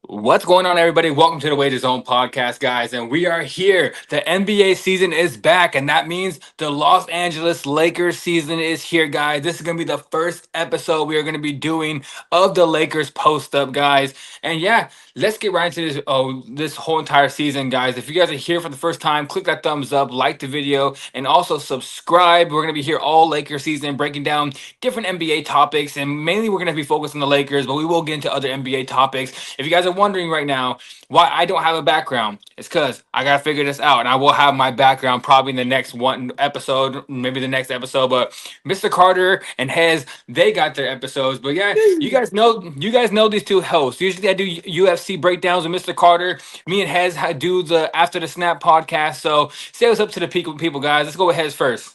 What's going on, everybody? Welcome to the Wager Zone podcast, guys. And we are here. The NBA season is back, and that means the Los Angeles Lakers season is here, guys. This is going to be the first episode we are going to be doing of the Lakers post up, guys. And yeah, let's get right into this whole entire season, guys. If you guys are here for the first time, click that thumbs up, like the video, and also subscribe. We're going to be here all Lakers season, breaking down different NBA topics, and mainly we're going to be focused on the Lakers, but we will get into other NBA topics. If you guys are wondering right now why I don't have a background, it's because I gotta figure this out, and I will have my background probably in the next one episode, maybe the next episode. But Mr. Carter and Hez, they got their episodes. But yeah, you guys know these two hosts. Usually I do UFC breakdowns with Mr. Carter. Me and Hez do the After the Snap podcast. So say what's up to the people, guys. Let's go with Hez first.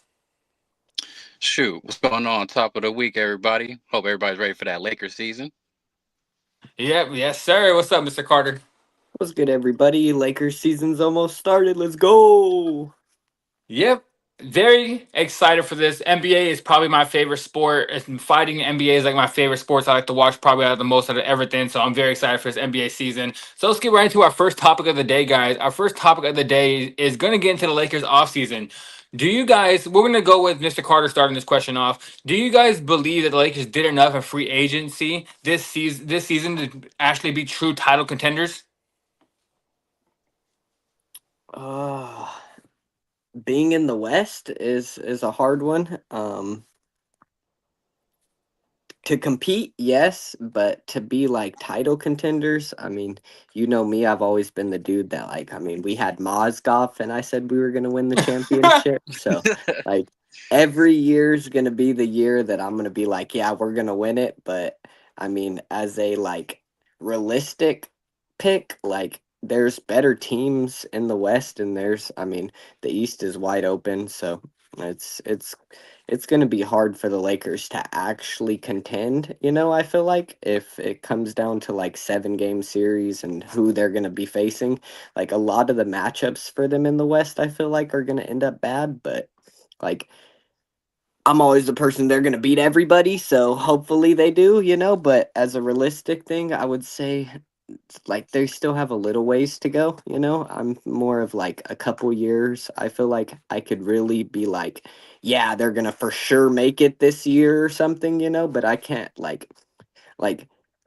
Shoot, what's going on? Top of the week, everybody. Hope everybody's ready for that Lakers season. Yep, yes, sir. What's up, Mr. Carter? What's good, everybody? Lakers season's almost started. Let's go. Yep. Very excited for this. NBA is probably my favorite sport. Fighting NBA is like my favorite sports I like to watch probably out of the most out of everything. So I'm very excited for this NBA season. So let's get right into our first topic of the day, guys. Our first topic of the day is going to get into the Lakers offseason. Do you guys, we're going to go with Mr. Carter starting this question off. Do you guys believe that the Lakers did enough in free agency this season to actually be true title contenders? Uh, Being in the West is a hard one. To compete, yes, but to be like title contenders, I mean, you know me, I've always been the dude that we had Mozgov and I said we were gonna win the championship. So like every year's gonna be the year that I'm gonna be like, yeah, we're gonna win it. But I mean, as a realistic pick, there's better teams in the West, and the East is wide open, so it's going to be hard for the Lakers to actually contend, I feel like if it comes down to 7 game series and who they're going to be facing, a lot of the matchups for them in the West, I feel like are going to end up bad, but like I'm always the person they're going to beat everybody, so hopefully they do, but as a realistic thing, I would say they still have a little ways to go, I'm more of a couple years. I feel like I could really be yeah, they're gonna for sure make it this year or something, but I can't like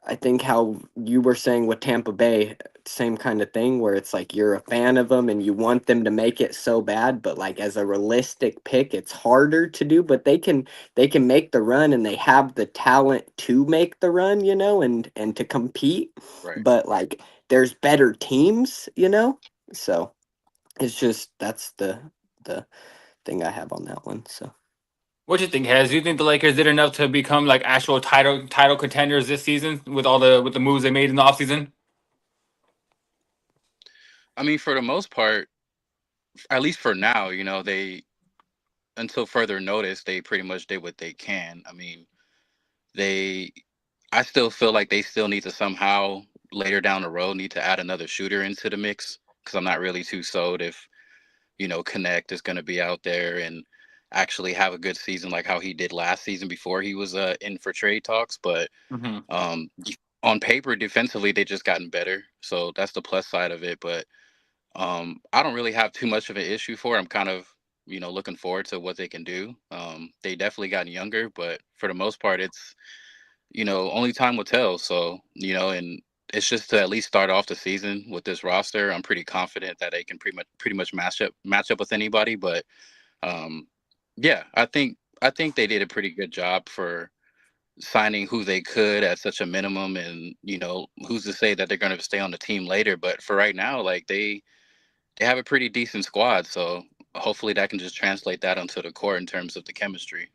I think how you were saying with Tampa Bay, same kind of thing where it's you're a fan of them and you want them to make it so bad, but as a realistic pick, it's harder to do, but they can make the run and they have the talent to make the run, and to compete. Right. But there's better teams, so it's just that's the thing I have on that one. So What do you think, Hez? Do you think the Lakers did enough to become like actual title contenders this season with the moves they made in the offseason? I mean, for the most part, at least for now, they, until further notice, they pretty much did what they can. I mean, they, I still feel like they still need to somehow later down the road need to add another shooter into the mix because I'm not really too sold if, Connect is going to be out there and actually have a good season like how he did last season before he was in for trade talks. But Hmm. um, on paper, defensively, they just gotten better. So that's the plus side of it. But I don't really have too much of an issue for it. I'm kind of, looking forward to what they can do. They definitely gotten younger, but for the most part, it's, only time will tell. So, and it's just to at least start off the season with this roster. I'm pretty confident that they can pretty much match up with anybody. But um, yeah, I think they did a pretty good job for signing who they could at such a minimum, and who's to say that they're going to stay on the team later. But for right now, they have a pretty decent squad, so hopefully that can just translate that onto the court in terms of the chemistry.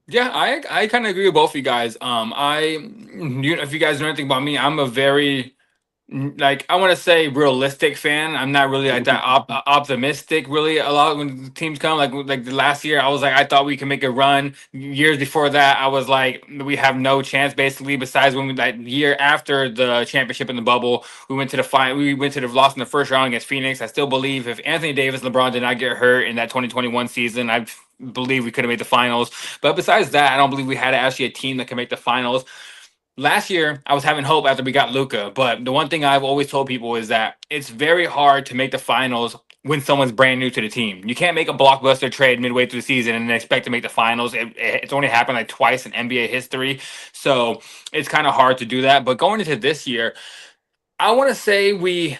Yeah, I kind of agree with both of you guys. If you guys know anything about me, I'm a very I want to say realistic fan. I'm not really like that optimistic. Really, a lot when teams come like the last year, I was like I thought we could make a run. Years before that, I was like we have no chance basically. Besides when we year after the championship in the bubble, we went to the final. We went to the loss in the first round against Phoenix. I still believe if Anthony Davis, LeBron did not get hurt in that 2021 season, I believe we could have made the finals. But besides that, I don't believe we had actually a team that could make the finals. last year I was having hope after we got Luka, but the one thing I've always told people is that it's very hard to make the finals when someone's brand new to the team. You can't make a blockbuster trade midway through the season and then expect to make the finals. It's only happened like twice in NBA history, so it's kind of hard to do that. But going into this year, I want to say we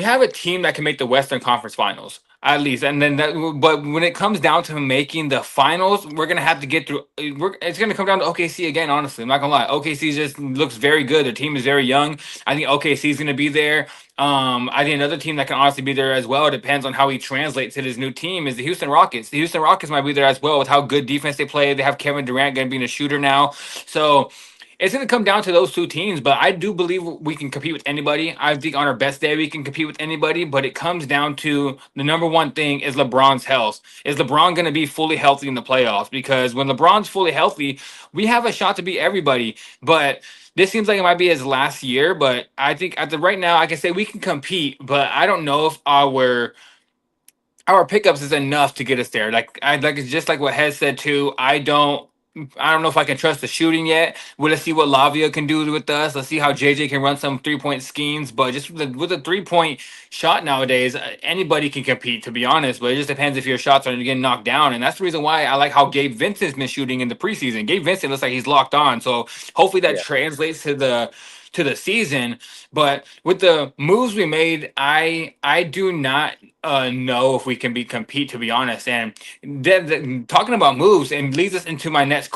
have a team that can make the Western Conference Finals at least, and then that. But when it comes down to making the finals, we're gonna have to get through. It's gonna come down to OKC again. Honestly, I'm not gonna lie. OKC just looks very good. The team is very young. I think OKC is gonna be there. I think another team that can honestly be there as well. It depends on how he translates to his new team. Is the Houston Rockets? The Houston Rockets might be there as well with how good defense they play. They have Kevin Durant going to be a shooter now, so it's going to come down to those two teams, but I do believe we can compete with anybody. I think on our best day, we can compete with anybody, but it comes down to the number one thing is LeBron's health. Is LeBron going to be fully healthy in the playoffs? Because when LeBron's fully healthy, we have a shot to beat everybody. But this seems like it might be his last year, but I think at the right now, I can say we can compete, but I don't know if our pickups is enough to get us there. Like I like it's just like what Hez said too. I don't know if I can trust the shooting yet. Well, let's see what LaRavia can do with us. Let's see how JJ can run some 3-point schemes. But just with a 3-point shot nowadays, anybody can compete, to be honest. But it just depends if your shots are getting knocked down. And that's the reason why I like how Gabe Vincent's been shooting in the preseason. Gabe Vincent looks like he's locked on. So hopefully that Yeah. translates to the season. But with the moves we made, I do not know if we can compete, to be honest. And talking about moves and leads us into our next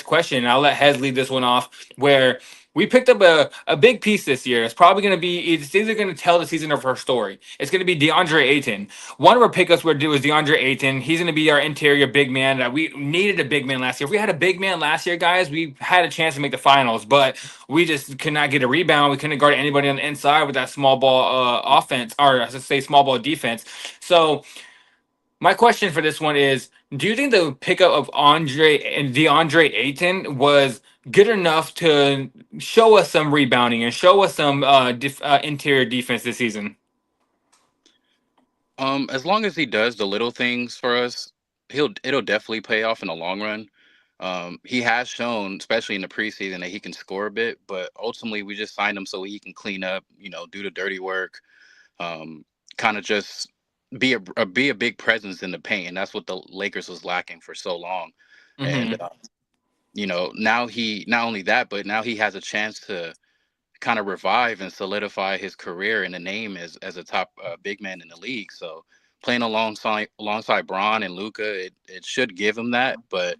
question. And I'll let Hez lead this one off. Where we picked up a big piece this year. It's either going to tell the season of her story. It's going to be Deandre Ayton. One of our pickups was Deandre Ayton. He's going to be our interior big man. That we needed a big man last year. If we had a big man last year, guys, we had a chance to make the finals. But we just could not get a rebound. We couldn't guard anybody on the inside with that small ball offense, or I should say small ball defense. So my question for this one is: do you think the pickup of DeAndre Ayton was good enough to show us some rebounding and show us some interior defense this season? As long as he does the little things for us, it'll definitely pay off in the long run. He has shown, especially in the preseason, that he can score a bit, but ultimately we just signed him so he can clean up, do the dirty work, kind of just be a big presence in the paint, and that's what the Lakers was lacking for so long. And Mm-hmm. now he not only that, but now he has a chance to kind of revive and solidify his career and a name as a top big man in the league. So playing alongside Braun and Luka, it should give him that. But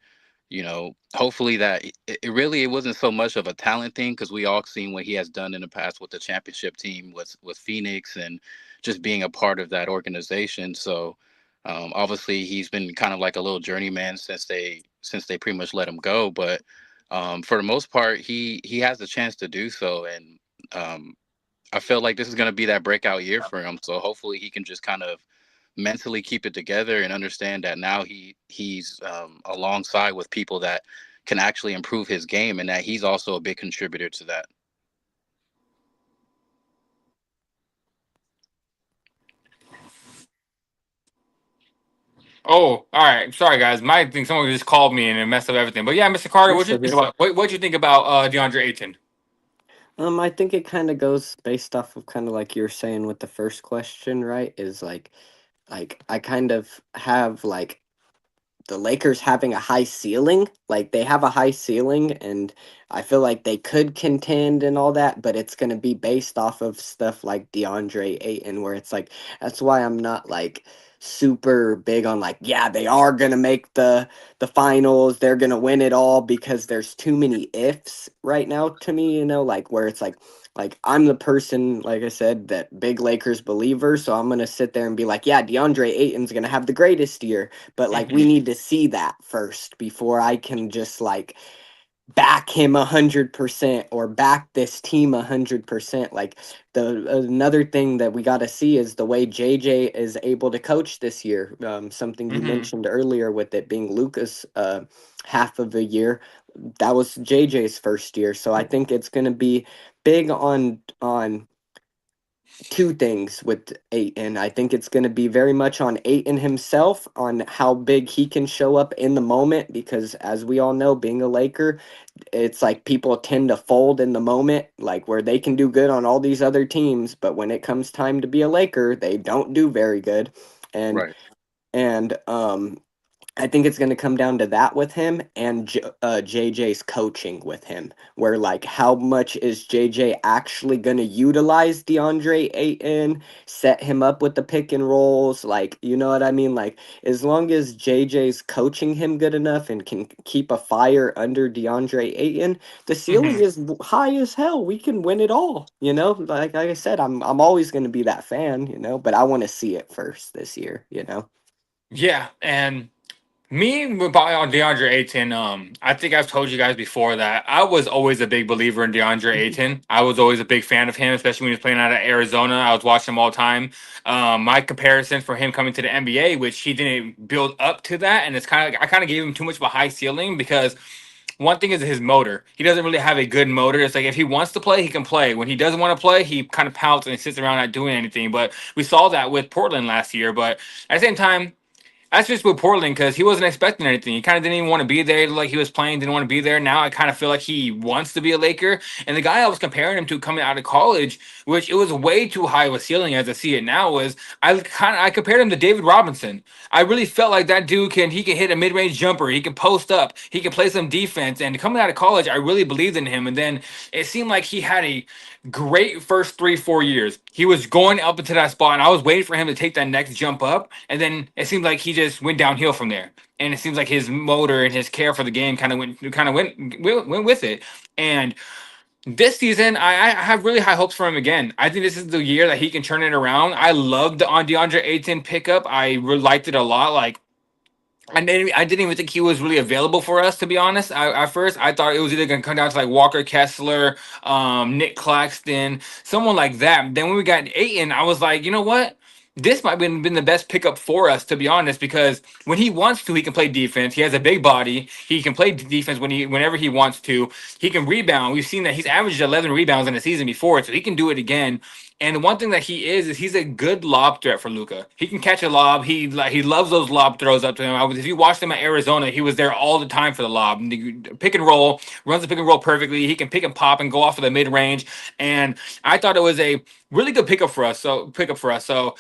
hopefully that it wasn't so much of a talent thing, because we all seen what he has done in the past with the championship team with Phoenix and just being a part of that organization. So obviously he's been kind of like a little journeyman since they pretty much let him go. But for the most part, he has a chance to do so, and I feel like this is going to be that breakout year for him. So hopefully he can just kind of mentally keep it together and understand that now he's alongside with people that can actually improve his game, and that he's also a big contributor to that. Oh, all right. Sorry, guys. My thing. Someone just called me and it messed up everything. But yeah, Mr. Carter, You're what you still think here. about what you think about DeAndre Ayton? I think it kind of goes based off of kind of like you're saying with the first question, right? Is like I kind of have like the Lakers having a high ceiling. Like they have a high ceiling, and I feel like they could contend and all that, but it's going to be based off of stuff like DeAndre Ayton, where it's like that's why I'm not like super big on like, yeah, they are going to make the finals, they're going to win it all, because there's too many ifs right now to me, like where it's like I'm the person, like I said, that big Lakers believer, so I'm gonna sit there and be like, yeah, DeAndre Ayton's gonna have the greatest year, but like we Mhm. need to see that first before I can just like back him 100% or back this team 100%. Like the another thing that we got to see is the way JJ is able to coach this year. Something you Mhm. mentioned earlier with it being Luka's half of a year, that was JJ's first year. So I think it's going to be big on two things with Ayton. I think it's going to be very much on Ayton himself, on how big he can show up in the moment, because as we all know, being a Laker, it's like people tend to fold in the moment, like where they can do good on all these other teams, but when it comes time to be a Laker, they don't do very good. And Right. and I think it's going to come down to that with him, and JJ's coaching with him, where like how much is JJ actually going to utilize DeAndre Ayton, set him up with the pick and rolls, like, you know what I mean? Like, as long as JJ's coaching him good enough and can keep a fire under DeAndre Ayton, the ceiling Mhm. is high as hell. We can win it all, you know? Like I said, I'm always going to be that fan, you know, but I want to see it first this year, you know? Yeah, and me on DeAndre Ayton, I think I've told you guys before that I was always a big believer in DeAndre Ayton. I was always a big fan of him, especially when he was playing out of Arizona. I was watching him all the time. My comparison for him coming to the NBA, which he didn't build up to that, and it's kind of I kind of gave him too much of a high ceiling because one thing is his motor. He doesn't really have a good motor. It's like if he wants to play, he can play. When he doesn't want to play, he kind of pouts and sits around not doing anything. But we saw that with Portland last year. But at the same time, that's just with Portland because he wasn't expecting anything. He kind of didn't even want to be there. Like he was playing, didn't want to be there. Now I kind of feel like he wants to be a Laker. And the guy I was comparing him to coming out of college, which it was way too high of a ceiling as I see it now, was I compared him to David Robinson. I really felt like that dude he can hit a mid range jumper. He can post up. He can play some defense. And coming out of college, I really believed in him. And then it seemed like he had a great first 3 4 years. He was going up into that spot, and I was waiting for him to take that next jump up. And then it seemed like he just went downhill from there. And it seems like his motor and his care for the game kind of went with it. And this season, I have really high hopes for him again. I think this is the year that he can turn it around. I loved the on DeAndre Ayton pickup. I really liked it a lot. Like I didn't even think he was really available for us, to be honest. At first, I thought it was either going to come down to like Walker Kessler, Nick Claxton, someone like that. Then when we got Aiton, I was like, you know what? This might have been the best pickup for us, to be honest, because when he wants to, he can play defense. He has a big body. He can play defense whenever he wants to. He can rebound. We've seen that he's averaged 11 rebounds in a season before, so he can do it again. And the one thing that he is he's a good lob threat for Luka. He can catch a lob. He loves those lob throws up to him. If you watched him at Arizona, he was there all the time for the lob. Pick and roll, runs the pick and roll perfectly. He can pick and pop and go off of the mid range. And I thought it was a really good pickup for us. So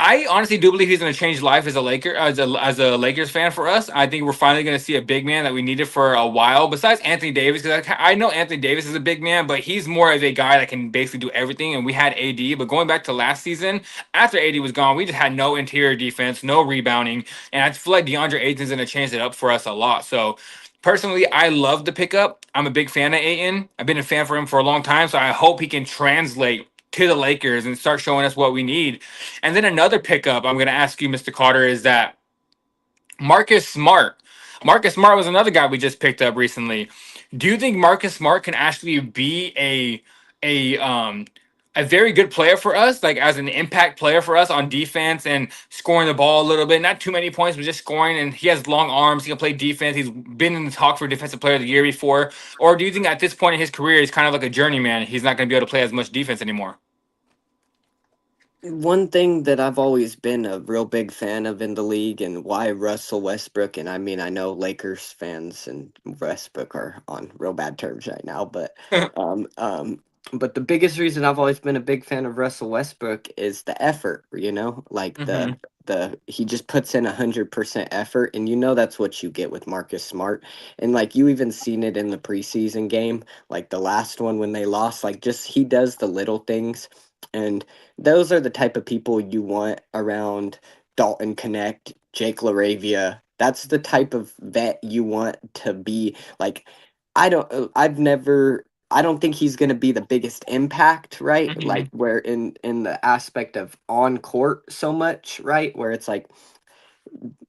I honestly do believe he's going to change life as a Laker, as a Lakers fan for us. I think we're finally going to see a big man that we needed for a while. Besides Anthony Davis, because I know Anthony Davis is a big man, but he's more of a guy that can basically do everything. And we had AD, but going back to last season, after AD was gone, we just had no interior defense, no rebounding, and I feel like DeAndre Ayton's going to change it up for us a lot. So. Personally, I love the pickup. I'm a big fan of Ayton. I've been a fan for him for a long time, so I hope he can translate to the Lakers and start showing us what we need. And then another pickup I'm going to ask you, Mr. Carter, is that Marcus Smart. Marcus Smart was another guy we just picked up recently. Do you think Marcus Smart can actually be a a very good player for us, like as an impact player for us on defense and scoring the ball a little bit, not too many points, but just scoring? And he has long arms. He can play defense. He's been in the talk for Defensive Player of the Year before. Or do you think at this point in his career, he's kind of like a journeyman? He's not going to be able to play as much defense anymore. One thing that I've always been a real big fan of in the league, and why Russell Westbrook, and I mean, I know Lakers fans and Westbrook are on real bad terms right now, um, um, but the biggest reason I've always been a big fan of Russell Westbrook is the effort, you know, like Hmm. he just puts in 100% effort, and you know that's what you get with Marcus Smart. And like you even seen it in the preseason game, like the last one when they lost, like just he does the little things. And those are the type of people you want around Dalton Connect, Jake LaRavia. That's the type of vet you want to be. Like, I don't think he's going to be the biggest impact, right? Like, Hmm. where in the aspect of on court so much, right? Where it's like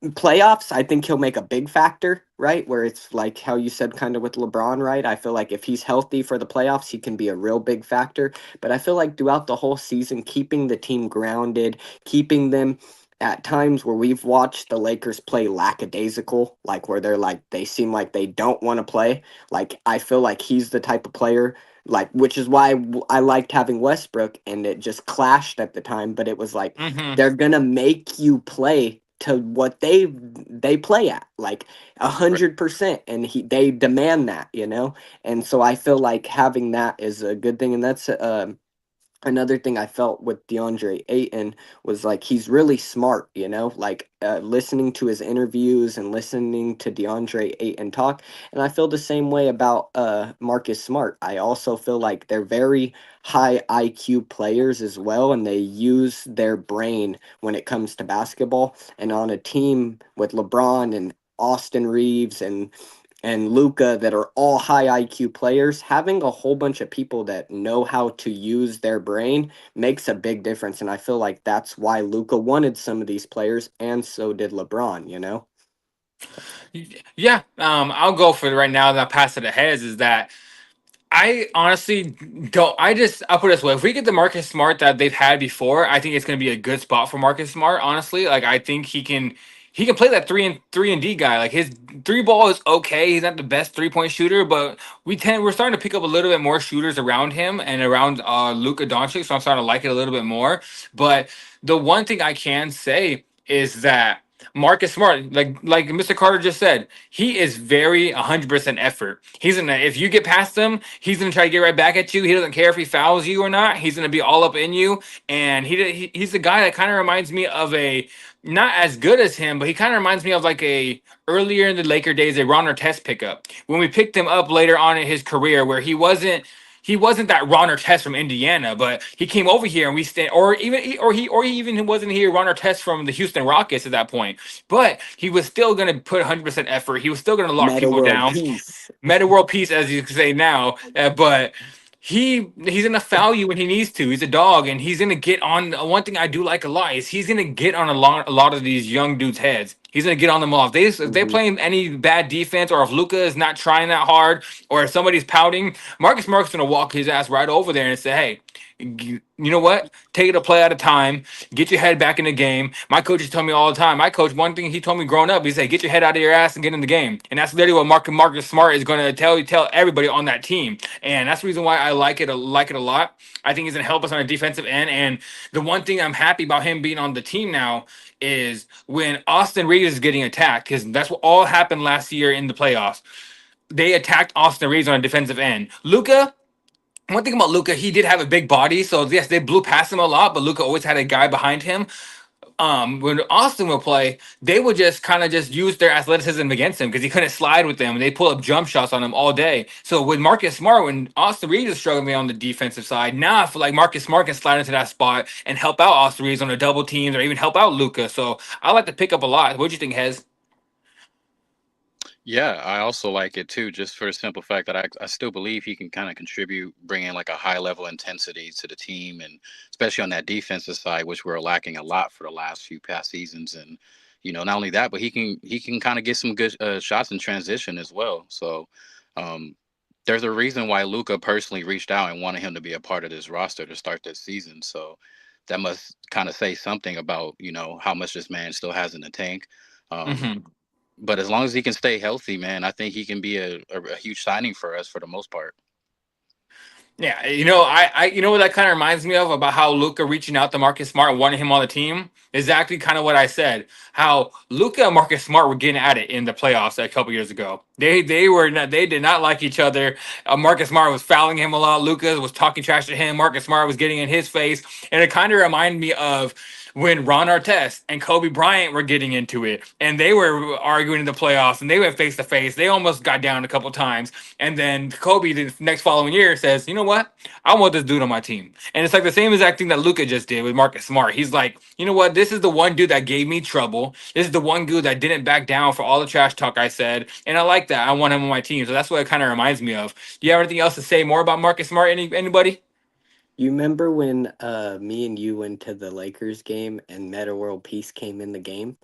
playoffs, I think he'll make a big factor, right? Where it's like how you said kind of with LeBron, right? I feel like if he's healthy for the playoffs, he can be a real big factor. But I feel like throughout the whole season, keeping the team grounded, keeping them at times where we've watched the Lakers play lackadaisical, like where they seem like they don't want to play. Like I feel like he's the type of player like, which is why I liked having Westbrook, and it just clashed at the time. But it was like Hmm. they're gonna make you play to what they play at, like Right. 100%, and they demand that, and so I feel like having that is a good thing, and that's another thing I felt with DeAndre Ayton was like he's really smart, like listening to his interviews and listening to DeAndre Ayton talk. And I feel the same way about Marcus Smart. I also feel like they're very high IQ players as well, and they use their brain when it comes to basketball. And on a team with LeBron and Austin Reeves and Luka that are all high IQ players, having a whole bunch of people that know how to use their brain makes a big difference. And I feel like that's why Luka wanted some of these players, and so did LeBron. Yeah, I'll go for it right now. And I'll pass it ahead. Is that I honestly don't. I'll put it this way: if we get the Marcus Smart that they've had before, I think it's going to be a good spot for Marcus Smart. Honestly, like I think he can play that three and D guy. Like his three ball is okay. He's not the best 3-point shooter, but we're starting to pick up a little bit more shooters around him and around Luka Dončić. So I'm starting to like it a little bit more. But the one thing I can say is that Marcus Smart, like Mr. Carter just said, he is very 100% effort. He's gonna if you get past him, he's gonna try to get right back at you. He doesn't care if he fouls you or not. He's gonna be all up in you, and he's the guy that kind of reminds me of a not as good as him, but he kind of reminds me of like a earlier in the Laker days a Ron Artest pickup when we picked him up later on in his career, where he wasn't that Ron Artest from Indiana, but he came over here and we stand, or he even wasn't here Ron Artest from the Houston Rockets at that point. But he was still going to put 100% effort. He was still going to lock Meta people world down. peace. Meta world peace, as you say now, but he's gonna foul you when he needs to. He's a dog, and he's gonna get on. One thing I do like a lot is he's gonna get on a lot of these young dudes' heads. He's gonna get on them off. If they're Hmm. playing any bad defense, or if Luka is not trying that hard, or if somebody's pouting, Marcus Smart's gonna walk his ass right over there and say, "Hey, you know what? Take it a play at a time. Get your head back in the game." My coaches tell me all the time. My coach, one thing he told me growing up, he said, "Get your head out of your ass and get in the game." And that's literally what Marcus Smart is going to tell everybody on that team. And that's the reason why I like it a lot. I think he's going to help us on a defensive end. And the one thing I'm happy about him being on the team now is when Austin Reeves is getting attacked, because that's what all happened last year in the playoffs. They attacked Austin Reeves on a defensive end. Luka, one thing about Luka, he did have a big body, so yes, they blew past him a lot, but Luka always had a guy behind him. When Austin would play, they would just kind of just use their athleticism against him because he couldn't slide with them. They pull up jump shots on him all day. So with Marcus Smart, when Austin Reeves is struggling on the defensive side, now I feel like Marcus Smart can slide into that spot and help out Austin Reeves on the double teams or even help out Luka. So I like to pick up a lot. What do you think, Hez? Yeah, I also like it too, just for the simple fact that I still believe he can kind of contribute, bringing like a high level intensity to the team, and especially on that defensive side, which we're lacking a lot for the last few past seasons. And not only that, but he can kind of get some good shots in transition as well. So um, there's a reason why Luca personally reached out and wanted him to be a part of this roster to start this season. So that must kind of say something about how much this man still has in the tank. Um, Mm-hmm. but as long as he can stay healthy, man, I think he can be a huge signing for us for the most part. Yeah, you know what that kind of reminds me of about how Luca reaching out to Marcus Smart and wanting him on the team is exactly kind of what I said. How Luca and Marcus Smart were getting at it in the playoffs a couple years ago. They did not like each other. Marcus Smart was fouling him a lot. Luca was talking trash to him. Marcus Smart was getting in his face, and it kind of reminded me of when Ron Artest and Kobe Bryant were getting into it, and they were arguing in the playoffs, and they went face to face. They almost got down a couple times, and then Kobe the next following year says, "You know what? I want this dude on my team." And it's like the same exact thing that Luka just did with Marcus Smart. He's like, "You know what? This is the one dude that gave me trouble. This is the one dude that didn't back down for all the trash talk I said, and I like that. I want him on my team." So that's what it kind of reminds me of. Do you have anything else to say more about Marcus Smart? Anybody? You remember when me and you went to the Lakers game and Meta World Peace came in the game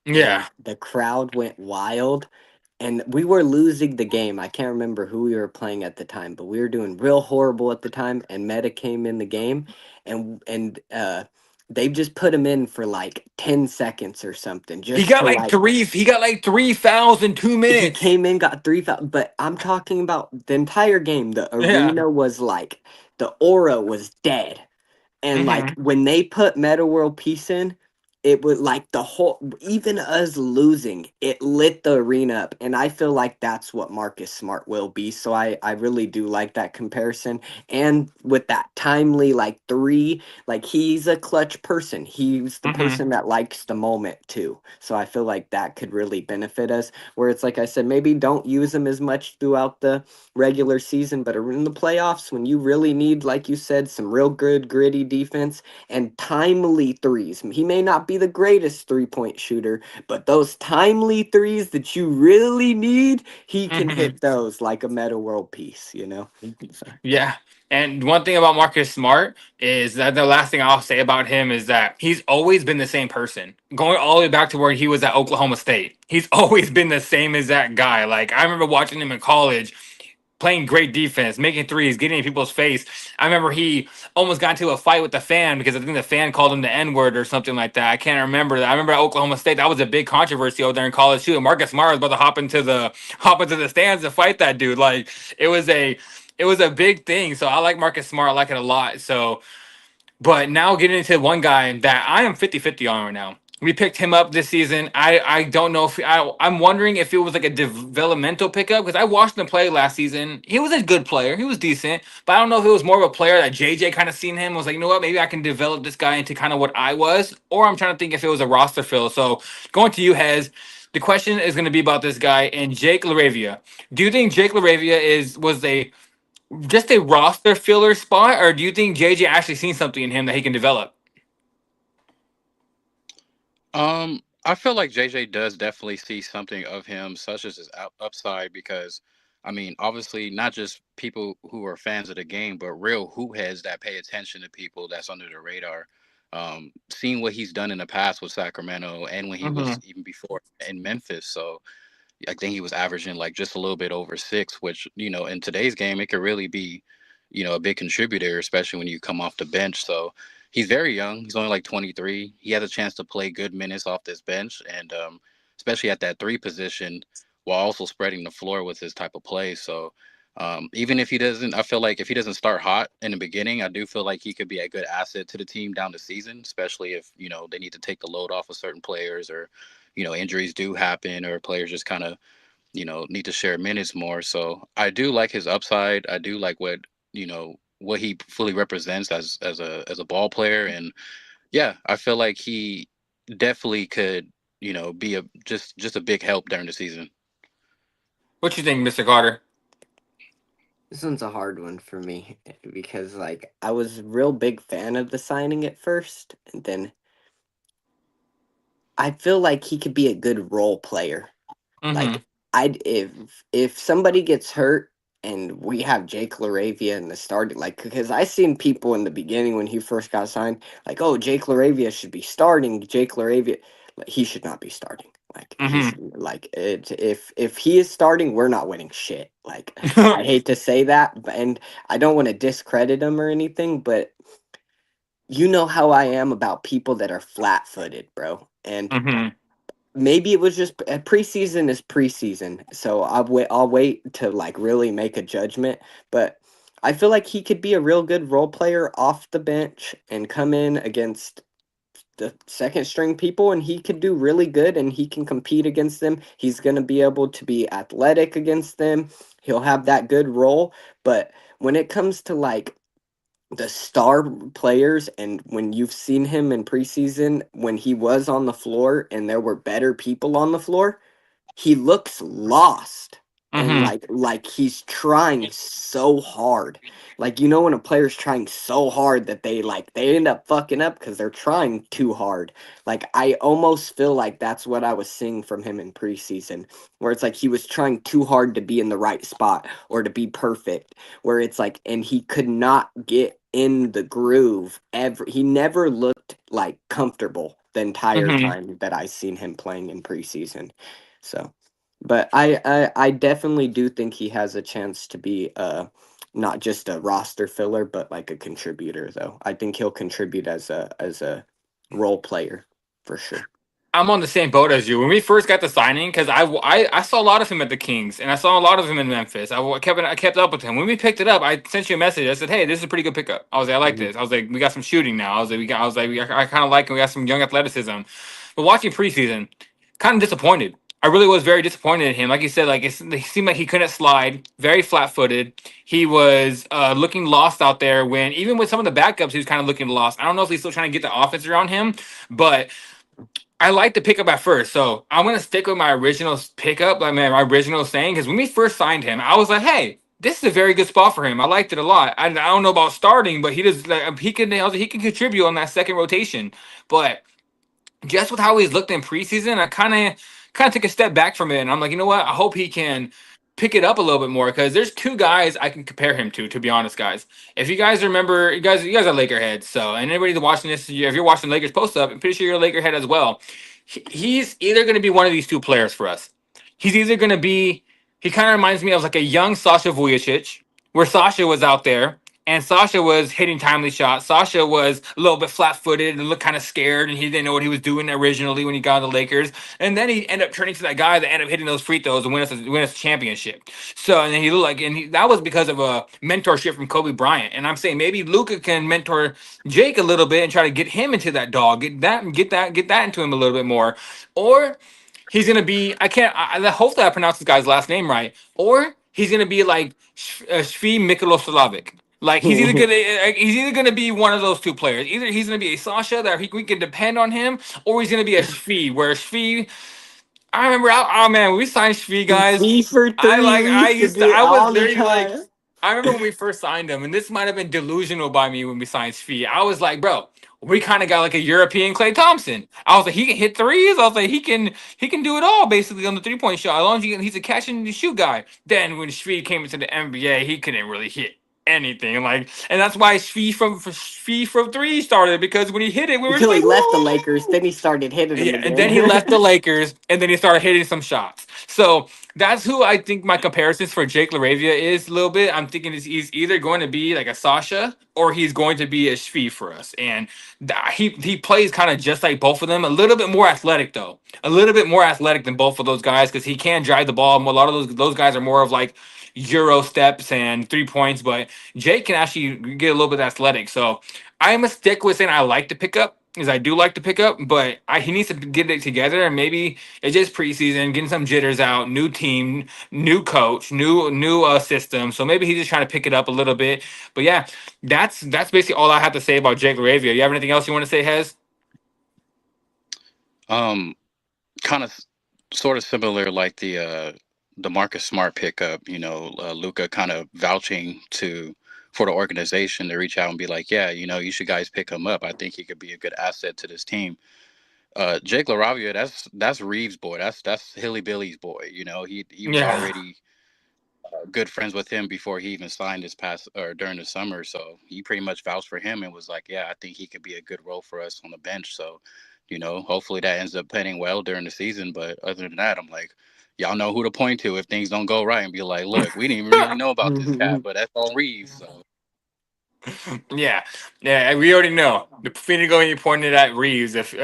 Yeah. and the crowd went wild and we were losing the game. I can't remember who we were playing at the time, but we were doing real horrible at the time and Meta came in the game and they've just put him in for like 10 seconds or something He just got to like like three. He got like 3 fouls in two he minutes. came in, got three fouls, but I'm talking about the entire game. The Yeah. arena was like the aura was dead. And like Hmm. when they put Meta World Peace in, it was like the whole, even us losing, it lit the arena up. And I feel like that's what Marcus Smart will be. So I really do like that comparison. And with that timely like three, like he's a clutch person. He's the Hmm. person that likes the moment too. So I feel like that could really benefit us. Where it's like I said, maybe don't use him as much throughout the regular season, but in the playoffs, when you really need, like you said, some real good, gritty defense and timely threes. He may not be the greatest 3-point shooter, but those timely threes that you really need, he can Hmm. hit those like a Meta World Peace, you know? So, Yeah. And one thing about Marcus Smart is that the last thing I'll say about him is that he's always been the same person. Going all the way back to where he was at Oklahoma State, he's always been the same as that guy. Like, I remember watching him in college playing great defense, making threes, getting in people's face. I remember he almost got into a fight with the fan because I think the fan called him the N-word or something like that. I can't remember that. I remember at Oklahoma State, that was a big controversy over there in college too. And Marcus Smart was about to hop into the stands and fight that dude. Like it was a big thing. So I like Marcus Smart. I like it a lot. So but now getting into one guy that I am 50-50 on right now. We picked him up this season. I don't know if I'm wondering if it was like a developmental pickup because I watched him play last season. He was a good player. He was decent, but I don't know if it was more of a player that JJ kind of seen him was like, you know what, maybe I can develop this guy into kind of what I was, or I'm trying to think if it was a roster fill. So going to you, Hez, the question is going to be about this guy and Jake LaRavia. Do you think Jake LaRavia was a just a roster filler spot, or do you think JJ actually seen something in him that he can develop? I feel like JJ does definitely see something of him, such as his upside, because I mean, obviously, not just people who are fans of the game, but real hoop heads that pay attention to people that's under the radar. Seeing what he's done in the past with Sacramento and when he was Hmm. even before in Memphis, so I think he was averaging like just a little bit over six, which in today's game it could really be, a big contributor, especially when you come off the bench. So he's very young. He's only like 23. He has a chance to play good minutes off this bench, and especially at that three position, while also spreading the floor with his type of play. So even if he doesn't, I feel like if he doesn't start hot in the beginning, I do feel like he could be a good asset to the team down the season, especially if they need to take the load off of certain players, or injuries do happen, or players just kind of need to share minutes more. So I do like his upside. I do like what he fully represents as a ball player, and yeah, I feel like he definitely could be a just a big help during the season. What you think, Mr. Carter? this one's a hard one for me because like I was a real big fan of the signing at first, and then I feel like he could be a good role player. Hmm. Like I'd if somebody gets hurt and we have Jake LaRavia in the starting, like because I seen people in the beginning when he first got signed, like, oh, Jake LaRavia should be starting. Jake LaRavia, like, he should not be starting. Like he's Hmm. like it, if he is starting, we're not winning shit. Like I hate to say that, and I don't want to discredit him or anything, but you know how I am about people that are flat footed, bro. And Hmm. maybe it was just preseason is preseason, so I'll wait to like really make a judgment. But I feel like he could be a real good role player off the bench and come in against the second string people, and he could do really good and he can compete against them. He's going to be able to be athletic against them. He'll have that good role. But when it comes to like the star players, and when you've seen him in preseason when he was on the floor and there were better people on the floor, he looks lost, and Hmm. like he's trying so hard. Like when a player's trying so hard that they end up fucking up because they're trying too hard. Like I almost feel like that's what I was seeing from him in preseason, where it's like he was trying too hard to be in the right spot or to be perfect, where it's like, and he could not get in the groove ever. He never looked like comfortable the entire Hmm. time that I seen him playing in preseason. So, but I definitely do think he has a chance to be not just a roster filler, but like a contributor though. I think he'll contribute as a role player for sure. I'm on the same boat as you. When we first got the signing, because I saw a lot of him at the Kings, and I saw a lot of him in Memphis. I kept up with him. When we picked it up, I sent you a message. I said, "Hey, this is a pretty good pickup." I was like, "I like Mhm. this." I was like, "We got some shooting now." I kind of like him. We got some young athleticism. But watching preseason, kind of disappointed. I really was very disappointed in him. Like you said, like it seemed like he couldn't slide. Very flat-footed. He was looking lost out there. When even with some of the backups, he was kind of looking lost. I don't know if he's still trying to get the offense around him, but I like the pickup at first, so I'm gonna stick with my original pickup, like my original saying, because when we first signed him, I was like, "Hey, this is a very good spot for him. I liked it a lot. I don't know about starting, but he does like he can contribute on that second rotation." But just with how he's looked in preseason, I kind of took a step back from it, and I'm like, you know what? I hope he can pick it up a little bit more because there's two guys I can compare him to. To be honest, guys, if you guys remember, you guys are Laker heads, so and anybody that's watching this, if you're watching Lakers post up, I'm pretty sure you're a Laker head as well. He's either going to be one of these two players for us. He's either going to be. He kind of reminds me of like a young Sasha Vujacic, where Sasha was out there and Sasha was hitting timely shots. Sasha was a little bit flat-footed and looked kind of scared, and he didn't know what he was doing originally when he got to the Lakers. And then he ended up turning to that guy that ended up hitting those free throws and win us a championship. So and then he looked like, that was because of a mentorship from Kobe Bryant. And I'm saying maybe Luka can mentor Jake a little bit and try to get him into that dog, get that into him a little bit more, or he's gonna be. Hopefully, I pronounced this guy's last name right. Or he's gonna be like Svi Mikoloslavik. Like he's either gonna be one of those two players. Either he's gonna be a Sasha that we can depend on him, or he's gonna be a Svi. Where Svi, I remember. Oh man, when we signed Svi, guys. Me for three. We I used to used to. do it I was all the literally like. time. I remember when we first signed him, and this might have been delusional by me when we signed Svi. I was like, bro, we kind of got like a European Klay Thompson. I was like, he can hit threes. I was like, he can do it all basically on the 3-point shot. As long as he's a catch and shoot guy. Then when Svi came into the NBA, he couldn't really hit anything. Like, and that's why Svi from three started, because when he hit it, we were just Until he like, left the whoa. Lakers, then he started hitting them Yeah, and then he again. left the Lakers, and then he started hitting some shots. So that's who I think my comparisons for Jake LaRavia is a little bit. I'm thinking he's either going to be like a Sasha or he's going to be a Shvi for us. And he plays kind of just like both of them, a little bit more athletic though, a little bit more athletic than both of those guys because he can drive the ball. A lot of those guys are more of like Euro steps and 3 points, but Jake can actually get a little bit athletic. So I'm a stick with saying I like to pick up. Because I do like to pick up, but he needs to get it together, and maybe it's just preseason, getting some jitters out, new team, new coach, new system. So maybe he's just trying to pick it up a little bit. But yeah, that's basically all I have to say about Jake LaRavia. You have anything else you want to say, Hez? Um, kind of, sort of similar, like the Marcus Smart pickup. Luka kind of vouching for the organization to reach out and be like, yeah, you should guys pick him up. I think he could be a good asset to this team. Jake LaRavia, that's Reeves' boy. That's Hilly Billy's boy. He was Yeah. already good friends with him before he even signed this past or during the summer. So he pretty much vouched for him and was like, yeah, I think he could be a good role for us on the bench. So, hopefully that ends up playing well during the season. But other than that, I'm like, y'all know who to point to if things don't go right and be like, look, we didn't really know about this cat, but that's on Reeves. So. Yeah, yeah, we already know. The Finigo you pointed at Reeves. If is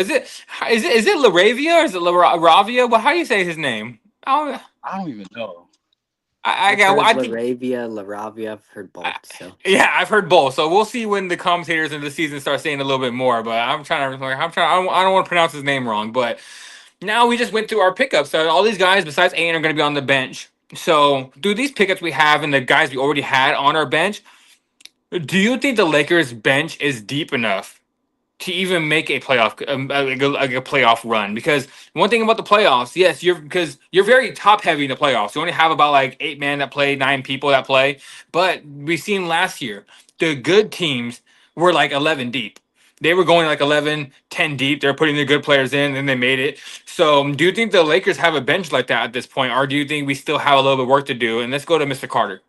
it LaRavia or is it LaRavia? Well, how do you say his name? I don't even know. I I've got. heard I think. LaRavia. I've heard both. So Yeah, I've heard both. So we'll see when the commentators in the season start saying a little bit more. But I don't want to pronounce his name wrong. But now we just went through our pickups. So all these guys besides Aiden are going to be on the bench. So do these pickups we have and the guys we already had on our bench? Do you think the Lakers bench is deep enough to even make a playoff like a playoff run? Because one thing about the playoffs, yes, you're very top heavy in the playoffs. You only have about like 8 men that play, 9 people that play. But we've seen last year the good teams were like 11 deep. They were going like 11, 10 deep. They're putting their good players in, and they made it. So, do you think the Lakers have a bench like that at this point, or do you think we still have a little bit of work to do? And let's go to Mr. Carter.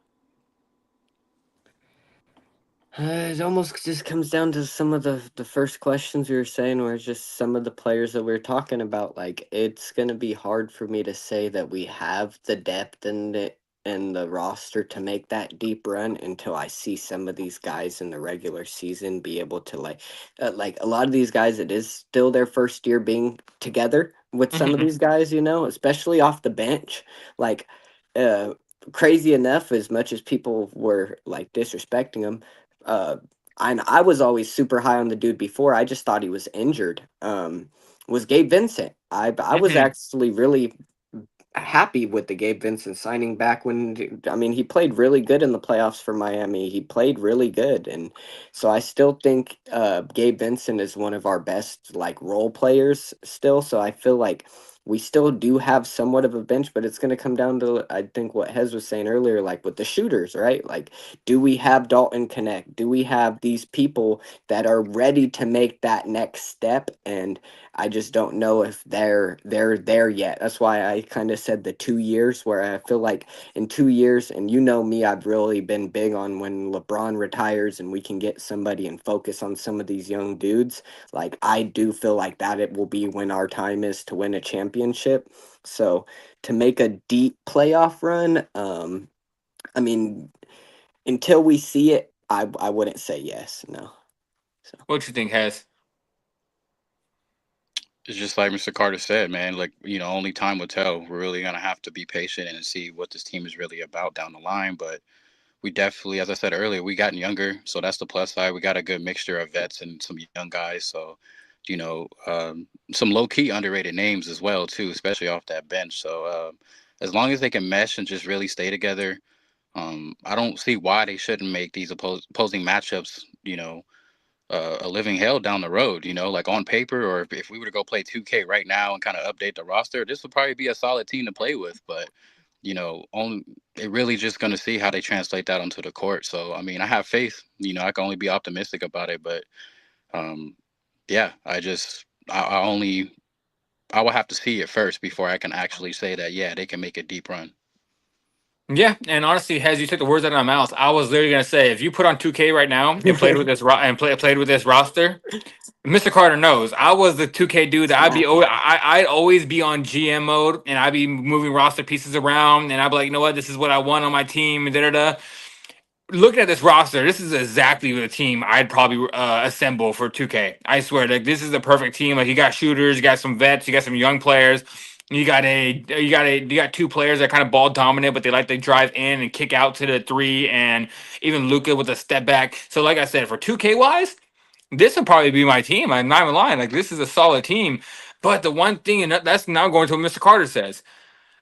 it almost just comes down to some of the first questions we were saying, where it's just some of the players that we are talking about. Like, it's gonna be hard for me to say that we have the depth and in the roster to make that deep run until I see some of these guys in the regular season be able to like a lot of these guys, it is still their first year being together with some of Mhm. these guys, especially off the bench. Like, uh, crazy enough, as much as people were like disrespecting him, uh, I was always super high on the dude before. I just thought he was injured. Was Gabe Vincent. I was Mhm. actually really happy with the Gabe Vincent signing back when I mean he played really good in the playoffs for Miami. He played really good, and so I still think Gabe Vincent is one of our best like role players still. So I feel like we still do have somewhat of a bench, but it's going to come down to I think what Hez was saying earlier, like with the shooters, right? Like, do we have Dalton Connect? Do we have these people that are ready to make that next step? And I just don't know if they're there yet. That's why I kind of said the 2 years, where I feel like in 2 years, and me, I've really been big on when LeBron retires and we can get somebody and focus on some of these young dudes. Like, I do feel like that it will be when our time is to win a championship. So to make a deep playoff run, I mean, until we see it, I wouldn't say yes, no. So What you think, Has? It's just like Mr. Carter said, man. Like, only time will tell. We're really gonna have to be patient and see what this team is really about down the line. But we definitely, as I said earlier, we gotten younger, so that's the plus side. We got a good mixture of vets and some young guys. So, some low key underrated names as well too, especially off that bench. So, as long as they can mesh and just really stay together, I don't see why they shouldn't make these opposing matchups, a living hell down the road. Like on paper, or if we were to go play 2K right now and kind of update the roster, this would probably be a solid team to play with. But only it really just going to see how they translate that onto the court. So I mean, I have faith. I can only be optimistic about it. But um, yeah, I will have to see it first before I can actually say that yeah they can make a deep run. Yeah, and honestly, Hez, you took the words out of my mouth. I was literally gonna say, if you put on 2K right now and played with played with this roster, Mr. Carter knows I was the 2K dude that I'd always be on GM mode and I'd be moving roster pieces around and I'd be like, you know what, this is what I want on my team. Da da da. Looking at this roster, this is exactly the team I'd probably assemble for 2K. I swear, like this is the perfect team. Like you got shooters, you got some vets, you got some young players. You got two players that kind of ball dominant, but they like to drive in and kick out to the three, and even Luka with a step back. So, like I said, for 2K wise, this would probably be my team. I'm not even lying. Like this is a solid team. But the one thing, and that's now going to what Mr. Carter says,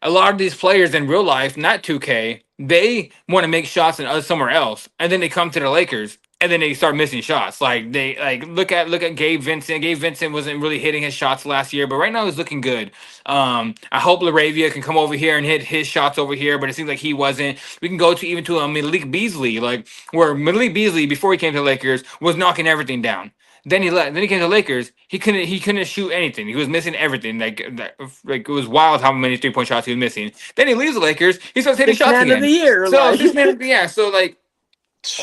a lot of these players in real life, not 2K, they want to make shots in somewhere else, and then they come to the Lakers, and then they start missing shots. Like they like look at Gabe Vincent. Gabe Vincent wasn't really hitting his shots last year, but right now he's looking good. I hope LaRavia can come over here and hit his shots over here, but it seems like he wasn't. We can go to even to a Malik Beasley, like where Malik Beasley before he came to the Lakers was knocking everything down. Then he left. Then he came to the Lakers. He couldn't shoot anything. He was missing everything. Like it was wild how many 3-point shots he was missing. Then he leaves the Lakers. He starts hitting Six shots man of the again. year, So like 6 man, yeah. So like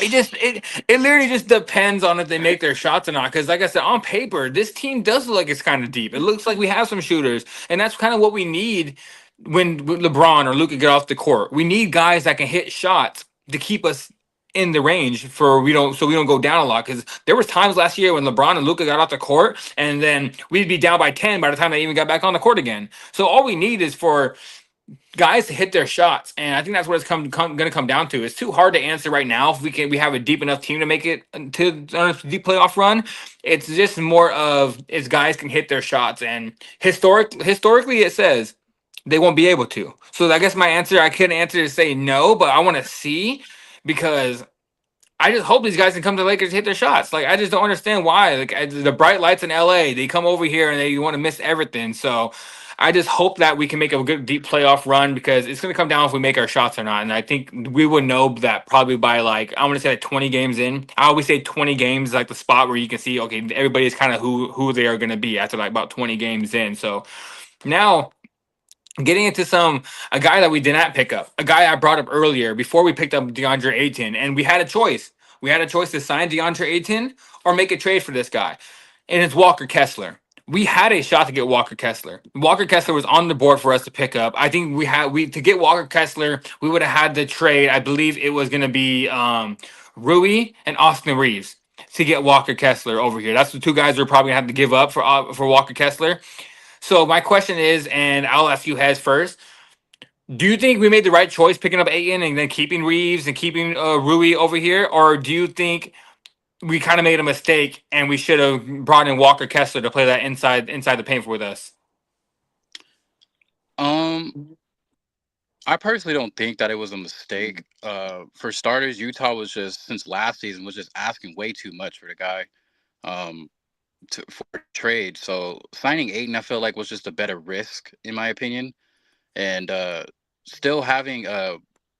it literally just depends on if they make their shots or not. Because like I said, on paper, this team does look like it's kind of deep. It looks like we have some shooters, and that's kind of what we need when LeBron or Luka get off the court. We need guys that can hit shots to keep us in the range for we don't go down a lot. Because there was times last year when LeBron and Luka got off the court, and then we'd be down by 10 by the time they even got back on the court again. So all we need is for guys to hit their shots, and I think that's what it's going to come down to. It's too hard to answer right now if we have a deep enough team to make it to on a deep playoff run. It's just more of is guys can hit their shots, and historically it says they won't be able to. So I guess my answer, I couldn't answer to say no, but I want to see, because I just hope these guys can come to the Lakers and hit their shots. Like I just don't understand why. Like the bright lights in LA, they come over here and they want to miss everything. So I just hope that we can make a good deep playoff run, because it's going to come down if we make our shots or not. And I think we would know that probably by like I'm going to say like 20 games in. I always say 20 games is like the spot where you can see okay, everybody is kind of who they are going to be after like about 20 games in. So now getting into a guy that we did not pick up, a guy I brought up earlier before we picked up DeAndre Ayton, and we had a choice. We had a choice to sign DeAndre Ayton or make a trade for this guy, and it's Walker Kessler. we had a shot to get Walker Kessler. Walker Kessler was on the board for us to pick up. I think we to get Walker Kessler, we would have had to trade. I believe it was going to be Rui and Austin Reeves to get Walker Kessler over here. That's the two guys we're probably going to have to give up for Walker Kessler. So my question is, and I'll ask you Hez first. Do you think we made the right choice picking up Ayton and then keeping Reeves and keeping Rui over here, or do you think we kind of made a mistake and we should have brought in Walker Kessler to play that inside the paint with us? I personally don't think that it was a mistake. For starters, Utah was just, since last season, was just asking way too much for the guy for a trade. So signing Ayton, I feel like, was just a better risk, in my opinion. And still having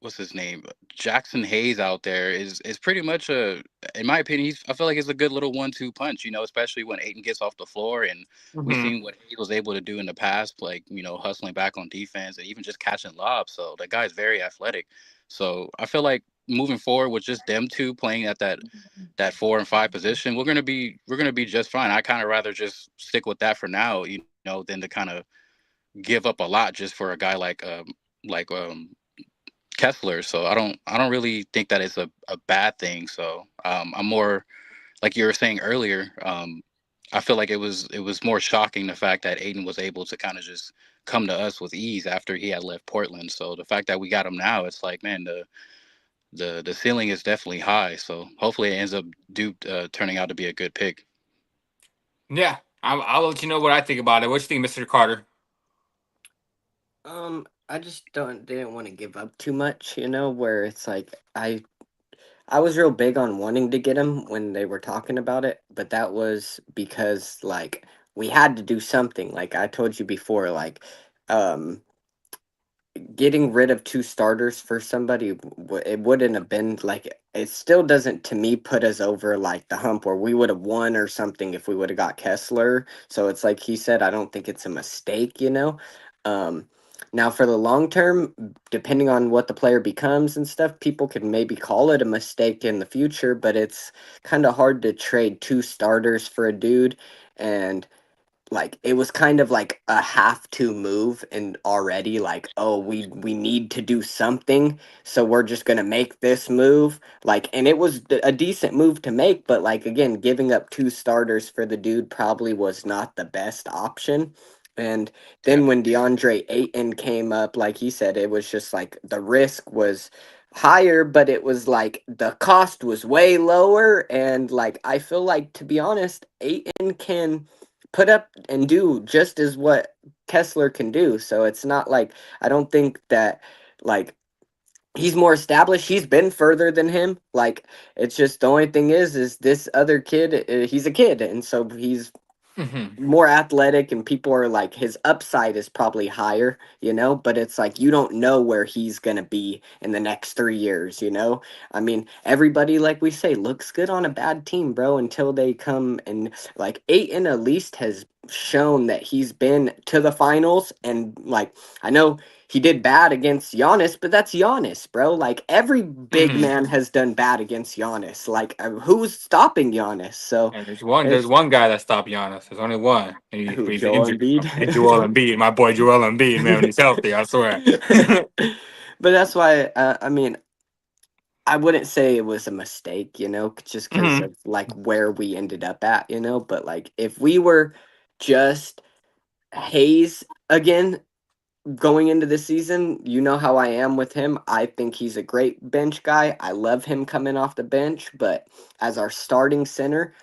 what's his name, Jackson Hayes out there is pretty much in my opinion, I feel like it's a good little 1-2 punch, especially when Ayton gets off the floor, and we've seen what he was able to do in the past, like, hustling back on defense and even just catching lobs. So that guy's very athletic. So I feel like moving forward with just them two playing at that 4 and 5 position, we're gonna be just fine. I kind of rather just stick with that for now, than to kind of give up a lot just for a guy like Kessler. So I don't really think that it's a bad thing. So I'm more, like you were saying earlier, I feel like it was more shocking the fact that Ayton was able to kind of just come to us with ease after he had left Portland. So the fact that we got him now, it's like, man, the ceiling is definitely high. So hopefully it ends up turning out to be a good pick. Yeah, I'll let you know what I think about it. What you think, Mr. Carter? I just didn't want to give up too much, where it's like I was real big on wanting to get him when they were talking about it, but that was because like we had to do something. Like I told you before, like getting rid of 2 starters for somebody, it wouldn't have been like, it still doesn't to me put us over like the hump where we would have won or something if we would have got Kessler. So it's like he said, I don't think it's a mistake. Now for the long term, depending on what the player becomes and stuff, people could maybe call it a mistake in the future, but it's kind of hard to trade 2 starters for a dude. And like it was kind of like a have to move, and already like, oh, we need to do something, so we're just gonna make this move. Like, and it was a decent move to make, but like again, giving up 2 starters for the dude probably was not the best option. And Yeah. then when DeAndre Ayton came up, like he said, it was just like the risk was higher, but it was like the cost was way lower. And like I feel like, to be honest, Ayton can put up and do just as what Kessler can do. So it's not like, I don't think that like he's more established. He's been further than him. Like it's just, the only thing is this other kid, he's a kid, and so he's more athletic, and people are like, his upside is probably higher, but it's like you don't know where he's gonna be in the next 3 years. I mean, everybody, like we say, looks good on a bad team, bro, until they come. And like Ayton at least has shown that he's been to the finals. And like, I know he did bad against Giannis, but that's Giannis, bro. Like every big man has done bad against Giannis. Like who's stopping Giannis? So And there's one guy that stopped Giannis. There's only one. And who, he's Joel injured. Embiid? It's Joel Embiid, my boy Joel Embiid, man. When he's healthy, I swear. But that's why, I mean, I wouldn't say it was a mistake, just because of like where we ended up at, but like if we were just Hayes again going into the season, you know how I am with him. I think he's a great bench guy. I love him coming off the bench, but as our starting center,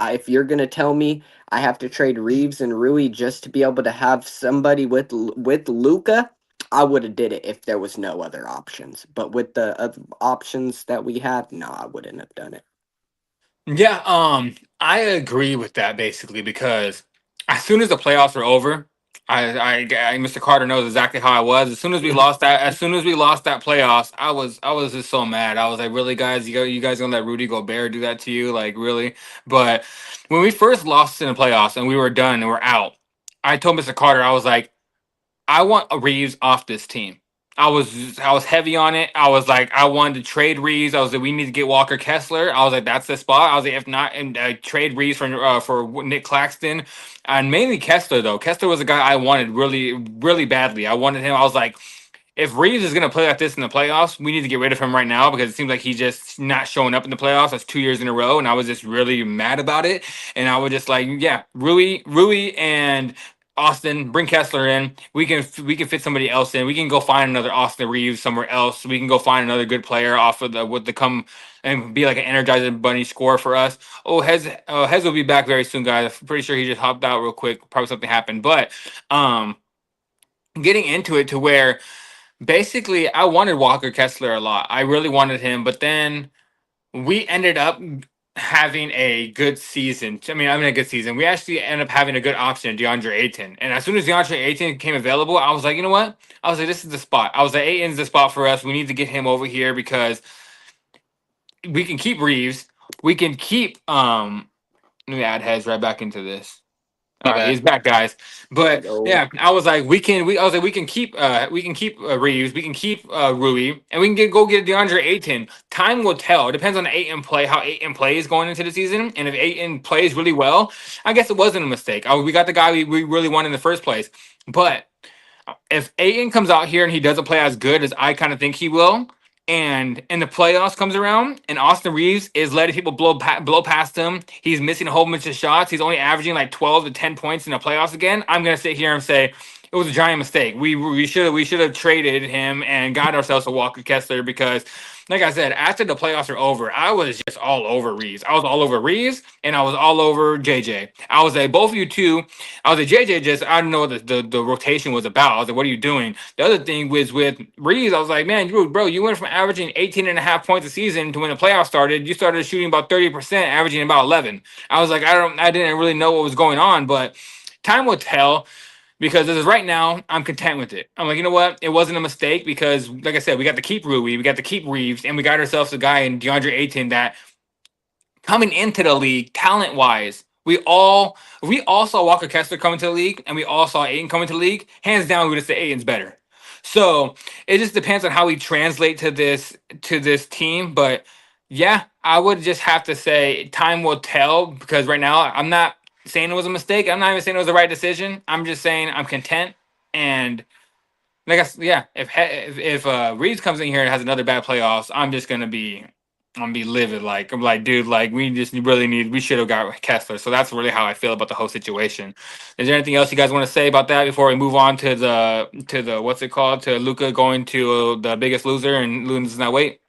if you're gonna tell me I have to trade Reeves and Rui just to be able to have somebody with Luka, I would have did it if there was no other options. But with the other options that we had, no, I wouldn't have done it. Yeah, I agree with that basically because as soon as the playoffs were over, Mr. Carter knows exactly how I was. As soon as we lost that playoffs, I was just so mad. I was like, really, guys, you guys gonna let Rudy Gobert do that to you? Like, really? But when we first lost in the playoffs and we were done and we're out, I told Mr. Carter, I was like, I want Reeves off this team. I was heavy on it. I was like, I wanted to trade Reeves. I was like, we need to get Walker Kessler. I was like, that's the spot. I was like, if not, and trade Reeves for Nick Claxton, and mainly Kessler though. Kessler was a guy I wanted really, really badly. I wanted him. I was like, if Reeves is gonna play like this in the playoffs, we need to get rid of him right now because it seems like he's just not showing up in the playoffs. That's 2 years in a row, and I was just really mad about it. And I was just like, yeah, Rui, and Austin, bring Kessler in. We can fit somebody else in. We can go find another Austin Reeves somewhere else. We can go find another good player off of the come and be like an energizing bunny score for us. Oh, Hez will be back very soon, guys. I'm pretty sure he just hopped out real quick. Probably something happened, but um, getting into it to where basically I wanted Walker Kessler a lot. I really wanted him, but then we ended up having a good season. I mean, a good season. We actually ended up having a good option, Deandre Ayton. And as soon as Deandre Ayton became available, I was like, you know what? I was like, this is the spot. I was like, Ayton's the spot for us. We need to get him over here because we can keep Reeves. We can keep let me add Hez right back into this. My All right, bad. he's back, guys. But Yo. yeah, I was like, I was like, we can keep Reeves, we can keep Rui, and we can go get DeAndre Ayton. Time will tell. It depends on Ayton play, how Ayton plays going into the season, and if Ayton plays really well, I guess it wasn't a mistake. We got the guy we really wanted in the first place. But if Ayton comes out here and he doesn't play as good as I kind of think he will, and the playoffs comes around and Austin Reeves is letting people blow past him, he's missing a whole bunch of shots. He's only averaging like 12 to 10 points in the playoffs again. I'm gonna sit here and say it was a giant mistake. We should have traded him and got ourselves a Walker Kessler because, like I said, after the playoffs are over, I was just all over Reeves. I was all over Reeves and I was all over JJ. I was like, both of you two. I was like, JJ just, I don't know what the rotation was about. I was like, what are you doing? The other thing was with Reeves, I was like, man, you went from averaging 18 and a half points a season to when the playoffs started, you started shooting about 30%, averaging about 11. I was like, I didn't really know what was going on, but time will tell. Because as of right now, I'm content with it. I'm like, you know what? It wasn't a mistake because, like I said, we got to keep Rui, we got to keep Reeves, and we got ourselves a guy in DeAndre Ayton that coming into the league, talent wise, we all saw Walker Kessler coming to the league, and we all saw Ayton coming to the league. Hands down, we would say Ayton's better. So it just depends on how we translate to this team. But yeah, I would just have to say time will tell because right now I'm not saying it was a mistake. I'm not even saying it was the right decision. I'm just saying I'm content and yeah. If Reeves comes in here and has another bad playoffs, I'm gonna be livid. Like I'm like, dude, like we should have got Kessler. So that's really how I feel about the whole situation. Is there anything else you guys want to say about that before we move on to the what's it called to Luka going to the Biggest Loser and losing that weight?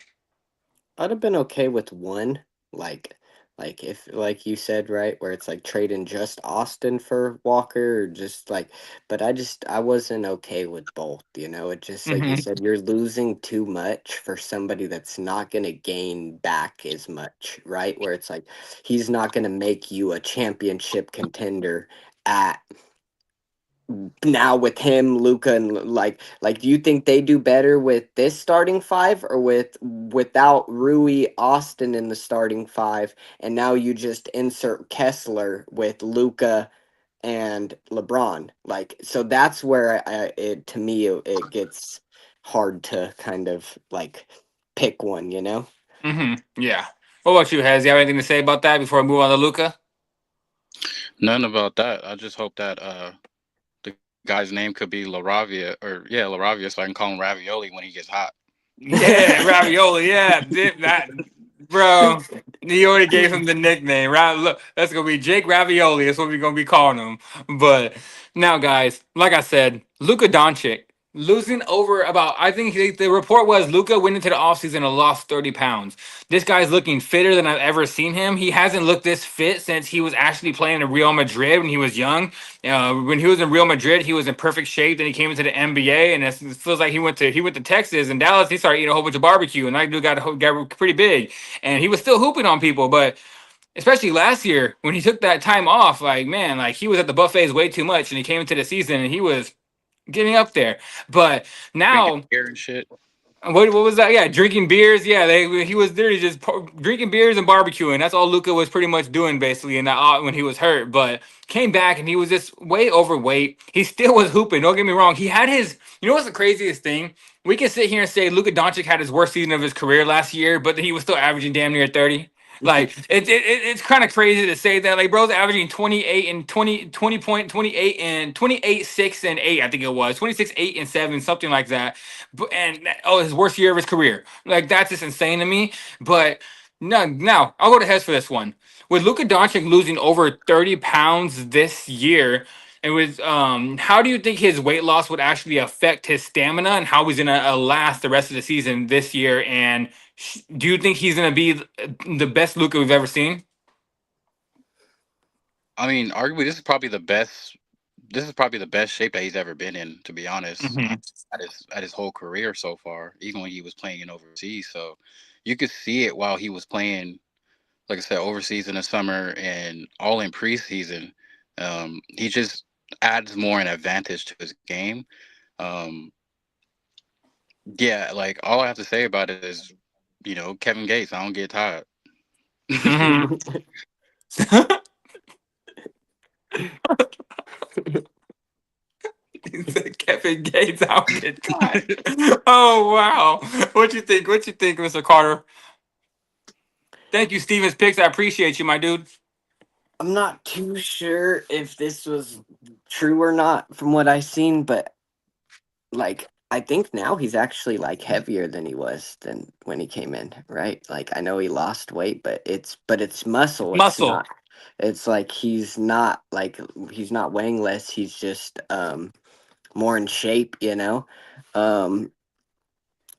I'd have been okay with one, like, if like you said, right, where it's like trading just Austin for Walker, or just like, but I wasn't okay with both. It just like you Mm-hmm. said, you're losing too much for somebody that's not gonna gain back as much, right? Where it's like he's not gonna make you a championship contender at now with him, Luca, and do you think they do better with this starting five or without Rui, Austin in the starting five, and now you just insert Kessler with Luca and LeBron? So that's where it to me it gets hard to kind of like pick one. Mm-hmm. Yeah. What about you, Hez? You have anything to say about that before we move on to Luca? None about that. I just hope that the guy's name could be LaRavia or yeah, LaRavia, so I can call him Ravioli when he gets hot. Yeah, ravioli. Yeah, dip that, bro. He already gave him the nickname. Right? Look, that's gonna be Jake Ravioli. That's what we're gonna be calling him. But now, guys, like I said, Luka Dončić losing over about. I think the report was Luka went into the offseason and lost 30 pounds. This guy's looking fitter than I've ever seen him. He hasn't looked this fit since he was actually playing in Real Madrid when he was young. When he was in Real Madrid, he was in perfect shape. Then he came into the NBA, and it feels like he went to Texas and Dallas. He started eating a whole bunch of barbecue, and that dude got pretty big. And he was still hooping on people, but especially last year when he took that time off, like man, like he was at the buffets way too much, and he came into the season and he was getting up there. But Drinking now beer and shit. What was that? Yeah, drinking beers. Yeah, he was literally just drinking beers and barbecuing. That's all Luka was pretty much doing basically in that when he was hurt. But came back and he was just way overweight. He still was hooping. Don't get me wrong. He had his. You know what's the craziest thing? We can sit here and say Luka Dončić had his worst season of his career last year, but he was still averaging damn near 30. Like it's kind of crazy to say that. Like bro's averaging 28 and 28 and 28, 6 and 8, I think it was. 26, 8 and 7, something like that. His worst year of his career. Like that's just insane to me. But no, now I'll go to heads for this one. With Luka Doncic losing over 30 pounds this year, it was how do you think his weight loss would actually affect his stamina and how he's gonna last the rest of the season this year? And do you think he's gonna be the best Luka we've ever seen? I mean, arguably, this is probably the best. This is probably the best shape that he's ever been in, to be honest, Mhm. at his whole career so far. Even when he was playing in overseas, so you could see it while he was playing, like I said, overseas in the summer and all in preseason. He just adds more an advantage to his game. Um, yeah, like all I have to say about it is, Kevin Gates. I don't get tired. Mhm. He said Kevin Gates out get tired. Oh wow. What you think? What you think, Mr. Carter? Thank you, Stevens Picks. I appreciate you, my dude. I'm not too sure if this was true or not from what I've seen, but like I think now he's actually like heavier than he was than when he came in, right? Like I know he lost weight, but it's muscle. It's Muscle. not. It's like he's not weighing less. He's just more in shape, you know. Um,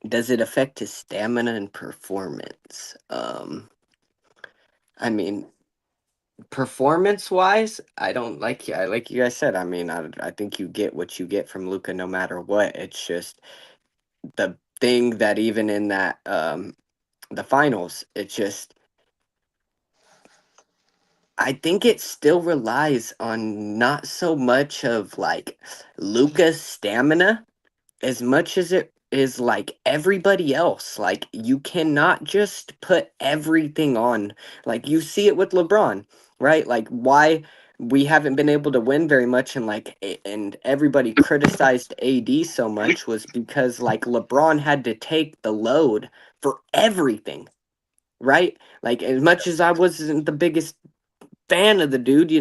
does it affect his stamina and performance? I mean, performance wise, I don't like you guys said. I mean, I think you get what you get from Luca no matter what. It's just the thing that even in that the finals, it just I think it still relies on not so much of like Luca's stamina as much as it is like everybody else. Like you cannot just put everything on. Like you see it with LeBron, right? Like why we haven't been able to win very much and and everybody criticized AD so much was because like LeBron had to take the load for everything, right? Like as much as I wasn't the biggest fan of the dude,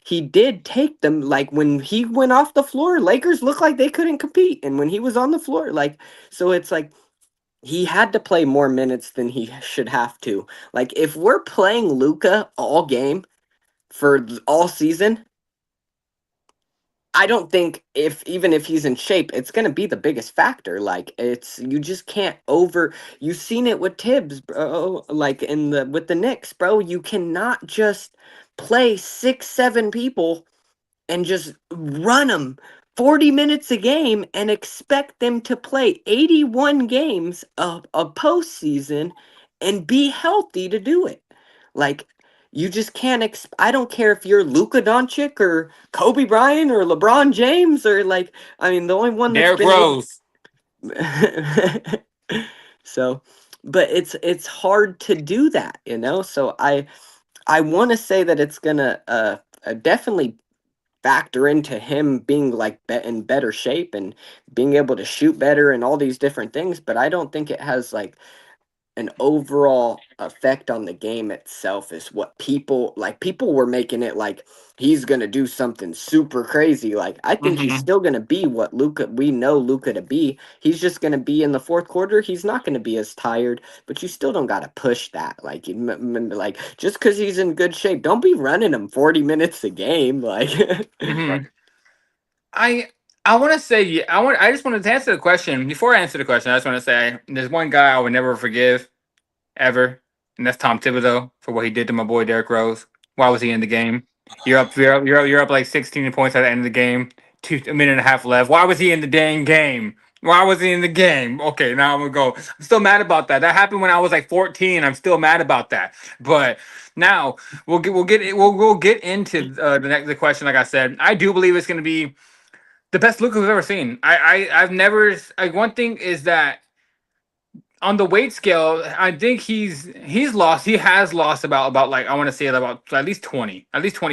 he did take them. Like when he went off the floor, Lakers looked like they couldn't compete. And when he was on the floor, like, so it's like he had to play more minutes than he should have to. Like if we're playing Luca all game for all season, I don't think even if he's in shape, it's gonna be the biggest factor. Like it's you just can't over. You've seen it with Tibbs, bro. Like in the with the Knicks, bro. You cannot just play 6, 7 people and just run them 40 minutes a game and expect them to play 81 games of a postseason and be healthy to do it. Like, you just can't. I don't care if you're Luka Doncic or Kobe Bryant or LeBron James or like. I mean, the only one that's Derrick been able. Rose. So, but it's hard to do that, you know. So I want to say that it's gonna definitely factor into him being like in better shape and being able to shoot better and all these different things, but I don't think it has like an overall effect on the game itself is what people were making it like he's going to do something super crazy. Like I think he's Hmm. still going to be what we know Luka to be. He's just going to be in the fourth quarter. He's not going to be as tired, but you still don't got to push that. Like like just cuz he's in good shape, don't be running him 40 minutes a game like Hmm. Right. I I want to say I just wanted to answer the question. Before I answer the question, I just want to say there's one guy I would never forgive ever, and that's Tom Thibodeau for what he did to my boy Derrick Rose. Why was he in the game? You're up like 16 points at the end of the game. A minute and a half left. Why was he in the dang game? Why was he in the game? Okay, now I'm gonna go. I'm still mad about that. That happened when I was like 14. I'm still mad about that. But now we'll get into the question. Like I said, I do believe it's gonna be the best Luka we've ever seen. I've never like one thing is that on the weight scale, I think he's lost. He has lost about like I want to say about at least 20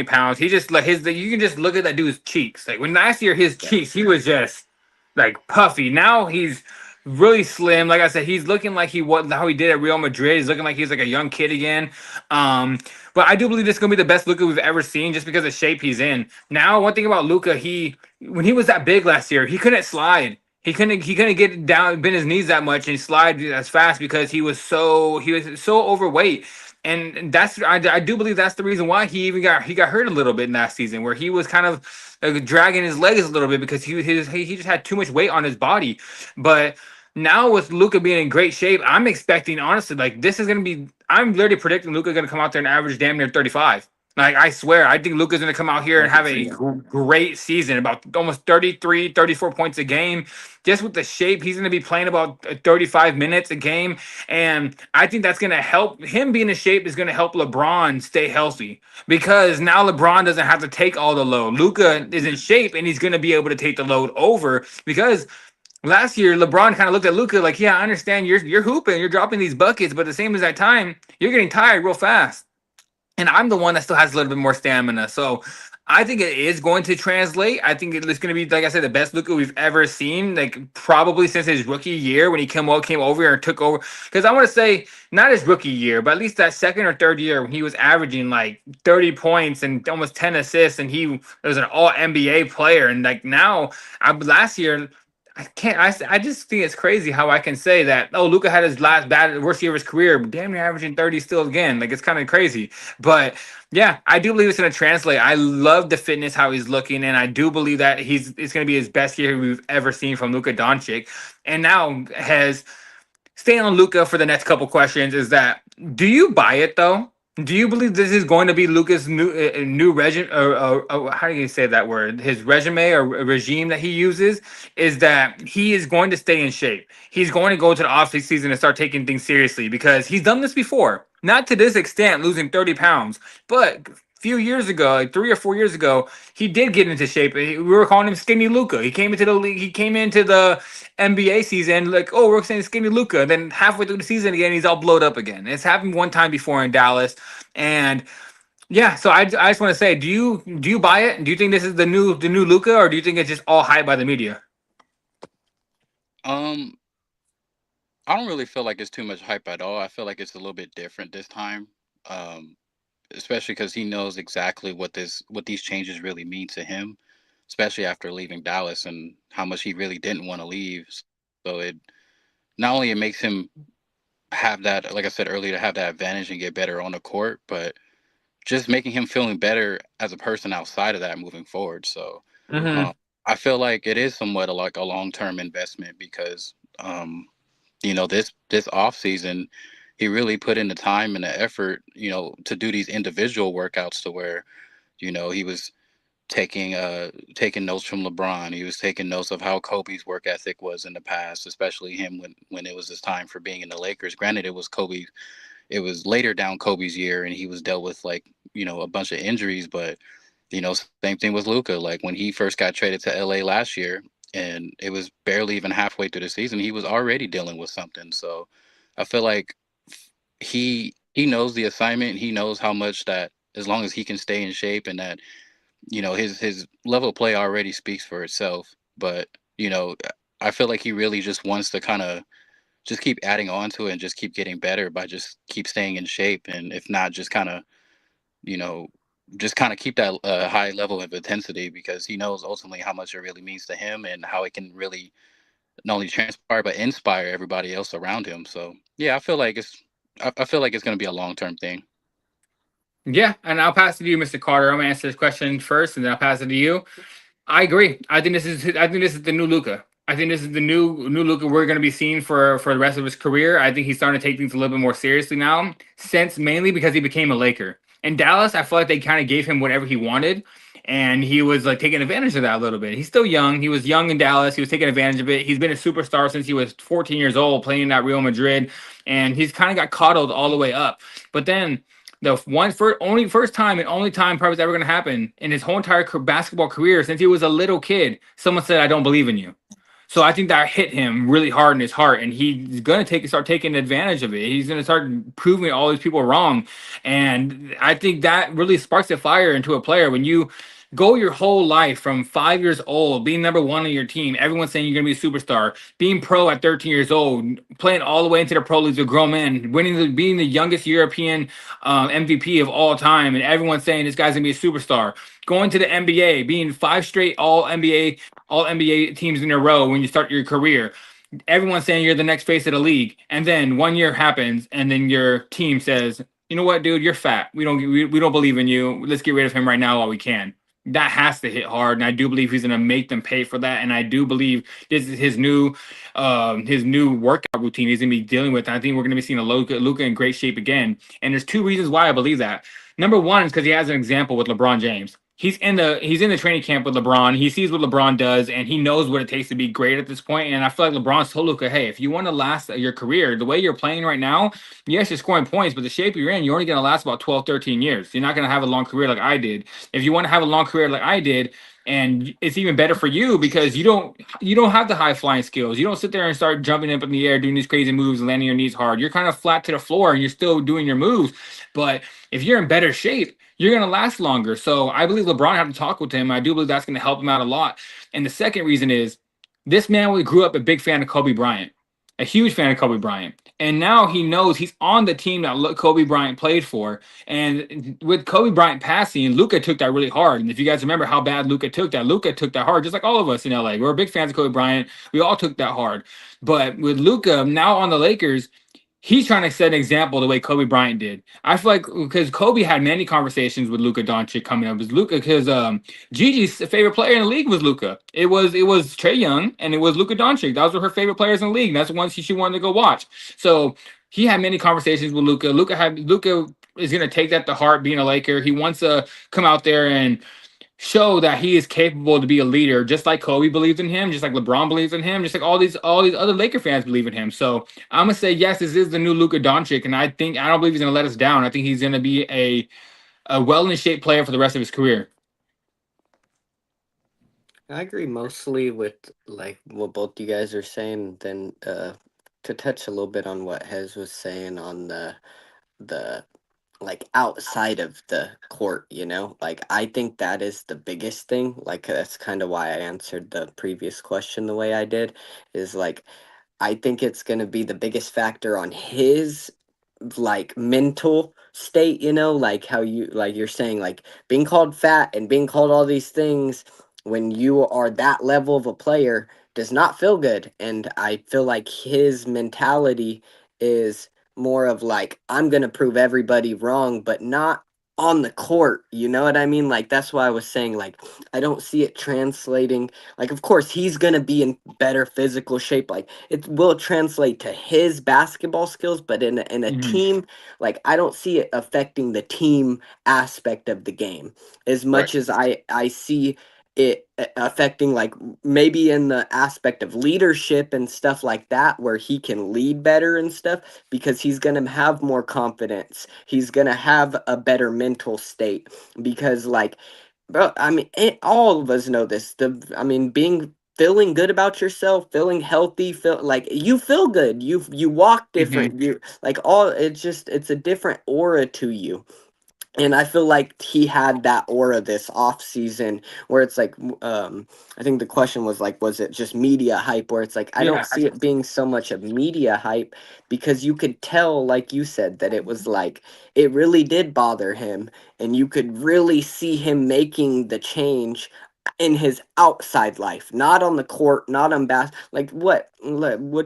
pounds. He just like you can just look at that dude's cheeks. Like when last year his Yeah. cheeks, he was just like puffy. Now he's really slim. Like I said, he's looking like he was how he did at Real Madrid. He's looking like he's like a young kid again. But I do believe this is gonna be the best Luka we've ever seen, just because of the shape he's in. Now, one thing about Luka, when he was that big last year, he couldn't slide. He couldn't get down, bend his knees that much and slide as fast because he was so overweight. And I do believe that's the reason why he got hurt a little bit in that season, where he was kind of dragging his legs a little bit because he just had too much weight on his body. But now with Luka being in great shape, I'm expecting honestly like this is gonna be. I'm literally predicting Luka gonna come out there and average damn near 35. Like I swear, I think Luka's gonna come out here I and have could a see that. great season, about almost 33, 34 points a game. Just with the shape, he's gonna be playing about 35 minutes a game, and I think that's gonna help him being in shape is gonna help LeBron stay healthy because now LeBron doesn't have to take all the load. Luka is in shape and he's gonna be able to take the load over because last year, LeBron kind of looked at Luka like, "Yeah, I understand you're hooping, you're dropping these buckets, but at the same as that time, you're getting tired real fast." And I'm the one that still has a little bit more stamina, so I think it is going to translate. I think it's going to be, like I said, the best Luka we've ever seen, like probably since his rookie year when he came over here and took over. Because I want to say not his rookie year, but at least that second or third year when he was averaging like 30 points and almost 10 assists, and he was an All NBA player. And like now, last year. I can't. I just think it's crazy how I can say that. Oh, Luka had his worst year of his career, but damn near averaging 30 still again. Like it's kind of crazy. But yeah, I do believe it's going to translate. I love the fitness, how he's looking, and I do believe that it's going to be his best year we've ever seen from Luka Dončić. And now has staying on Luka for the next couple questions is that do you buy it though? Do you believe this is going to be Luka's new regime or how do you say that word? His resume or regime that he uses is that he is going to stay in shape. He's going to go to the offseason and start taking things seriously because he's done this before. Not to this extent, losing 30 pounds, but few years ago, like 3 or 4 years ago, he did get into shape. We were calling him Skinny Luka. He came into the league. He came into the NBA season like, oh, we're saying Skinny Luka. And then halfway through the season again, he's all blowed up again. It's happened one time before in Dallas, and yeah. So I just want to say, do you buy it? Do you think this is the new Luka, or do you think it's just all hype by the media? Um, I don't really feel like it's too much hype at all. I feel like it's a little bit different this time. Um, Especially because he knows exactly what these changes really mean to him, especially after leaving Dallas and how much he really didn't want to leave. So it not only it makes him have that, like I said earlier, to have that advantage and get better on the court, but just making him feeling better as a person outside of that moving forward. So Mm-hmm. um, I feel like it is somewhat like a long term investment because this off season he really put in the time and the effort, to do these individual workouts to where, he was taking notes from LeBron. He was taking notes of how Kobe's work ethic was in the past, especially him when it was his time for being in the Lakers. Granted, it was later down Kobe's year and he was dealt with like, a bunch of injuries, but same thing with Luka. Like when he first got traded to LA last year and it was barely even halfway through the season, he was already dealing with something. So I feel like he knows the assignment. He knows how much that as long as he can stay in shape and that his level of play already speaks for itself. But I feel like he really just wants to kind of just keep adding on to it and just keep getting better by just keep staying in shape, and if not, you know just kind of keep that high level of intensity because he knows ultimately how much it really means to him and how it can really not only transpire but inspire everybody else around him. So yeah, I feel like it's going to be a long-term thing. Yeah, and I'll pass it to you, Mr. Carter. I'm gonna answer this question first, and then I'll pass it to you. I agree. I think this is the new Luca. I think this is the new Luca we're going to be seeing for the rest of his career. I think he's starting to take things a little bit more seriously now, since mainly because he became a Laker. In Dallas, I feel like they kind of gave him whatever he wanted, and he was like taking advantage of that a little bit. He's still young. He was young in Dallas. He was taking advantage of it. He's been a superstar since he was 14 years old, playing at Real Madrid, and he's kind of got coddled all the way up. But then only first time and only time probably it's ever going to happen in his whole entire basketball career since he was a little kid. Someone said, "I don't believe in you." So I think that hit him really hard in his heart, and he's gonna start taking advantage of it. He's gonna start proving all these people wrong, and I think that really sparks a fire into a player when you go your whole life from 5 years old, being number one on your team, everyone's saying you're gonna be a superstar, being pro at 13 years old, playing all the way into the pro leagues with grown men, being the youngest European MVP of all time, and everyone's saying this guy's gonna be a superstar. Going to the NBA, being five straight all NBA teams in a row when you start your career. Everyone's saying you're the next face of the league, and then 1 year happens, and then your team says, "You know what, dude? You're fat. We don't believe in you. Let's get rid of him right now while we can." That has to hit hard, and I do believe he's going to make them pay for that. And I do believe this is his new workout routine he's going to be dealing with. And I think we're going to be seeing a Luka in great shape again. And there's two reasons why I believe that. Number one is because he has an example with LeBron James. He's in the training camp with LeBron. He sees what LeBron does, and he knows what it takes to be great at this point. And I feel like LeBron's told Luka, "Hey, if you want to last your career, the way you're playing right now, yes, you're scoring points, but the shape you're in, you're only going to last about 12, 13 years. You're not going to have a long career like I did. If you want to have a long career like I did, and it's even better for you because you don't have the high flying skills. You don't sit there and start jumping up in the air, doing these crazy moves, and landing your knees hard. You're kind of flat to the floor, and you're still doing your moves. But if you're in better shape, you're going to last longer." So I believe LeBron had to talk with him. I do believe that's going to help him out a lot. And the second reason is this man really grew up a big fan of Kobe Bryant, a huge fan of Kobe Bryant. And now he knows he's on the team that Kobe Bryant played for. And with Kobe Bryant passing, Luka took that really hard. And if you guys remember how bad Luka took that hard, just like all of us in LA. We're big fans of Kobe Bryant. We all took that hard. But with Luka now on the Lakers, he's trying to set an example the way Kobe Bryant did. I feel like because Kobe had many conversations with Luka Dončić coming up, because Gigi's favorite player in the league was Luka. It was Trae Young and it was Luka Dončić. Those were her favorite players in the league. That's the ones she wanted to go watch. So he had many conversations with Luka. Luka is gonna take that to heart, being a Laker. He wants to come out there and show that he is capable to be a leader, just like Kobe believes in him, just like LeBron believes in him, just like all these other Laker fans believe in him. So I'm gonna say yes, this is the new Luka Doncic, and I don't believe he's gonna let us down. I think he's gonna be a well in shape player for the rest of his career. I agree mostly with like what both you guys are saying. Then to touch a little bit on what Hez was saying on the like outside of the court, like I think that is the biggest thing. Like that's kind of why I answered the previous question the way I did, is like I think it's going to be the biggest factor on his like mental state, like how you're saying, like being called fat and being called all these things when you are that level of a player does not feel good. And I feel like his mentality is more of like, I'm going to prove everybody wrong, but not on the court. You know what I mean? Like, that's why I was saying, like, I don't see it translating. Like, of course, he's going to be in better physical shape. Like, it will translate to his basketball skills, but in a Mhm. team, like, I don't see it affecting the team aspect of the game as Right. much as I see it affecting, like, maybe in the aspect of leadership and stuff like that, where he can lead better and stuff, because he's going to have more confidence. He's going to have a better mental state because, like, bro, I mean, all of us know this. Feeling good about yourself, feeling healthy, feel like you feel good. You walk Mhm. different. You like all. It's a different aura to you. And I feel like he had that aura this off season, where it's like, I think the question was like, was it just media hype? Where it's like, I don't Yeah. see it being so much of media hype, because you could tell, like you said, that it was like, it really did bother him. And you could really see him making the change in his outside life, not on the court, not on like what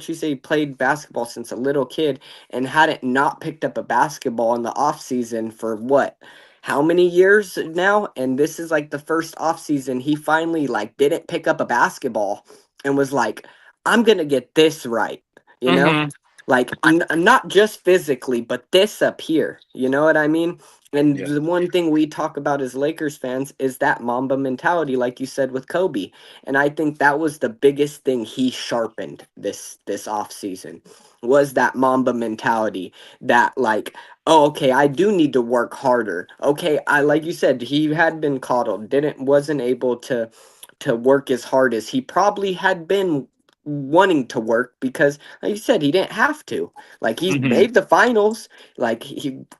you say, he played basketball since a little kid and hadn't not picked up a basketball in the off season for what, how many years now? And this is like the first off season he finally like didn't pick up a basketball and was like, I'm gonna get this right, you know Mhm. like not just physically, but this up here, you know what I mean? And Yeah. the one thing we talk about as Lakers fans is that Mamba mentality, like you said with Kobe. And I think that was the biggest thing he sharpened this off season, was that Mamba mentality, that like, oh, okay, I do need to work harder. Okay, I, like you said, he had been coddled, wasn't able to work as hard as he probably had been wanting to work because, like you said, he didn't have to. Like, he Hmm. made the finals. Like,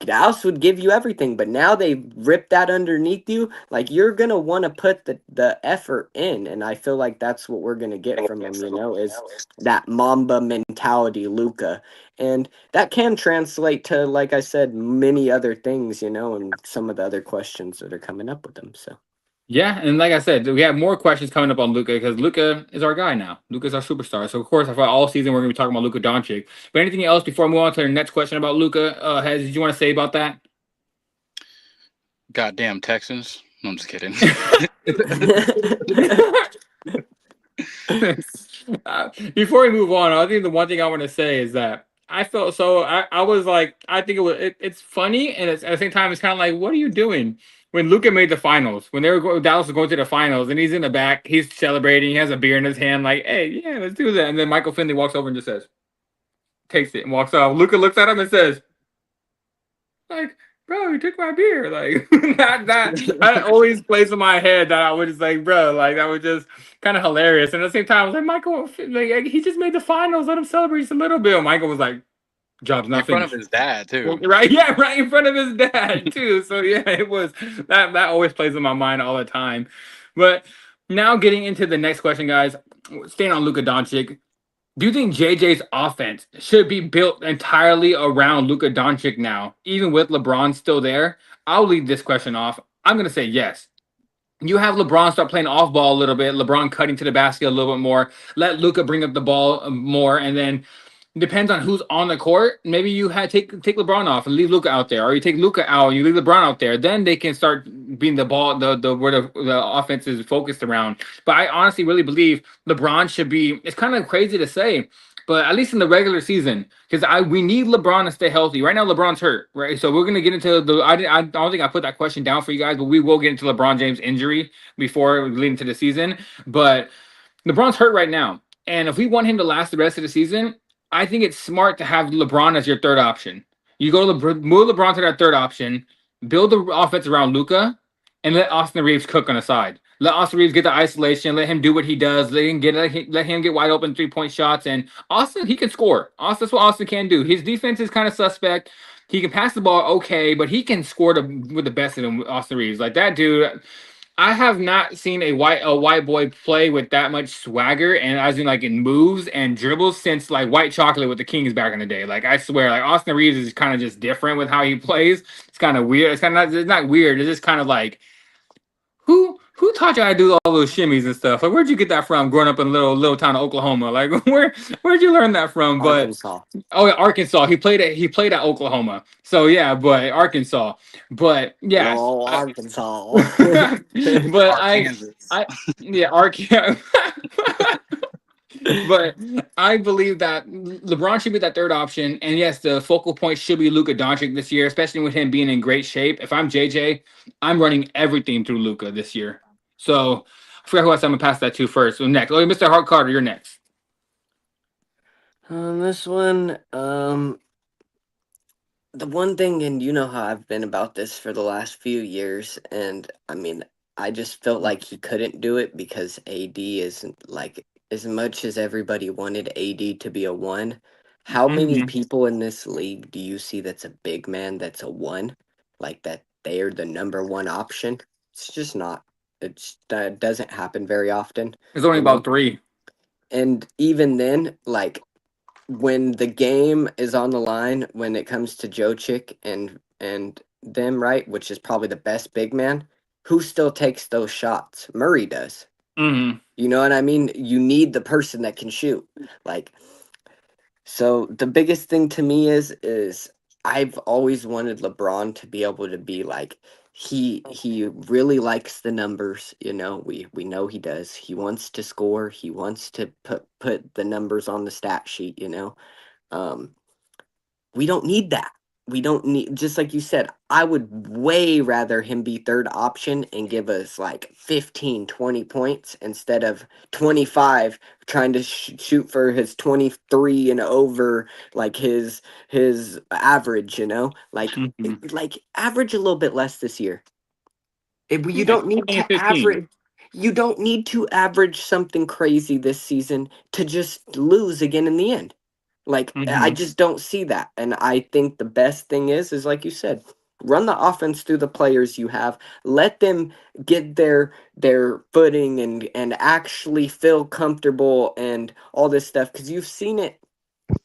Dallas would give you everything, but now they ripped that underneath you. Like, you're gonna want to put the effort in, and I feel like that's what we're gonna get from him. Is that Mamba mentality, Luka, and that can translate to, like I said, many other things. And some of the other questions that are coming up with him. So. Yeah, and like I said, we have more questions coming up on Luka because Luka is our guy now. Luka's our superstar. So of course, I thought all season we're gonna be talking about Luka Doncic. But anything else before I move on to the next question about Luka? Did you want to say about that? Goddamn Texans. No, I'm just kidding. Before we move on, I think the one thing I want to say is that I felt so. I was like, I think it's funny, and at the same time, it's kind of like, what are you doing? When Luka made the finals, when Dallas was going to the finals, and he's in the back, he's celebrating, he has a beer in his hand, like, hey, yeah, let's do that. And then Michael Finley walks over and just says, takes it and walks off. Luka looks at him and says, like, bro, you took my beer. Like that always plays in my head that I was just like, bro, like that was just kind of hilarious. And at the same time, I was like, Michael, like he just made the finals. Let him celebrate just a little bit. And Michael was like, job's In not front of finished. his dad too. Right, yeah, right in front of his dad too. So yeah, it was that always plays in my mind all the time. But now getting into the next question, guys, staying on Luka Doncic. Do you think JJ's offense should be built entirely around Luka Doncic now, even with LeBron still there? I'll lead this question off. I'm going to say yes. You have LeBron start playing off ball a little bit, LeBron cutting to the basket a little bit more, let Luka bring up the ball more, and then depends on who's on the court. Maybe you had take LeBron off and leave Luka out there, or you take Luka out and you leave LeBron out there. Then they can start being the ball, the where the offense is focused around. But I honestly really believe LeBron should be. It's kind of crazy to say, but at least in the regular season, because we need LeBron to stay healthy. Right now, LeBron's hurt, right? So we're gonna get into the. I don't think I put that question down for you guys, but we will get into LeBron James' injury before leading to the season. But LeBron's hurt right now. And if we want him to last the rest of the season, I think it's smart to have LeBron as your third option. You go to move LeBron to that third option, build the offense around Luka, and let Austin Reeves cook on the side. Let Austin Reeves get the isolation. Let him do what he does. Let him get wide open 3-point shots. And Austin, he can score. That's what Austin can do. His defense is kind of suspect. He can pass the ball okay, but he can score with the best of them. Austin Reeves, like that dude. I have not seen a white boy play with that much swagger and as in like in moves and dribbles since like White Chocolate with the Kings back in the day. Like I swear, like Austin Reeves is kind of just different with how he plays. It's kind of weird. It's not weird. It's just kind of like who taught you how to do all those shimmies and stuff? Like where'd you get that from? Growing up in little town of Oklahoma, like where'd you learn that from? But Arkansas. oh yeah, Arkansas. He played at Oklahoma. So yeah, but Arkansas. But yeah, No, Arkansas. but Arkansas. yeah, Arkansas. But I believe that LeBron should be that third option, and yes, the focal point should be Luka Doncic this year, especially with him being in great shape. If I'm JJ, I'm running everything through Luka this year. So I forgot who else I'm gonna pass that to first. So next, oh, Mr. Hart Carter, you're next. This one, the one thing, and you know how I've been about this for the last few years, and I mean, I just felt like he couldn't do it because AD isn't like as much as everybody wanted AD to be a one. How many Mhm. people in this league do you see that's a big man that's a one? Like that they are the number one option? It's just not. That doesn't happen very often, There's only you know? about three. And even then, like when the game is on the line, when it comes to Jokic and them, right, which is probably the best big man, who still takes those shots? Murray does. Mm-hmm. You know what I mean? You need the person that can shoot. Like, so the biggest thing to me is I've always wanted LeBron to be able to be like he really likes the numbers, we know he does. He wants to score, he wants to put the numbers on the stat sheet. Um we don't need that. We don't need, just like you said, I would way rather him be third option and give us like 15, 20 points instead of 25 trying to shoot for his 23 and over, like his average. Like Mm-hmm. like average a little bit less this year. You Like don't need 20 and to 15. average. you don't need to average something crazy this season to just lose again in the end. Like, I Hmm. just don't see that. And I think the best thing is like you said, run the offense through the players you have. Let them get their footing and actually feel comfortable and all this stuff, because you've seen it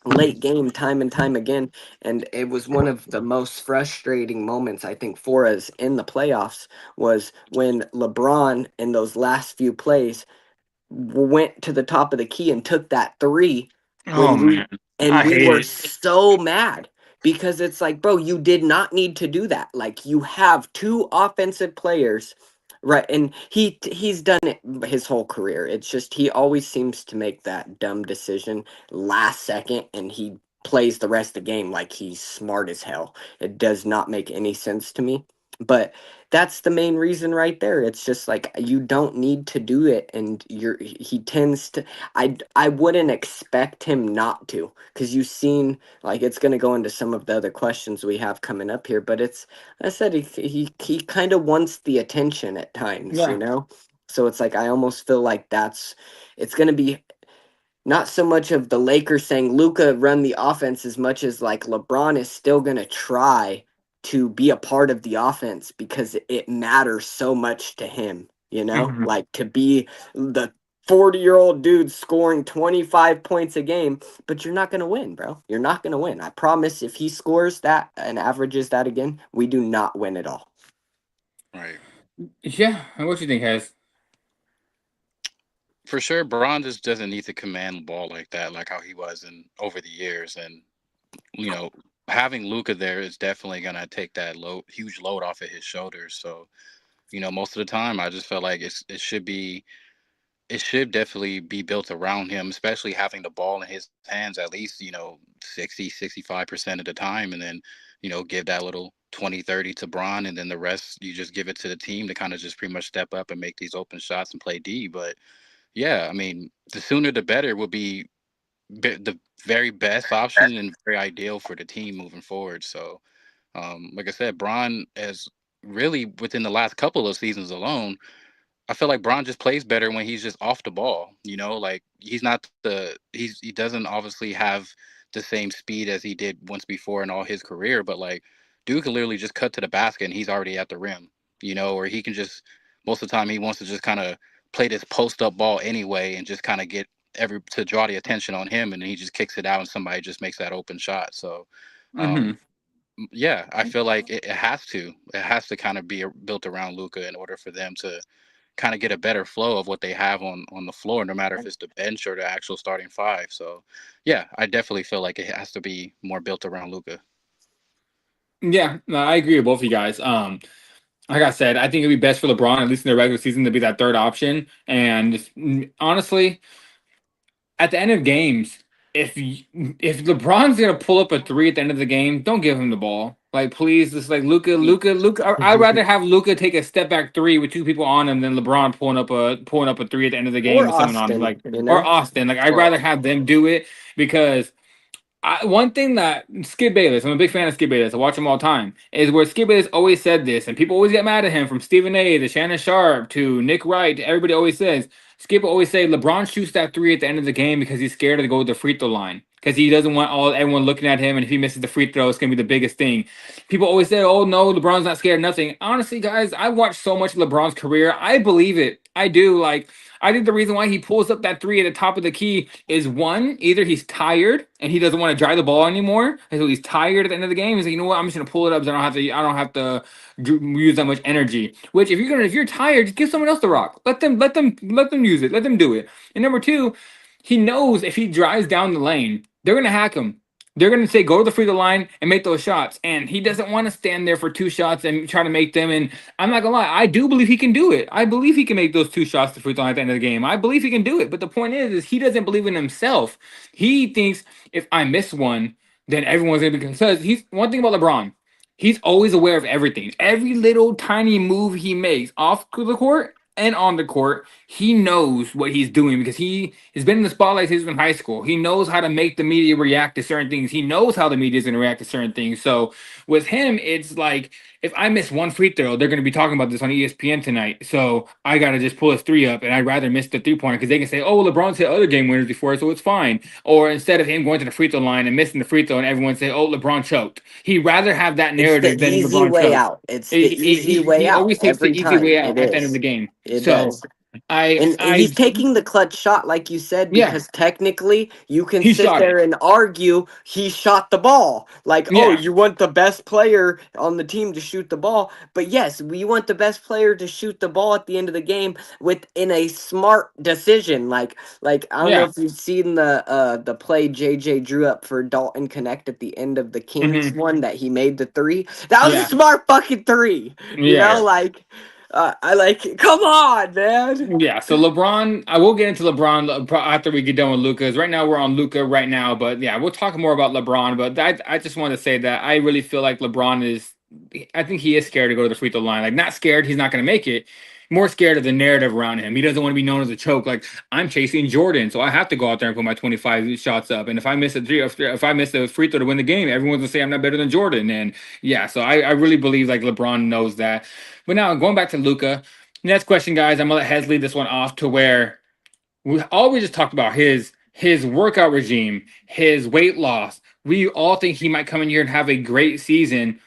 late game time and time again, and it was one of the most frustrating moments I think for us in the playoffs was when LeBron in those last few plays went to the top of the key and took that three Oh when we man, and I we hate were it. so mad, because it's like, bro, you did not need to do that. Like, you have two offensive players, right? And he's done it his whole career. It's just he always seems to make that dumb decision last second, and he plays the rest of the game like he's smart as hell. It does not make any sense to me. But that's the main reason right there. It's just like, you don't need to do it, and he tends to. I wouldn't expect him not to, because you've seen, like, it's going to go into some of the other questions we have coming up here, but it's, I said, he kind of wants the attention at times, Yeah. so it's like, I almost feel like it's going to be not so much of the Lakers saying Luka run the offense, as much as like LeBron is still going to try to be a part of the offense because it matters so much to him, Hmm. like to be the 40-year-old dude scoring 25 points a game, but you're not going to win, bro. You're not going to win. I promise, if he scores that and averages that again, we do not win at all. Right. Yeah. And what you think, Has? For sure, Braun just doesn't need to command the ball like that, like how he was in over the years. And you know, having Luka there is definitely gonna take that huge load off of his shoulders. So, most of the time, I just felt like it should definitely be built around him, especially having the ball in his hands at least, 60, 65% of the time. And then, give that little 20, 30 to Braun. And then the rest, you just give it to the team to kind of just pretty much step up and make these open shots and play D. But yeah, I mean, the sooner the better would be the very best option and very ideal for the team moving forward. So, like I said, Braun has really within the last couple of seasons alone, I feel like Braun just plays better when he's just off the ball. Like he doesn't obviously have the same speed as he did once before in all his career, but like dude can literally just cut to the basket and he's already at the rim. Or he can just most of the time he wants to just kind of play this post up ball anyway and just kind of get every to draw the attention on him and then he just kicks it out and somebody just makes that open shot. So Hmm. um yeah, I feel like it has to kind of be built around Luka in order for them to kind of get a better flow of what they have on the floor, no matter if it's the bench or the actual starting five. So, yeah, I definitely feel like it has to be more built around Luca. Yeah, no, I agree with both of you guys. Like I said, I think it'd be best for LeBron, at least in the regular season, to be that third option. And honestly, at the end of games, if LeBron's gonna pull up a three at the end of the game, don't give him the ball. Like, please, just like Luca. I'd rather have Luca take a step back three with two people on him than LeBron pulling up a three at the end of the game Or with someone on him. Austin, Like, or Austin. Like, I'd rather Or have them do it, because one thing that Skip Bayless, I'm a big fan of Skip Bayless. I watch him all the time. Is where Skip Bayless always said this, and people always get mad at him, from Stephen A. to Shannon Sharp to Nick Wright. Everybody always says Skip will always say LeBron shoots that three at the end of the game because he's scared to go to the free throw line, because he doesn't want everyone looking at him, and if he misses the free throw, it's gonna be the biggest thing. People always say, "Oh no, LeBron's not scared of nothing." Honestly, guys, I watched so much of LeBron's career. I believe it. I do. Like, I think the reason why he pulls up that three at the top of the key is, one, either he's tired and he doesn't want to drive the ball anymore, and so he's tired at the end of the game. He's like, you know what, I'm just gonna pull it up, so I don't have to use that much energy. Which, if you're tired, just give someone else the rock. Let them use it. Let them do it. And number two, he knows if he drives down the lane, they're gonna hack him. They're going to say, go to the free throw line and make those shots. And he doesn't want to stand there for two shots and try to make them. And I'm not going to lie, I do believe he can do it. I believe he can make those two shots to free throw line at the end of the game. I believe he can do it. But the point is he doesn't believe in himself. He thinks, if I miss one, then everyone's going to be, because he's one thing about LeBron. He's always aware of everything. Every little tiny move he makes off the court, and on the court, he knows what he's doing because he has been in the spotlight since he was in high school. He knows how to make the media react to certain things. He knows how the media is going to react to certain things. So with him, it's like if I miss one free throw, they're going to be talking about this on ESPN tonight. So I got to just pull his three up, and I'd rather miss the 3-pointer because they can say, "Oh, LeBron's hit other game winners before, so it's fine." Or instead of him going to the free throw line and missing the free throw, and everyone say, "Oh, LeBron choked." He'd rather have that It's the narrative than easy LeBron way choked. out. It's the easy way He out always takes the every easy way time. It out at the end of is. the game. It So does. And I he's taking the clutch shot, like you said, yeah, because technically you can he sit shot there it. and argue he shot the ball. Like, oh, Yeah. you want the best player on the team to shoot the ball. But yes, we want the best player to shoot the ball at the end of the game within a smart decision. Like I don't know Yeah. if you've seen the play JJ drew up for Dalton Connect at the end of the Kings Hmm. one that he made the three. That was a Yeah. smart fucking three. You Yeah. know, like I like, come on, man. Yeah, so LeBron, I will get into LeBron after we get done with Luka. 'Cause right now we're on Luka right now, but yeah, we'll talk more about LeBron. But I just want to say that I really feel like LeBron is, I think he is scared to go to the free throw line. Like, not scared, he's not going to make it. More scared of the narrative around him. He doesn't want to be known as a choke. Like, I'm chasing Jordan, so I have to go out there and put my 25 shots up. And if I miss a three, if I miss a free throw to win the game, everyone's gonna say I'm not better than Jordan. And yeah, so I really believe like LeBron knows that. But now going back to Luka. Next question, guys. I'm gonna let Hez lead this one off to where we just talked about his workout regime, his weight loss. We all think he might come in here and have a great season.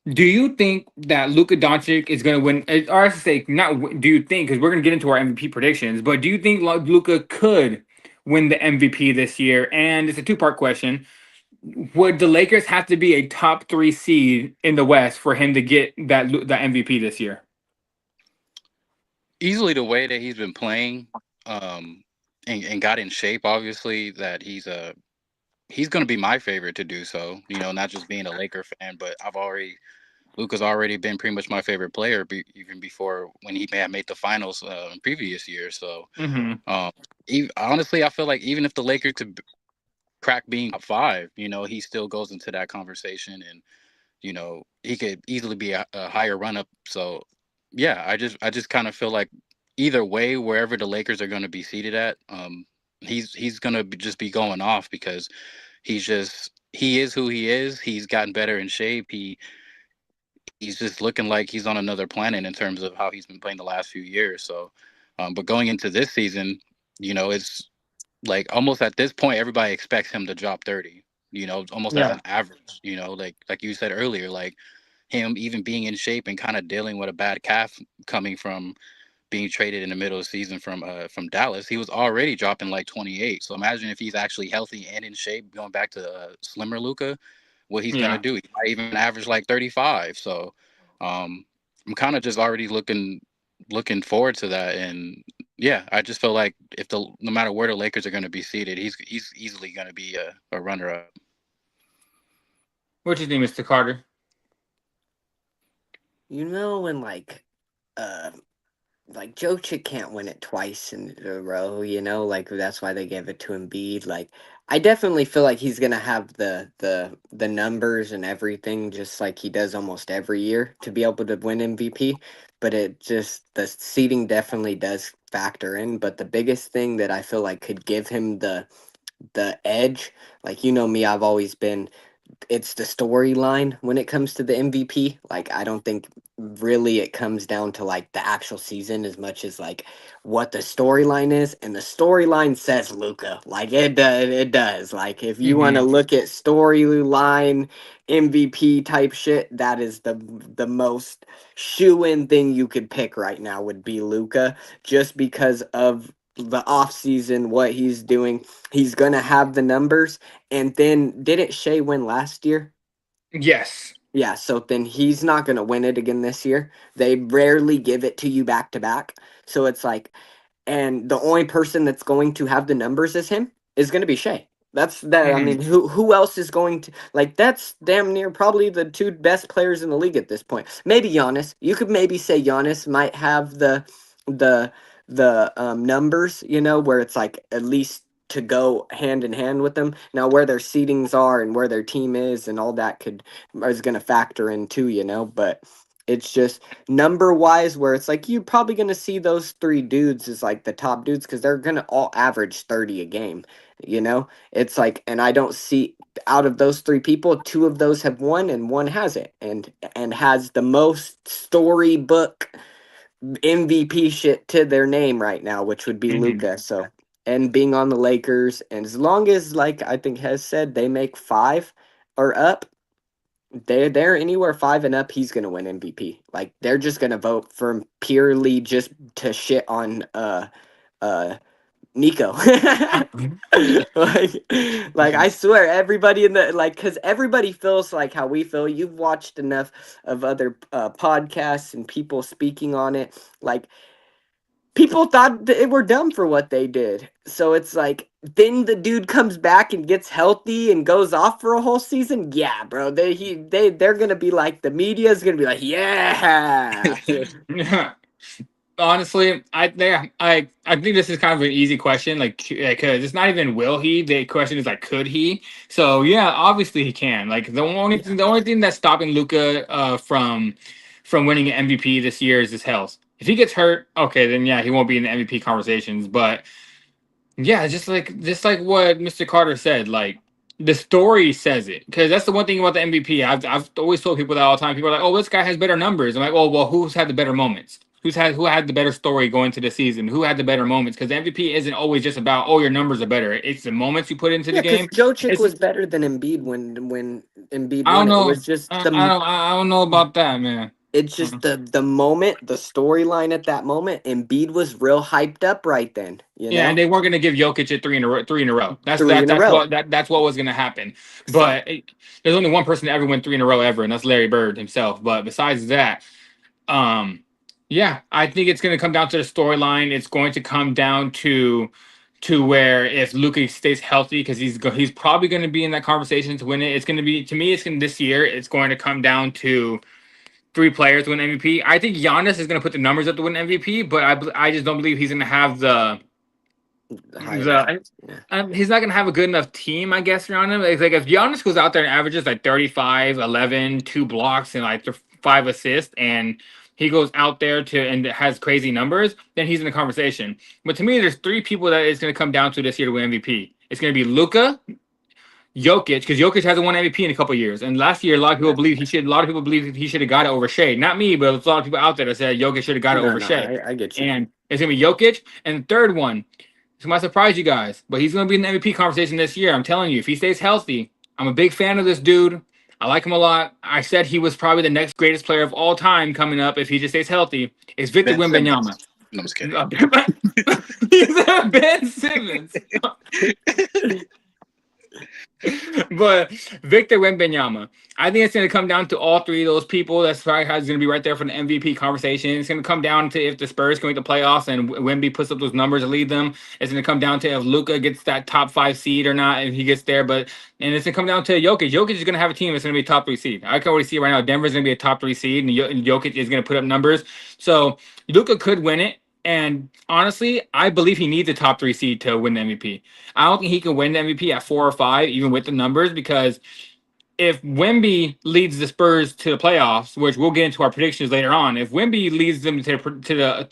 Do you think that Luka Dončić is going to win? Or I should say, do you think? Because we're going to get into our MVP predictions. But do you think Luka could win the MVP this year? And it's a two-part question. Would the Lakers have to be a top 3 seed in the West for him to get that MVP this year? Easily the way that he's been playing, and got in shape. Obviously, that he's going to be my favorite to do so. Not just being a Laker fan, but Luka's already been pretty much my favorite player, even before when he may have made the finals in previous years. So, Mm-hmm. honestly, I feel like even if the Lakers could crack being top 5, he still goes into that conversation, and he could easily be a higher run up. So, yeah, I just kind of feel like either way, wherever the Lakers are going to be seated at, he's going to just be going off because he is who he is. He's gotten better in shape. He's just looking like he's on another planet in terms of how he's been playing the last few years. So, but going into this season, it's like almost at this point, everybody expects him to drop 30. Almost as Yeah. an average. Like you said earlier, like him even being in shape and kind of dealing with a bad calf coming from being traded in the middle of the season from Dallas. He was already dropping like 28. So imagine if he's actually healthy and in shape, going back to slimmer Luka, what he's gonna Yeah. do. He might even average like 35. So I'm kind of just already looking forward to that. And yeah, I just feel like no matter where the Lakers are going to be seated, he's easily going to be a runner up. What's his name, Mr. Carter? When like Jokic can't win it twice in a row, like that's why they gave it to Embiid. Like I definitely feel like he's gonna have the numbers and everything, just like he does almost every year to be able to win MVP. But it just the seeding definitely does factor in. But the biggest thing that I feel like could give him the edge, like me, I've always been it's the storyline when it comes to the MVP. Like I don't think really it comes down to like the actual season as much as like what the storyline is, and the storyline says Luca. Like it does. Like if you want to Mm-hmm. look at storyline MVP type shit, that is the most shoe-in thing you could pick right now would be Luca, just because of the off season, what he's doing. He's gonna have the numbers. And then didn't Shea win last year? Yes. Yeah, so then he's not going to win it again this year. They rarely give it to you back to back. So it's like, and the only person that's going to have the numbers as him is going to be Shea. That's that. I Mm-hmm. mean, who else is going to like? That's damn near probably the 2 best players in the league at this point. Maybe Giannis. You could maybe say Giannis might have the numbers. Where it's like at least to go hand in hand with them. Now, where their seedings are and where their team is and all that is going to factor in too. But It's just number wise, where it's like you're probably gonna see those three dudes as like the top dudes because they're gonna all average 30 a game. You know, it's like, and I don't see out of those three people, two of those have won and one hasn't, and has the most storybook MVP shit to their name right now, which would be Mhm. Luka. So, and being on the Lakers, and as long as, like I think Hez said, they make 5 or up, they're anywhere 5 and up, he's gonna win MVP. Like they're just gonna vote for him purely just to shit on uh Nico. like, like I swear everybody in the like, because everybody feels like how we feel. You've watched enough of other podcasts and people speaking on it. Like people thought they were dumb for what they did. So it's like then the dude comes back and gets healthy and goes off for a whole season. Yeah, bro. They're gonna be like, the media is gonna be like, yeah. Yeah. Honestly, I think this is kind of an easy question, like, because it's not even will he. The question is like, could he? So yeah, obviously he can. Like the only thing that's stopping Luka from winning an MVP this year is his health. If he gets hurt, okay, then yeah, he won't be in the MVP conversations. But yeah, just like what Mr. Carter said, like the story says it, because that's the one thing about the MVP. I've always told people that all the time. People are like, "Oh, this guy has better numbers." I'm like, "Oh, well, who's had the better moments? Who had the better story going to the season? Who had the better moments?" Because the MVP isn't always just about, "Oh, your numbers are better." It's the moments you put into the Yeah, because game. Jokic It's was better than Embiid when Embiid I don't won it. It know. was just the I don't know about that, man. it's just the moment, the storyline at that moment. Embiid was real hyped up right then, you Yeah, and know? they weren't going to give Jokic it three in a row. That's 3 that. in a That's row. that's what was going to happen. So, But there's only one person to ever win 3 in a row ever, and that's Larry Bird himself. But besides that, um, yeah, I think it's going to come down to the storyline. It's going to come down to where if Luka stays healthy, because he's probably going to be in that conversation to win it. It's going to be, to me, it's going this year. It's going to come down to 3 players to win MVP. I think Giannis is going to put the numbers up to win MVP, but I just don't believe he's going to have the highlight. Yeah. he's not going to have a good enough team, I guess, around him. It's like if Giannis goes out there and averages like 35, 11, 2 blocks, and like 5 assists, and he goes out there and has crazy numbers, then he's in the conversation. But to me, there's 3 people that it's going to come down to this year to win MVP. It's going to be Luka, Jokic, because Jokic hasn't won MVP in a couple of years, and last year a lot of people believe he should. A lot of people believe he should have got it over Shea. Not me, but there's a lot of people out there that said Jokic should have got it over Shea. I get you. And it's gonna be Jokic, and the third one, this might surprise you guys, but he's gonna be in the MVP conversation this year. I'm telling you, if he stays healthy, I'm a big fan of this dude. I like him a lot. I said he was probably the next greatest player of all time coming up if he just stays healthy. It's Victor Wembanyama. No, I'm just kidding. He's Ben Simmons. But Victor Wembanyama, I think it's going to come down to all 3 of those people. That's probably how it's going to be right there for the MVP conversation. It's going to come down to if the Spurs can make the playoffs and Wemby puts up those numbers to lead them. It's going to come down to if Luka gets that top 5 seed or not, if he gets there. And it's going to come down to Jokic. Jokic is going to have a team that's going to be a top 3 seed. I can already see it right now. Denver's going to be a top 3 seed, and Jokic is going to put up numbers. So Luka could win it. And honestly, I believe he needs a top 3 seed to win the MVP. I don't think he can win the MVP at 4 or 5, even with the numbers, because if Wemby leads the Spurs to the playoffs, which we'll get into our predictions later on, if Wemby leads them to the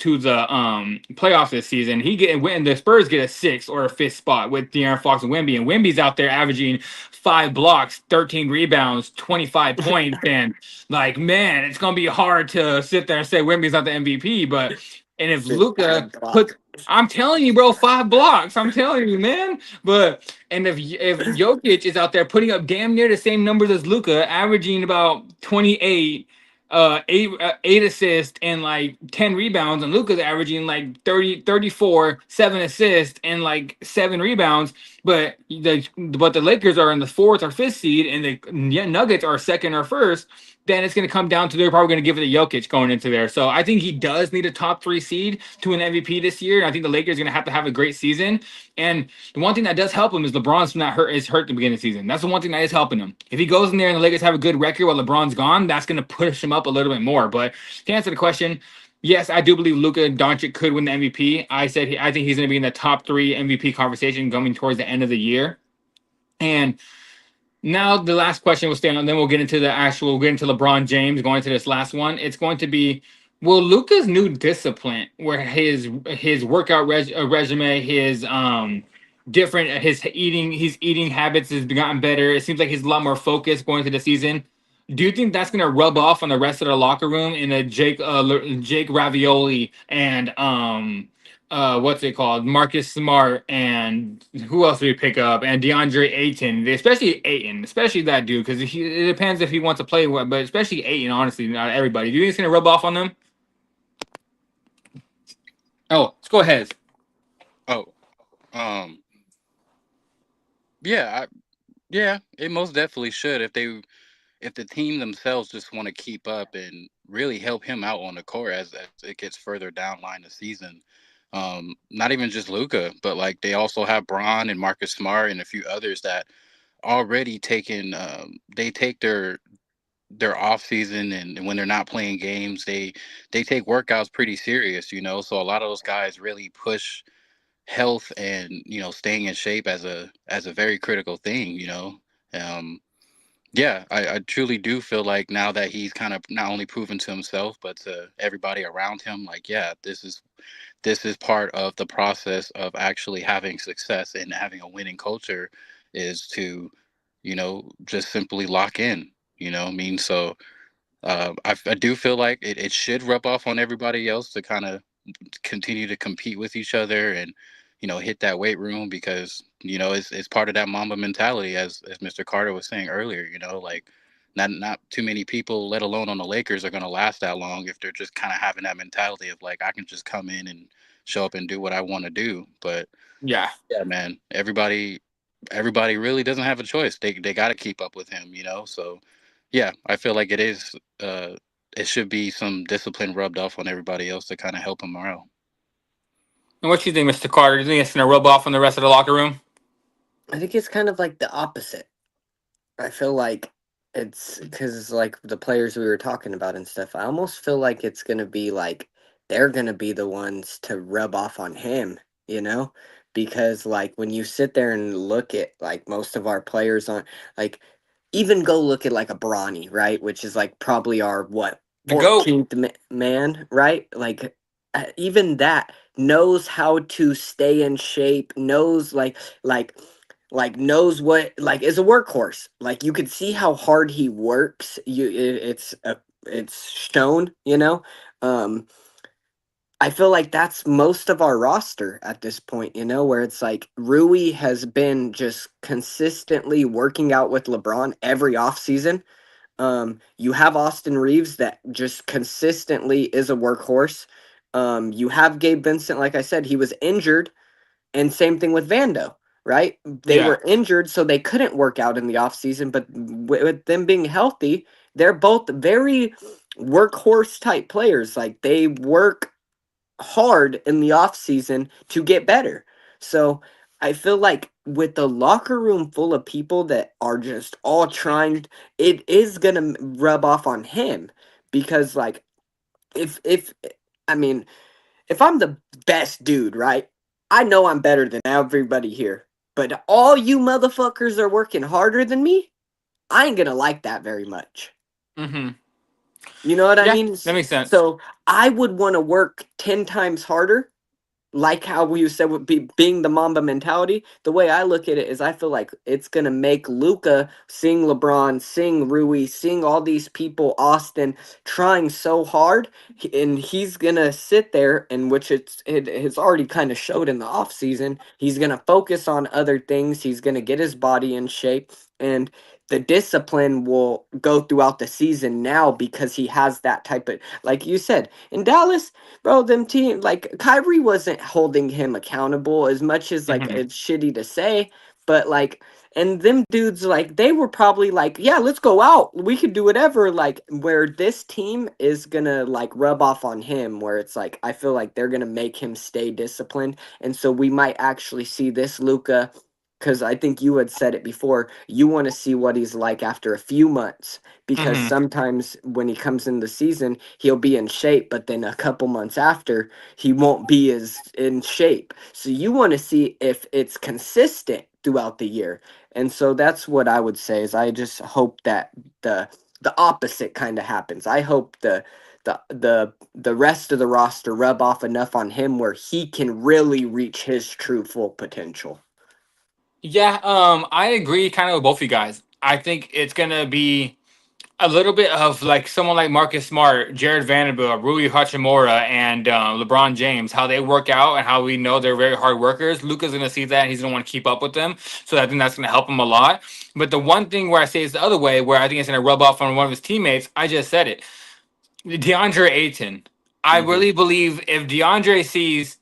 playoffs this season, when the Spurs get a 6th or a 5th spot with De'Aaron Fox and Wemby's out there averaging 5 blocks, 13 rebounds, 25 points, and like, man, it's gonna be hard to sit there and say Wemby's not the MVP, but. And if Luka I'm telling you, bro, 5 blocks. I'm telling you, man. And if Jokic is out there putting up damn near the same numbers as Luka, averaging about 28, 8 assists and like 10 rebounds, and Luka's averaging like 34, 7 assists and like 7 rebounds, but the Lakers are in the 4th or 5th seed, and the Nuggets are 2nd or 1st. Then it's going to come down to they're probably going to give it to Jokic going into there. So I think he does need a top 3 seed to an MVP this year. And I think the Lakers are going to have a great season. And the one thing that does help him is LeBron's not hurt. Is hurt at the beginning of the season. That's the one thing that is helping him. If he goes in there and the Lakers have a good record while LeBron's gone, that's going to push him up a little bit more. But to answer the question, yes, I do believe Luka Dončić could win the MVP. I think he's going to be in the top 3 MVP conversation coming towards the end of the year. And Now the last question will stay on. Then we'll get into the actual. We'll get into LeBron James. Going to this last one, it's going to be: will Luka's new discipline, where his workout resume, his different his eating habits has gotten better. It seems like he's a lot more focused going into the season. Do you think that's going to rub off on the rest of the locker room in a Jake Ravioli and what's it called? Marcus Smart and who else do we pick up? And Deandre Ayton, especially that dude, because it depends if he wants to play, but especially Ayton, honestly, not everybody. Do you think it's gonna rub off on them? Oh, let's go ahead. Oh, um, yeah, yeah, it most definitely should if the team themselves just want to keep up and really help him out on the court as it gets further down line the season. Not even just Luka, but like they also have Braun and Marcus Smart and a few others that already taken they take their off season and when they're not playing games they take workouts pretty serious, you know. So a lot of those guys really push health and staying in shape as a very critical thing, you know. um yeah, I truly do feel like now that he's kind of not only proven to himself but to everybody around him, like, yeah, this is part of the process of actually having success and having a winning culture, is to just simply lock in, I mean. So I do feel like it should rub off on everybody else to kind of continue to compete with each other and hit that weight room, because it's part of that Mamba mentality, as Mr. Carter was saying earlier. Like, not too many people, let alone on the Lakers, are going to last that long if they're just kind of having that mentality of like, I can just come in and show up and do what I want to do. But Yeah. yeah, man, everybody really doesn't have a choice. They got to keep up with him, So yeah, I feel like it should be some discipline rubbed off on everybody else to kind of help him out. And what do you think, Mr. Carter? Do you think it's gonna rub off on the rest of the locker room? I think it's kind of like the opposite. I feel like it's because like the players we were talking about and stuff. I almost feel like it's gonna be like they're gonna be the ones to rub off on him, you know? Because like when you sit there and look at like most of our players on like even go look at like a Bronny, right? Which is like probably our what The goat. 14th man, right? Like even that knows how to stay in shape, knows like knows what like is a workhorse. Like you could see how hard he works. It's shown, you know. Um I feel like that's most of our roster at this point, you know, where it's like Rui has been just consistently working out with LeBron every offseason. You have Austin Reeves that just consistently is a workhorse. You have Gabe Vincent, like I said, he was injured, and same thing with Vando, right? They Yeah. were injured, so they couldn't work out in the offseason, but with them being healthy, they're both very workhorse type players. Like they work hard in the off season to get better. So I feel like with the locker room full of people that are just all trying, it is gonna rub off on him because like if I mean if I'm the best dude, right? I know I'm better than everybody here. But all you motherfuckers are working harder than me. I ain't gonna like that very much. Mm-hmm. You know what I Yeah, mean? that makes sense. So I would want to work 10 times harder, like how you said would be being the Mamba mentality. The way I look at it is I feel like it's gonna make Luka, seeing LeBron, seeing Rui, seeing all these people, Austin, trying so hard, and he's gonna sit there, and which it has already kind of showed in the off season. He's gonna focus on other things. He's gonna get his body in shape, and the discipline will go throughout the season now because he has that type of, like you said, in Dallas. Bro, them team like Kyrie wasn't holding him accountable as much as like Mm-hmm. it's shitty to say, but like and them dudes like they were probably like, yeah, let's go out. We could do whatever. Like where this team is gonna like rub off on him, where it's like I feel like they're gonna make him stay disciplined. And so we might actually see this Luka, because I think you had said it before, you want to see what he's like after a few months because Mm-hmm. sometimes when he comes in the season, he'll be in shape, but then a couple months after, he won't be as in shape. So you want to see if it's consistent throughout the year. And so that's what I would say is I just hope that the opposite kind of happens. I hope the rest of the roster rub off enough on him where he can really reach his true full potential. Yeah, I agree kind of with both of you guys. I think it's gonna be a little bit of like someone like Marcus Smart, Jared Vanderbilt, Rui Hachimura, and LeBron James, how they work out and how we know they're very hard workers. Luka's going to see that and he's going to want to keep up with them. So I think that's going to help him a lot. But the one thing where I say it's the other way, where I think it's going to rub off on one of his teammates, I just said it. Deandre Ayton. I Mhm. really believe if DeAndre sees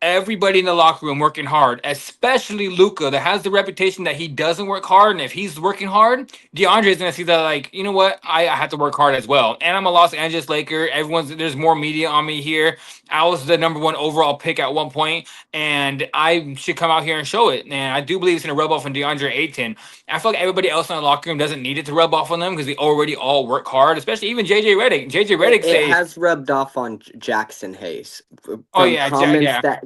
everybody in the locker room working hard, especially Luka, that has the reputation that he doesn't work hard. And if he's working hard, DeAndre is going to see that, like, you know what? I have to work hard as well. And I'm a Los Angeles Laker. There's more media on me here. I was the number one overall pick at one point, and I should come out here and show it. And I do believe it's going to rub off on DeAndre Ayton. I feel like everybody else in the locker room doesn't need it to rub off on them because they already all work hard, especially even JJ Redick. JJ Redick It say, has rubbed off on Jackson Hayes oh, from yeah, comments yeah, that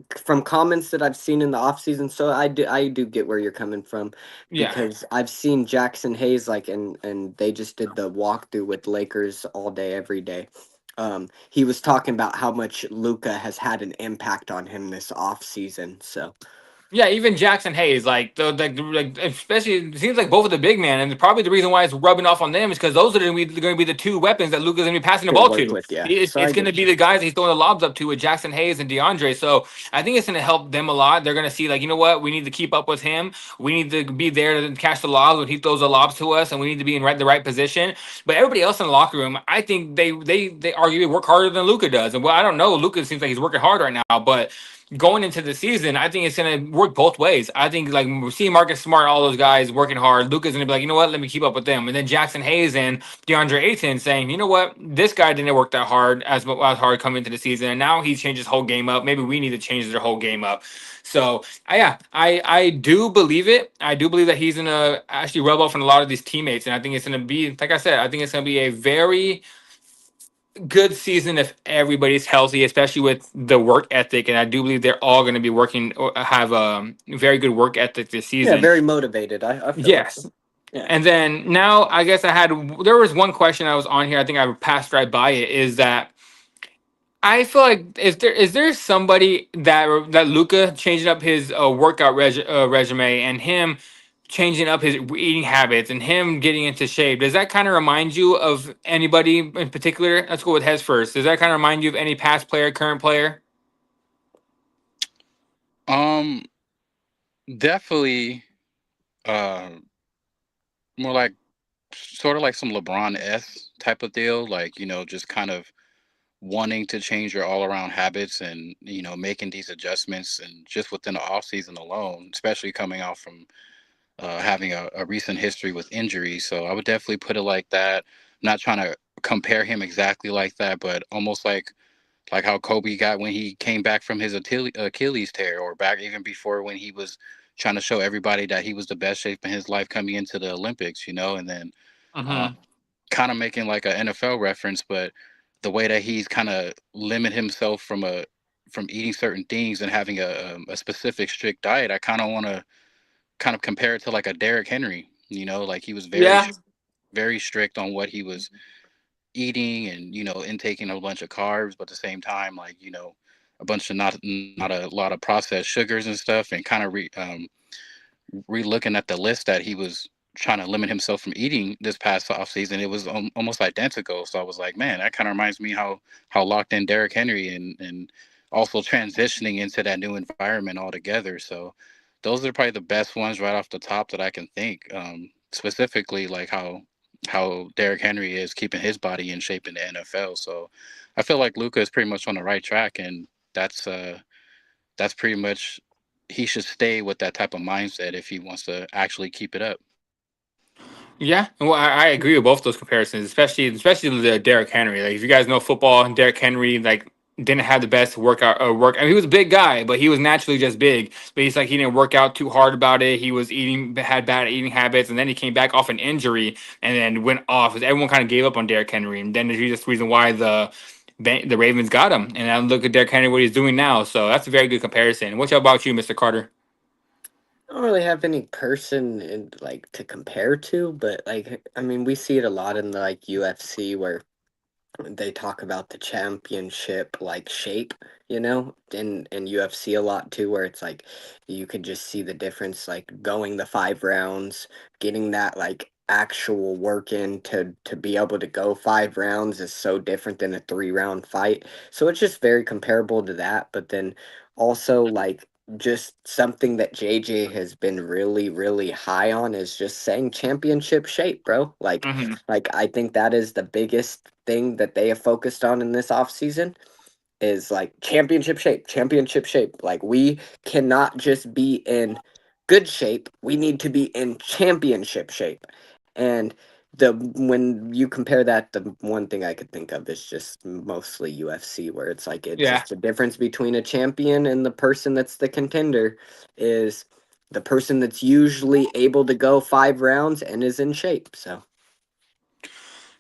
I've seen in the offseason. So I do get where you're coming from yeah. because I've seen Jackson Hayes and they just did the walkthrough with Lakers all day every day. He was talking about how much Luka has had an impact on him this offseason. So Yeah, even Jackson Hayes, like especially it seems like both of the big man, and probably the reason why it's rubbing off on them is because those are going to be the two weapons that Luka's going to be passing the to ball work to. with, yeah. It's, So it's I going to get be you. the guys he's throwing the lobs up to with Jackson Hayes and DeAndre. So I think it's going to help them a lot. They're going to see like, you know what, we need to keep up with him. We need to be there to catch the lobs when he throws the lobs to us, and we need to be in the right position. But everybody else in the locker room, I think they arguably work harder than Luka does. And well, I don't know, Luka seems like he's working hard right now, but going into the season, I think it's going to work both ways. I think like we're seeing Marcus Smart, all those guys working hard. Luka's going to be like, you know what, let me keep up with them. And then Jackson Hayes and DeAndre Ayton saying, you know what, this guy didn't work that hard as hard coming into the season, and now he's changed his whole game up. Maybe we need to change their whole game up. So yeah, I do believe it. I do believe that he's gonna actually rub off on a lot of these teammates, and I think it's gonna be like I said. I think it's gonna be a very good season if everybody's healthy, especially with the work ethic. And I do believe they're all going to be working or have a very good work ethic this Yeah, season. very motivated. I feel it. Yes. Yeah. And then now I guess there was one question I was on here. I think I passed right by it. Is that I feel like is there somebody that Luka changing up his workout resume and him changing up his eating habits and him getting into shape? Does that kind of remind you of anybody in particular? Let's go with Hez first. Does that kind of remind you of any past player, current player? Um, Definitely, uh, more like sort of like some LeBron S type of deal, like just kind of wanting to change your all around habits and making these adjustments and just within the off season alone, especially coming out from having a recent history with injuries. So I would definitely put it like that. I'm not trying to compare him exactly like that, but almost like how Kobe got when he came back from his Achilles tear, or back even before when he was trying to show everybody that he was the best shape in his life coming into the Olympics, and then uh, Mm-hmm. kind of making like an NFL reference, but the way that he's kind of limit himself from eating certain things and having a specific strict diet, I kind of want to kind of compare it to like a Derrick Henry, like he was Yeah. very strict on what he was eating and intaking a bunch of carbs, but at the same time, like a bunch of not a lot of processed sugars and stuff, and kind of re looking at the list that he was trying to limit himself from eating this past off season, it was almost identical. So I was like, man, that kind of reminds me how locked in Derrick Henry and also transitioning into that new environment altogether. So those are probably the best ones right off the top that I can think. Specifically, like how Derrick Henry is keeping his body in shape in the NFL. So I feel like Luka is pretty much on the right track, and that's pretty much he should stay with that type of mindset if he wants to actually keep it up. Yeah, well, I agree with both those comparisons, especially the Derrick Henry. Like, if you guys know football, Derrick Henry like didn't have the best work. I mean, he was a big guy, but he was naturally just big. But he's like he didn't work out too hard about it. He was had bad eating habits, and then he came back off an injury and then went off. Everyone kind of gave up on Derrick Henry, and then there's just the reason why the Ravens got him. And I look at Derrick Henry, what he's doing now. So that's a very good comparison. What about you, Mr. Carter? I don't really have any person like to compare to, but like I mean, we see it a lot in the like UFC where they talk about the championship like shape, in UFC a lot too, where it's like you could just see the difference, like going the 5 rounds, getting that like actual work in to be able to go 5 rounds is so different than a 3 round fight. So it's just very comparable to that. But then also like just something that JJ has been really, really high on is just saying championship shape, bro. Hmm. Like I think that is the biggest thing that they have focused on in this offseason is like championship shape. Like we cannot just be in good shape. We need to be in championship shape. And the when you compare that, the one thing I could think of is just mostly UFC, where it's like it's Yeah. just the difference between a champion and the person that's the contender is the person that's usually able to go 5 rounds and is in shape. So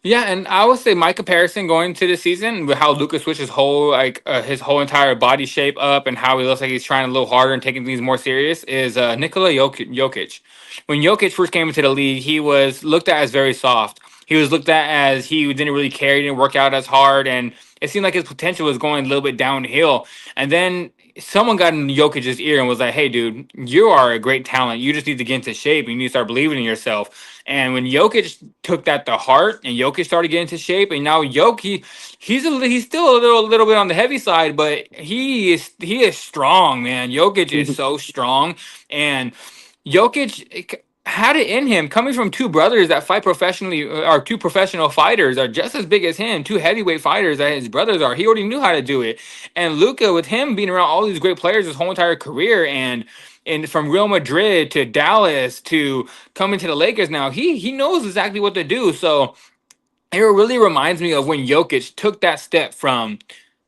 Yeah, and I would say my comparison going to the season with how Luka switched his whole entire body shape up and how he looks like he's trying a little harder and taking things more serious is Nikola Jokic. When Jokic first came into the league, he was looked at as very soft. He was looked at as he didn't really care, he didn't work out as hard, and it seemed like his potential was going a little bit downhill. And then someone got in Jokic's ear and was like, "Hey, dude, you are a great talent. You just need to get into shape. You need to start believing in yourself." And when Jokic took that to heart, and Jokic started getting into shape, and now he's still a little bit on the heavy side, but he is strong, man. Jokic is so strong, and Jokic had it in him. Coming from two brothers that fight professionally, or two professional fighters, are just as big as him. Two heavyweight fighters that his brothers are. He already knew how to do it. And Luka, with him being around all these great players his whole entire career, and from Real Madrid to Dallas to coming to the Lakers now, he knows exactly what to do. So it really reminds me of when Jokic took that step from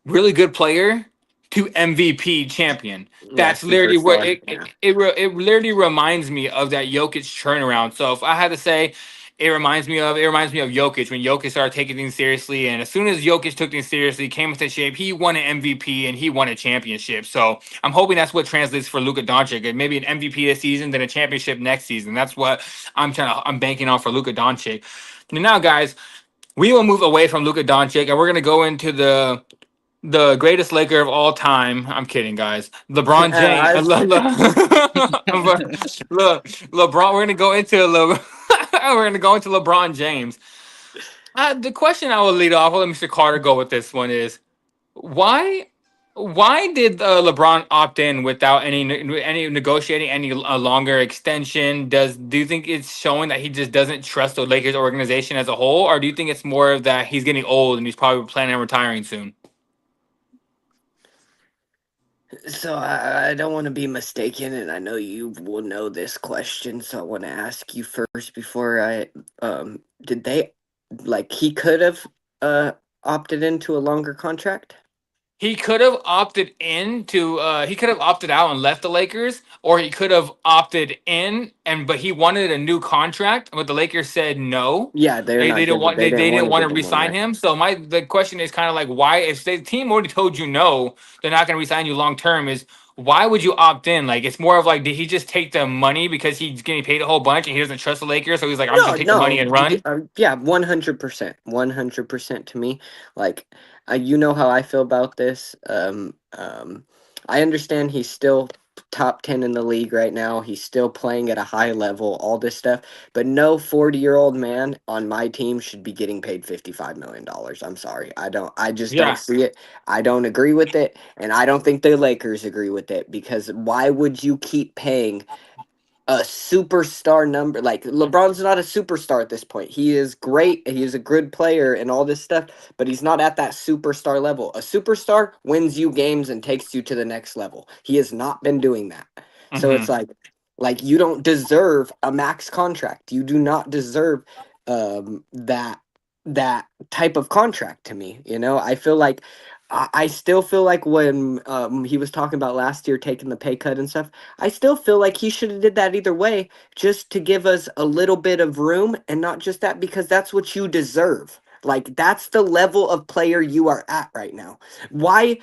really good player to MVP champion. yeah, That's literally what superstar. it Yeah. it literally reminds me of that Jokic turnaround. So if I had to say, it reminds me of Jokic when Jokic started taking things seriously, and as soon as Jokic took things seriously, came into shape, he won an MVP and he won a championship. So I'm hoping that's what translates for Luka Doncic, and maybe an MVP this season, then a championship next season. That's what I'm banking on for Luka Doncic. Now, guys, we will move away from Luka Doncic, and we're gonna go into the greatest Laker of all time. I'm kidding, guys. LeBron James. I, Look, LeBron. We're gonna go into we're gonna go into LeBron James. The question I will lead off. I'll let Mr. Carter go with this one. Is why why did LeBron opt in without any negotiating any longer extension? Do you think it's showing that he just doesn't trust the Lakers organization as a whole, or do you think it's more of that he's getting old and he's probably planning on retiring soon? so I don't want to be mistaken, and I know you will know this question, so I want to ask you first before I did they like he could have uh opted into a longer contract? He could have opted he could have opted out and left the Lakers, or he could have opted in but he wanted a new contract, but the Lakers said no. Yeah, they're They not didn't giving. want They they didn't want didn't to want give to him one, re-sign right? him. So the question is kind of like, why, if the team already told you no, they're not gonna re-sign you long term, is why would you opt in? Like, it's more of like, did he just take the money because he's getting paid a whole bunch and he doesn't trust the Lakers? So he's like, I'm just No, gonna take the money no, and run. yeah, 100%, 100% to me. Like, you know how I feel about this. I understand he's still top 10 in the league right now. He's still playing at a high level, all this stuff. But no 40-year-old man on my team should be getting paid $55 million. I'm sorry. I just don't Yeah. see it. I don't agree with it. And I don't think the Lakers agree with it because why would you keep paying a superstar number? Like LeBron's not a superstar at this point. He is great. He is a good player and all this stuff, but he's not at that superstar level. A superstar wins you games and takes you to the next level. He has not been doing that. So it's Hmm. like you don't deserve a max contract. You do not deserve that type of contract to me. I feel like I still feel like when he was talking about last year taking the pay cut and stuff, I still feel like he should have did that either way, just to give us a little bit of room, and not just that, because that's what you deserve. Like that's the level of player you are at right now. Why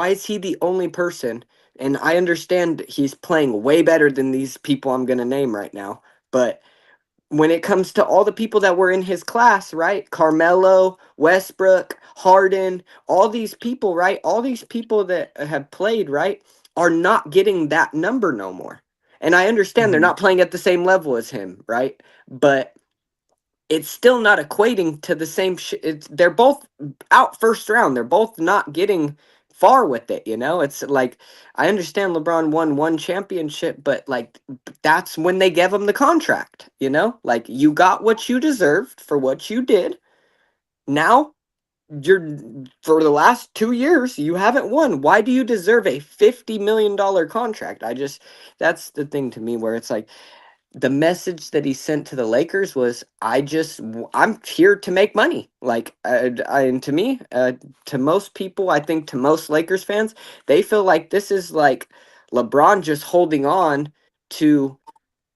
is he the only person And I understand he's playing way better than these people I'm going to name right now. But when it comes to all the people that were in his class, right? Carmelo, Westbrook, Harden, all these people, right? All these people that have played, right, are not getting that number no more. And I understand they're Mhm. not playing at the same level as him, right? But it's still not equating to the same they're both out first round. They're both not getting far with it, you know? It's like I understand LeBron won one championship, but like that's when they gave him the contract, you know? Like you got what you deserved for what you did. Now you're for the last 2 years you haven't won. Why do you deserve a $50 million contract? That's the thing to me where it's like the message that he sent to the Lakers was, I'm here to make money. Like, and to me, to most people, I think to most Lakers fans, they feel like this is like LeBron just holding on to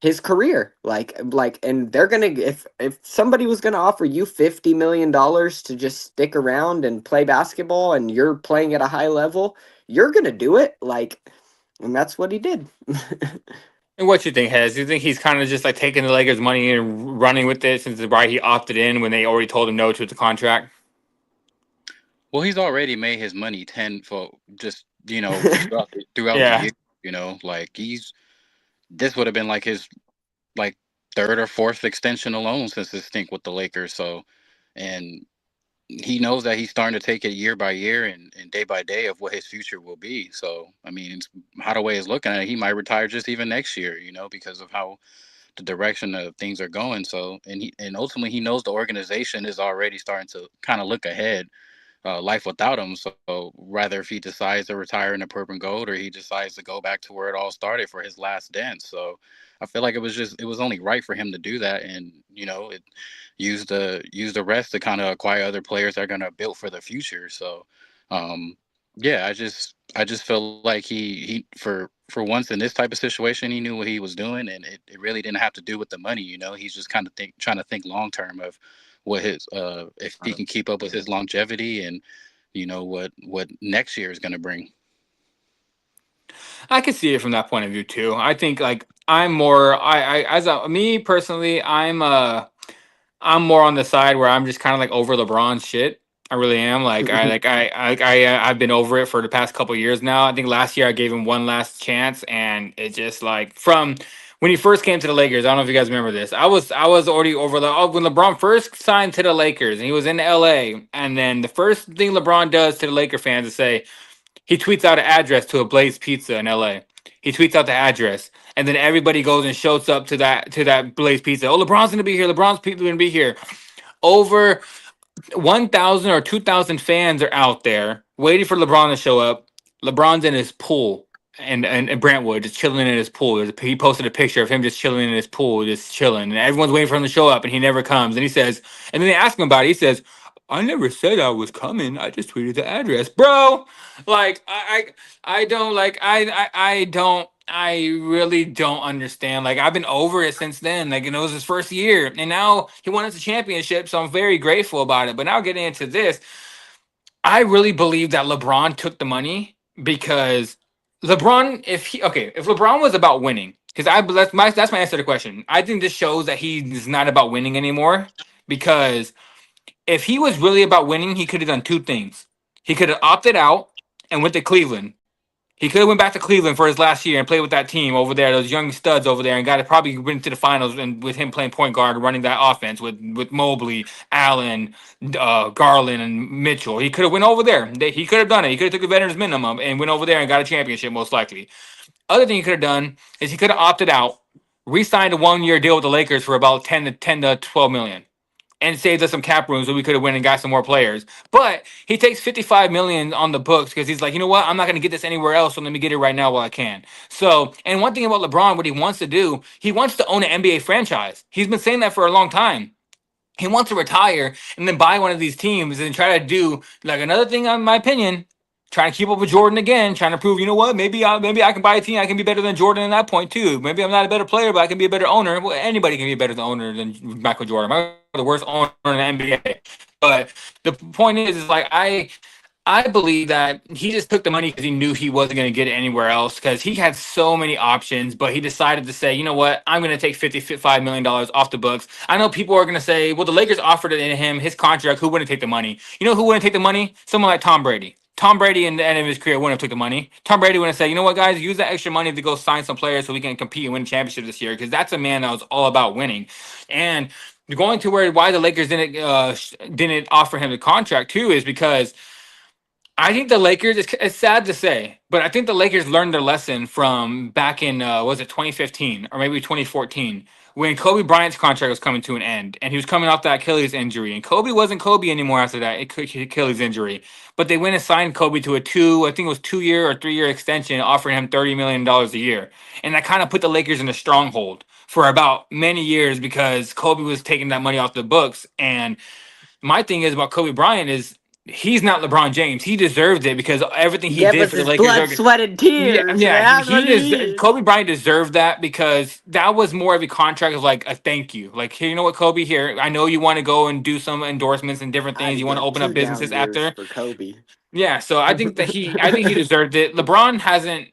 his career. And they're gonna if somebody was gonna offer you $50 million to just stick around and play basketball, and you're playing at a high level, you're gonna do it. And that's what he did. And what you think, Hez? Do you think he's kind of just like taking the Lakers' money and running with it since why he opted in when they already told him no to the contract? Well, he's already made his money tenfold just throughout the Yeah. year. Like this would have been like his like third or fourth extension alone since his stint with the Lakers. So, and he knows that he's starting to take it year by year and day by day of what his future will be. So, I mean, how the way is looking at it, he might retire just even next year, because of how the direction of things are going. So, and ultimately he knows the organization is already starting to kind of look ahead, life without him. So rather if he decides to retire in the purple and gold or he decides to go back to where it all started for his last dance. So I feel like it was only right for him to do that. And, it use the rest to kind of acquire other players that are going to build for the future. So, yeah, I just feel like he for once in this type of situation, he knew what he was doing, and it really didn't have to do with the money. He's just kind of trying to think long term of what his if he can keep up with his longevity and what next year is going to bring. I can see it from that point of view too. I think like I'm more me personally, I'm more on the side where I'm just kind of like over LeBron's shit. I really am. I've been over it for the past couple years now. I think last year I gave him one last chance, and it just like from when he first came to the Lakers. I don't know if you guys remember this. I was already over when LeBron first signed to the Lakers, and he was in LA. And then the first thing LeBron does to the Laker fans is say he tweets out an address to a Blaze Pizza in LA. He tweets out the address, and then everybody goes and shows up to that Blaze Pizza. Oh, LeBron's gonna be here. LeBron's people gonna be here. Over 1,000 or 2,000 fans are out there waiting for LeBron to show up. LeBron's in his pool and Brentwood just chilling in his pool. He posted a picture of him just chilling in his pool, just chilling, and everyone's waiting for him to show up, and he never comes. And he says, and then they ask him about it. He says, "I never said I was coming. I just tweeted the address, bro." Like I don't like I don't. I really don't understand. Like I've been over it since then. Like it was his first year, and now he won us a championship, so I'm very grateful about it. But now getting into this, I really believe that LeBron took the money because LeBron, if LeBron was about winning, because that's my answer to the question. I think this shows that he is not about winning anymore. Because if he was really about winning, he could have done two things. He could have opted out and went to Cleveland. He could have went back to Cleveland for his last year and played with that team over there, those young studs over there, and got to probably went to the finals and with him playing point guard, running that offense with Mobley, Allen, Garland, and Mitchell. He could have went over there. He could have done it. He could have took the veterans minimum and went over there and got a championship most likely. Other thing he could have done is he could have opted out, re-signed a 1-year deal with the Lakers for about 10 to 12 million. And saved us some cap room so we could have went and got some more players. But he takes 55 million on the books because he's like, you know what? I'm not going to get this anywhere else, so let me get it right now while I can. So, and one thing about LeBron, what he wants to do, he wants to own an NBA franchise. He's been saying that for a long time. He wants to retire and then buy one of these teams and try to do like another thing, in my opinion, trying to keep up with Jordan again, trying to prove, you know what, maybe I can buy a team. I can be better than Jordan at that point too. Maybe I'm not a better player, but I can be a better owner. Well, anybody can be a better owner than Michael Jordan. Michael, the worst owner in the NBA. But the point is like I I believe that he just took the money because he knew he wasn't going to get it anywhere else because he had so many options, but he decided to say, you know what, I'm going to take $55 million off the books. I know people are going to say, well, the Lakers offered it in him, his contract, who wouldn't take the money? You know who wouldn't take the money? Someone like Tom Brady. Tom Brady in the end of his career wouldn't have took the money. Tom Brady would have said, you know what, guys, use that extra money to go sign some players so we can compete and win a championship this year because that's a man that was all about winning. And going to why the Lakers didn't offer him the contract too is because I think the Lakers, it's sad to say, but I think the Lakers learned their lesson from back in, was it 2015 or maybe 2014 when Kobe Bryant's contract was coming to an end and he was coming off that Achilles injury. And Kobe wasn't Kobe anymore after that Achilles injury. But they went and signed Kobe to I think it was 2-year or 3-year extension, offering him $30 million a year. And that kind of put the Lakers in a stronghold for about many years because Kobe was taking that money off the books. And my thing is about Kobe Bryant is he's not LeBron James. He deserved it because everything he Give did us for the his Lakers. blood, sweat, and tears. Yeah, That's what he is. Kobe Bryant deserved that because that was more of a contract of like a thank you. Like, here, you know what, Kobe, here, I know you want to go and do some endorsements and different things. You want to open up businesses after. For Kobe. Yeah, so I think he deserved it. LeBron hasn't.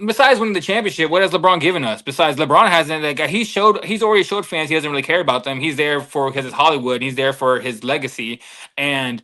Besides winning the championship, what has LeBron given us? Besides, LeBron hasn't. Like, he's already showed fans he doesn't really care about them. He's there because it's Hollywood. He's there for his legacy, and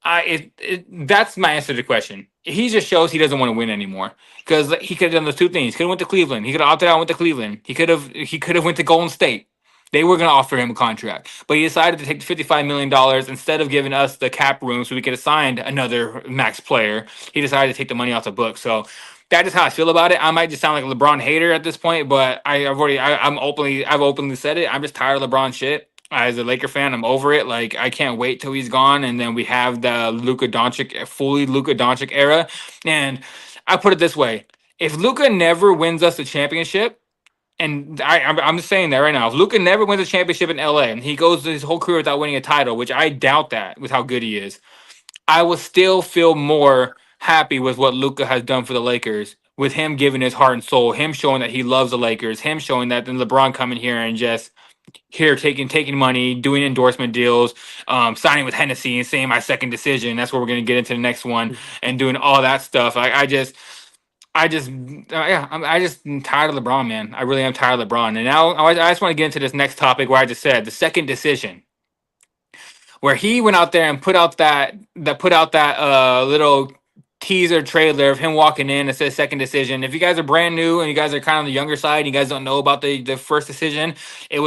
that's my answer to the question. He just shows he doesn't want to win anymore because he could have done those two things. He could have went to Cleveland. He could have opted out and went to Cleveland. He could have went to Golden State. They were going to offer him a contract, but he decided to take the $55 million instead of giving us the cap room so we could have signed another max player. He decided to take the money off the book. So that is how I feel about it. I might just sound like a LeBron hater at this point, but I've openly said it. I'm just tired of LeBron shit. As a Laker fan, I'm over it. Like, I can't wait till he's gone, and then we have the Luka Dončić era. And I put it this way: if Luka never wins us the championship, and I'm just saying that right now, if Luka never wins a championship in LA and he goes his whole career without winning a title, which I doubt that with how good he is, I will still feel more happy with what Luka has done for the Lakers, with him giving his heart and soul, him showing that he loves the Lakers, him showing that then LeBron coming here and just here taking money, doing endorsement deals, signing with Hennessy and saying my second decision. That's where we're gonna get into the next one and doing all that stuff. I'm just tired of LeBron, man. I really am tired of LeBron. And now I just want to get into this next topic where I just said the second decision, where he went out there and put out that little teaser trailer of him walking in and says second decision. If you guys are brand new and you guys are kind of on the younger side, you guys don't know about the first decision. They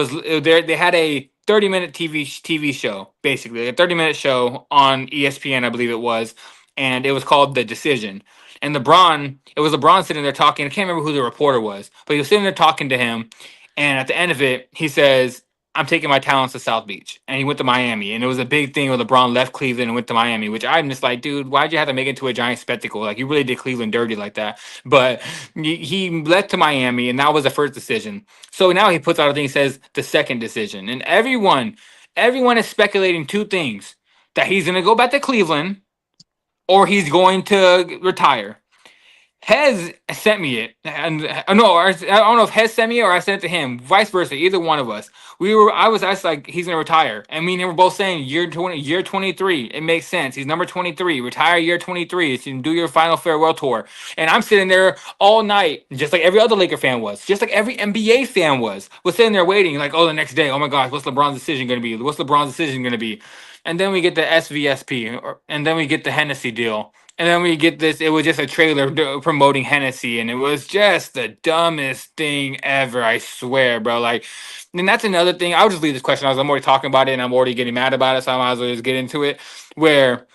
had a 30-minute TV show, basically a 30-minute show on ESPN, I believe it was, and it was called The Decision. And it was LeBron sitting there talking. I can't remember who the reporter was, but he was sitting there talking to him. And at the end of it, he says, I'm taking my talents to South Beach. And he went to Miami. And it was a big thing where LeBron left Cleveland and went to Miami, which I'm just like, dude, why'd you have to make it into a giant spectacle? Like, you really did Cleveland dirty like that. But he left to Miami, and that was the first decision. So now he puts out a thing, he says the second decision. And everyone is speculating two things: that he's going to go back to Cleveland or he's going to retire. Hez sent me it, and I don't know if Hez sent me it or I sent it to him. Vice versa, either one of us. I was asked like he's gonna retire, and me and him were both saying year 23. It makes sense. He's number 23. Retire year 23. So you can do your final farewell tour. And I'm sitting there all night, just like every other Laker fan was, just like every NBA fan was sitting there waiting, like, oh, the next day, oh my gosh, what's LeBron's decision gonna be? What's LeBron's decision gonna be? And then we get the SVSP, and then we get the Hennessy deal. And then we get this, it was just a trailer promoting Hennessy, and it was just the dumbest thing ever, I swear, bro. Like, and that's another thing. I'll just leave this question. I'm already talking about it, and I'm already getting mad about it, so I might as well just get into it. Where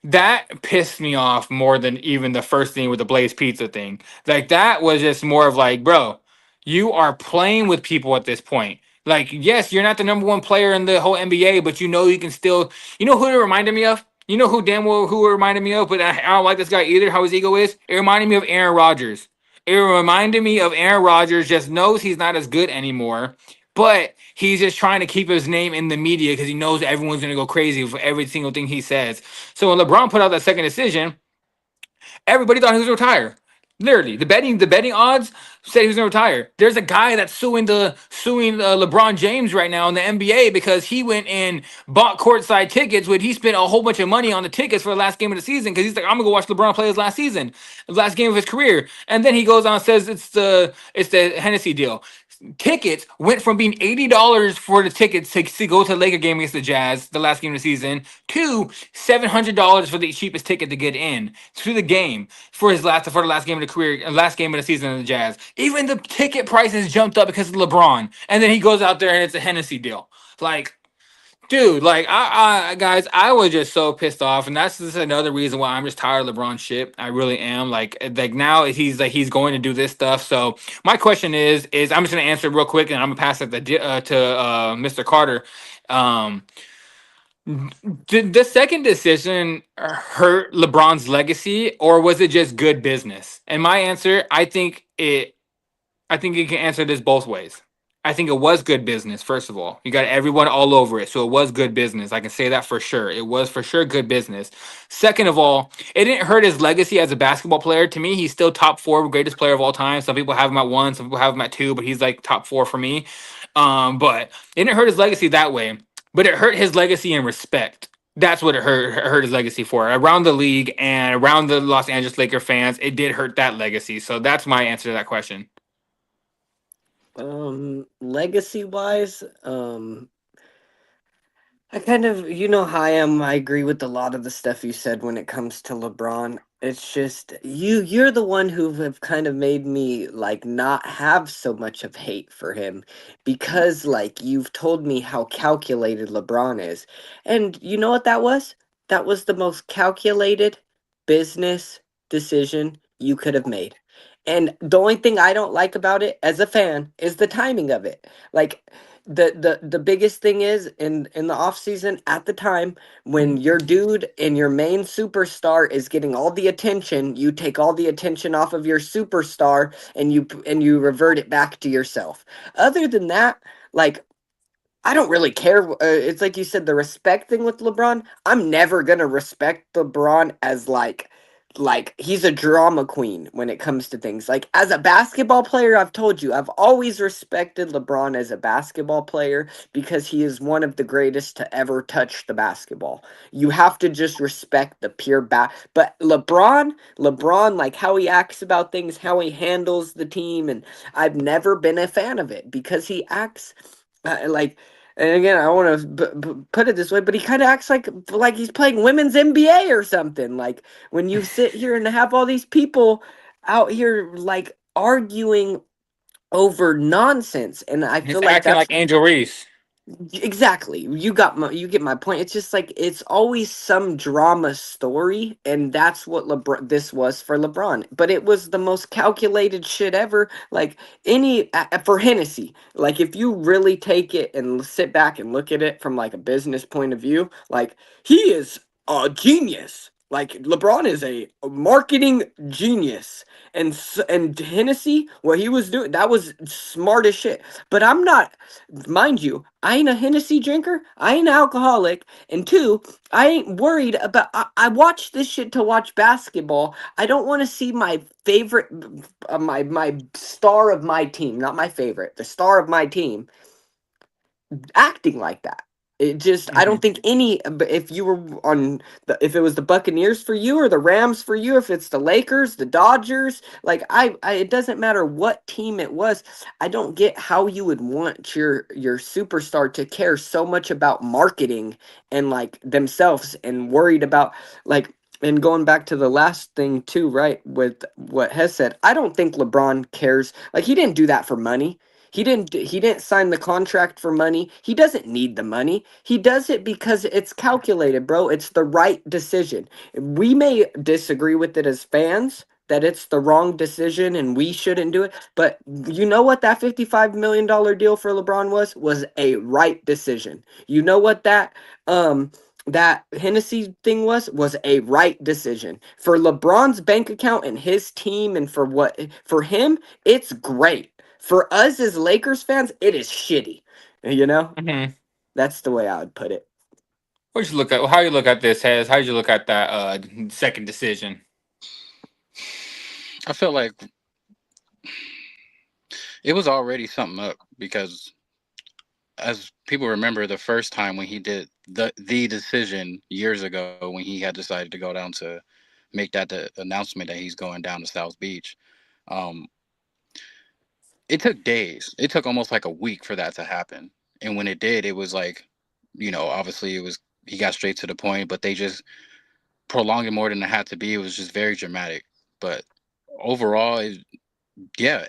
that pissed me off more than even the first thing with the Blaze Pizza thing. Like, that was just more of like, bro, you are playing with people at this point. Like, yes, you're not the number one player in the whole NBA, but you know you can still, you know who it reminded me of? You know who it reminded me of, but I don't like this guy either, how his ego is? It reminded me of Aaron Rodgers. It reminded me of Aaron Rodgers just knows he's not as good anymore, but he's just trying to keep his name in the media because he knows everyone's going to go crazy for every single thing he says. So when LeBron put out that second decision, everybody thought he was retired. Literally, the betting odds said he was gonna retire. There's a guy that's suing LeBron James right now in the NBA because he went and bought courtside tickets when he spent a whole bunch of money on the tickets for the last game of the season because he's like, I'm gonna go watch LeBron play his last season, the last game of his career, and then he goes on and says it's the Hennessy deal. Tickets went from being $80 for the tickets to go to the Laker game against the Jazz, the last game of the season, to $700 for the cheapest ticket to get in to the game for the last game of the career, last game of the season of the Jazz. Even the ticket prices jumped up because of LeBron, and then he goes out there and it's a Hennessy deal. Like, dude, like guys, I was just so pissed off, and that's just another reason why I'm just tired of LeBron shit. I really am. Like now he's going to do this stuff. So my question is I'm just gonna answer it real quick, and I'm gonna pass it to Mr. Carter. Um, did the second decision hurt LeBron's legacy, or was it just good business? And my answer, I think you can answer this both ways. I think it was good business, first of all. You got everyone all over it. So it was good business. I can say that for sure. It was for sure good business. Second of all, it didn't hurt his legacy as a basketball player. To me, he's still top four, greatest player of all time. Some people have him at one, some people have him at two, but he's like top four for me. But it didn't hurt his legacy that way. But it hurt his legacy in respect. That's what it hurt his legacy for. Around the league and around the Los Angeles Laker fans, it did hurt that legacy. So that's my answer to that question. Legacy wise, I kind of, you know how I am. I agree with a lot of the stuff you said when it comes to LeBron. It's just you're the one who have kind of made me like not have so much of hate for him because like you've told me how calculated LeBron is. And you know what that was? That was the most calculated business decision you could have made. And the only thing I don't like about it as a fan is the timing of it. Like the biggest thing is in the off season at the time when your dude and your main superstar is getting all the attention, you take all the attention off of your superstar and you revert it back to yourself. Other than that, like I don't really care. It's like you said, the respect thing with LeBron. I'm never gonna respect LeBron as like he's a drama queen when it comes to things. Like as a basketball player, I've told you, I've always respected LeBron as a basketball player because he is one of the greatest to ever touch the basketball. You have to just respect the pure but LeBron, like how he acts about things, how he handles the team, and I've never been a fan of it because he acts like, and again, I want to put it this way, but he kind of acts like he's playing women's NBA or something. Like when you sit here and have all these people out here like arguing over nonsense, and I He's feel like acting that's like Angel Reese. exactly, you get my point. It's just like it's always some drama story, and that's what this was for LeBron. But it was the most calculated shit ever. Like for Hennessy, like if you really take it and sit back and look at it from like a business point of view, like he is a genius. Like LeBron is a marketing genius, and Hennessy, what he was doing, that was smart as shit. But I'm not. Mind you, I ain't a Hennessy drinker. I ain't an alcoholic. And two, I ain't worried about. I watch this shit to watch basketball. I don't want to see my favorite, my star of my team, not my favorite, the star of my team, acting like that. It just, I don't think if you were if it was the Buccaneers for you or the Rams for you, if it's the Lakers, the Dodgers, like it doesn't matter what team it was. I don't get how you would want your superstar to care so much about marketing and like themselves and worried about like, and going back to the last thing too, right, with what Hez said, I don't think LeBron cares. Like he didn't do that for money. He didn't sign the contract for money. He doesn't need the money. He does it because it's calculated, bro. It's the right decision. We may disagree with it as fans that it's the wrong decision and we shouldn't do it, but you know what that $55 million deal for LeBron was a right decision. You know what that Hennessy thing was a right decision. For LeBron's bank account and his team and for him, it's great. For us as Lakers fans, it is shitty. You know? Mm-hmm. That's the way I would put it. What you look at? How you look at this, Hez? How you look at that second decision? I felt like it was already something up because, as people remember, the first time when he did the decision years ago when he had decided to go down to make that the announcement that he's going down to South Beach, um, it took days. It took almost like a week for that to happen. And when it did, it was like, obviously it was he got straight to the point, but they just prolonged it more than it had to be. It was just very dramatic. But overall, yeah,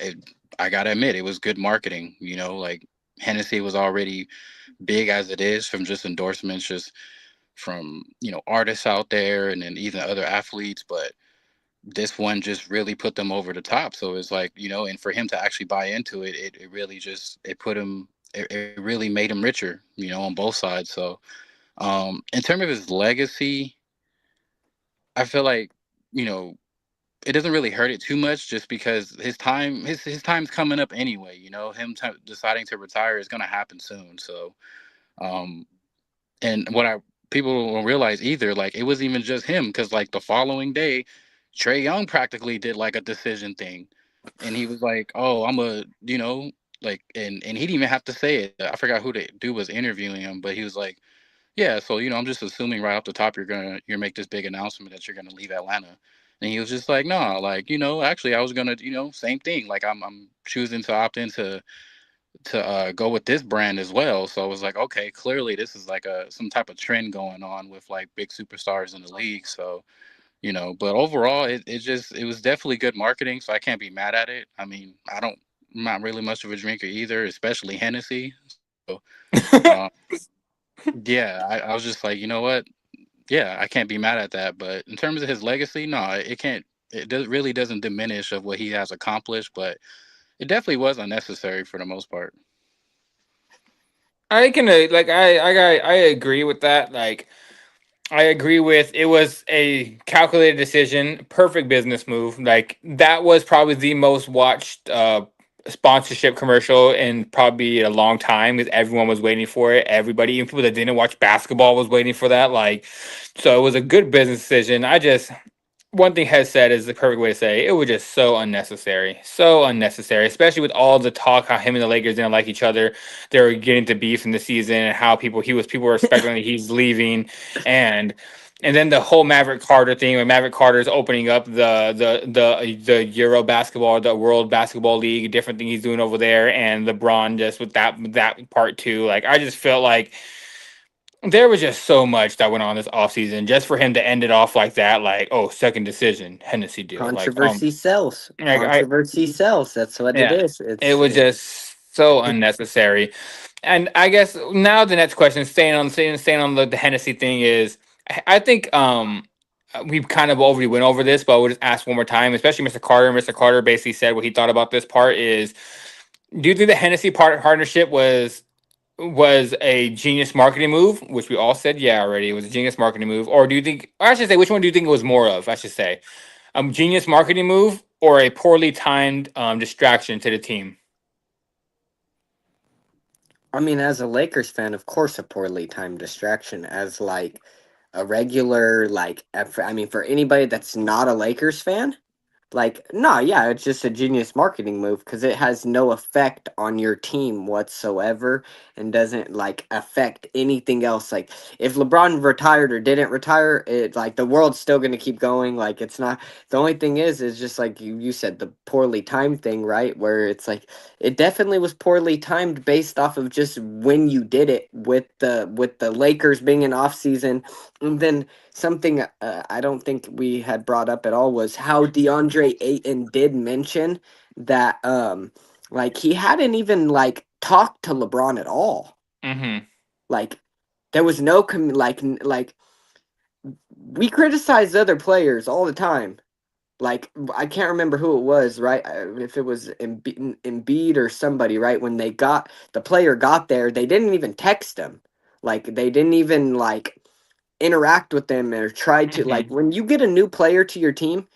I gotta admit, it was good marketing. Like Hennessy was already big as it is from just endorsements, just from artists out there, and then even other athletes. But this one just really put them over the top. So it's like, and for him to actually buy into it, it really just it put him. It really made him richer, on both sides. So, in terms of his legacy, I feel like, you know, it doesn't really hurt it too much just because his time's coming up anyway. Him deciding to retire is going to happen soon. So, um, and what I people don't realize either, like it wasn't even just him, because like the following day, Trey Young practically did like a decision thing, and he was like, "Oh, I'm a," like, and he didn't even have to say it. I forgot who the dude was interviewing him, but he was like, "Yeah, so I'm just assuming right off the top you're make this big announcement that you're gonna leave Atlanta." And he was just like, "No, like actually I was gonna same thing. Like I'm choosing to opt into to go with this brand as well." So I was like, okay, clearly this is like some type of trend going on with like big superstars in the league. So but overall, it was definitely good marketing. So I can't be mad at it. I mean, I'm not really much of a drinker either, especially Hennessy. So uh, yeah, I was just like, you know what? Yeah, I can't be mad at that. But in terms of his legacy, no, it can't. Really doesn't diminish of what he has accomplished, but it definitely was unnecessary for the most part. I can like I agree with that. Like I agree with it was a calculated decision, perfect business move. Like that was probably the most watched sponsorship commercial in probably a long time because everyone was waiting for it. Everybody, even people that didn't watch basketball, was waiting for that. Like, so it was a good business decision. I just one thing has said is the perfect way to say it. It was just so unnecessary, especially with all the talk how him and the Lakers didn't like each other. They were getting to beef in the season and how people were speculating that he's leaving, and and then the whole Maverick Carter thing when Maverick Carter is opening up the Euro basketball, the World Basketball League, different thing he's doing over there, and LeBron just with that part too. Like I just felt like there was just so much that went on this offseason just for him to end it off like that, like, oh, second decision, Hennessy deal. Controversy sells. Like Controversy sells. That's what it yeah, is. it was just so unnecessary. And I guess now the next question, staying on the Hennessy thing is, I think we've kind of already went over this, but we'll just ask one more time, especially Mr. Carter. Mr. Carter basically said what he thought about this part is, do you think the Hennessy partnership was a genius marketing move, which we all said yeah already. It was a genius marketing move. Or do you think, or I should say, which one do you think it was more of? I should say, genius marketing move or a poorly timed distraction to the team? I mean, as a Lakers fan, of course, a poorly timed distraction. As like a regular, I mean, for anybody that's not a Lakers fan, like, no, yeah, it's just a genius marketing move because it has no effect on your team whatsoever and doesn't like affect anything else. Like, if LeBron retired or didn't retire, it like the world's still gonna keep going. Like, it's not. The only thing is just like you said, the poorly timed thing, right? Where it's like it definitely was poorly timed based off of just when you did it with the Lakers being in off season, and then something I don't think we had brought up at all was how DeAndre Ayton did mention that like he hadn't even like talked to LeBron at all. Mm-hmm. Like there was no like we criticize other players all the time. Like I can't remember who it was, right? If it was Embiid or somebody, right? When the player got there, they didn't even text him. Like they didn't even like interact with them or try to like Mm-hmm. when you get a new player to your team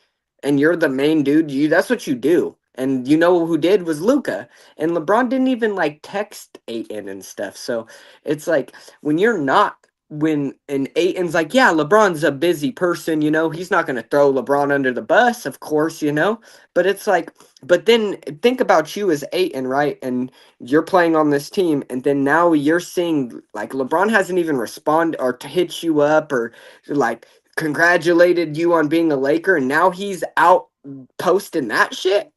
and you're the main dude, that's what you do. And you know who did was Luka. And LeBron didn't even like text Ayton and stuff. So it's like when you're not and Aiton's like, yeah, LeBron's a busy person, he's not going to throw LeBron under the bus, of course, but it's like, but then think about you as Ayton, right? And you're playing on this team, and then now you're seeing like LeBron hasn't even responded or to hit you up or like congratulated you on being a Laker, and now he's out posting that shit.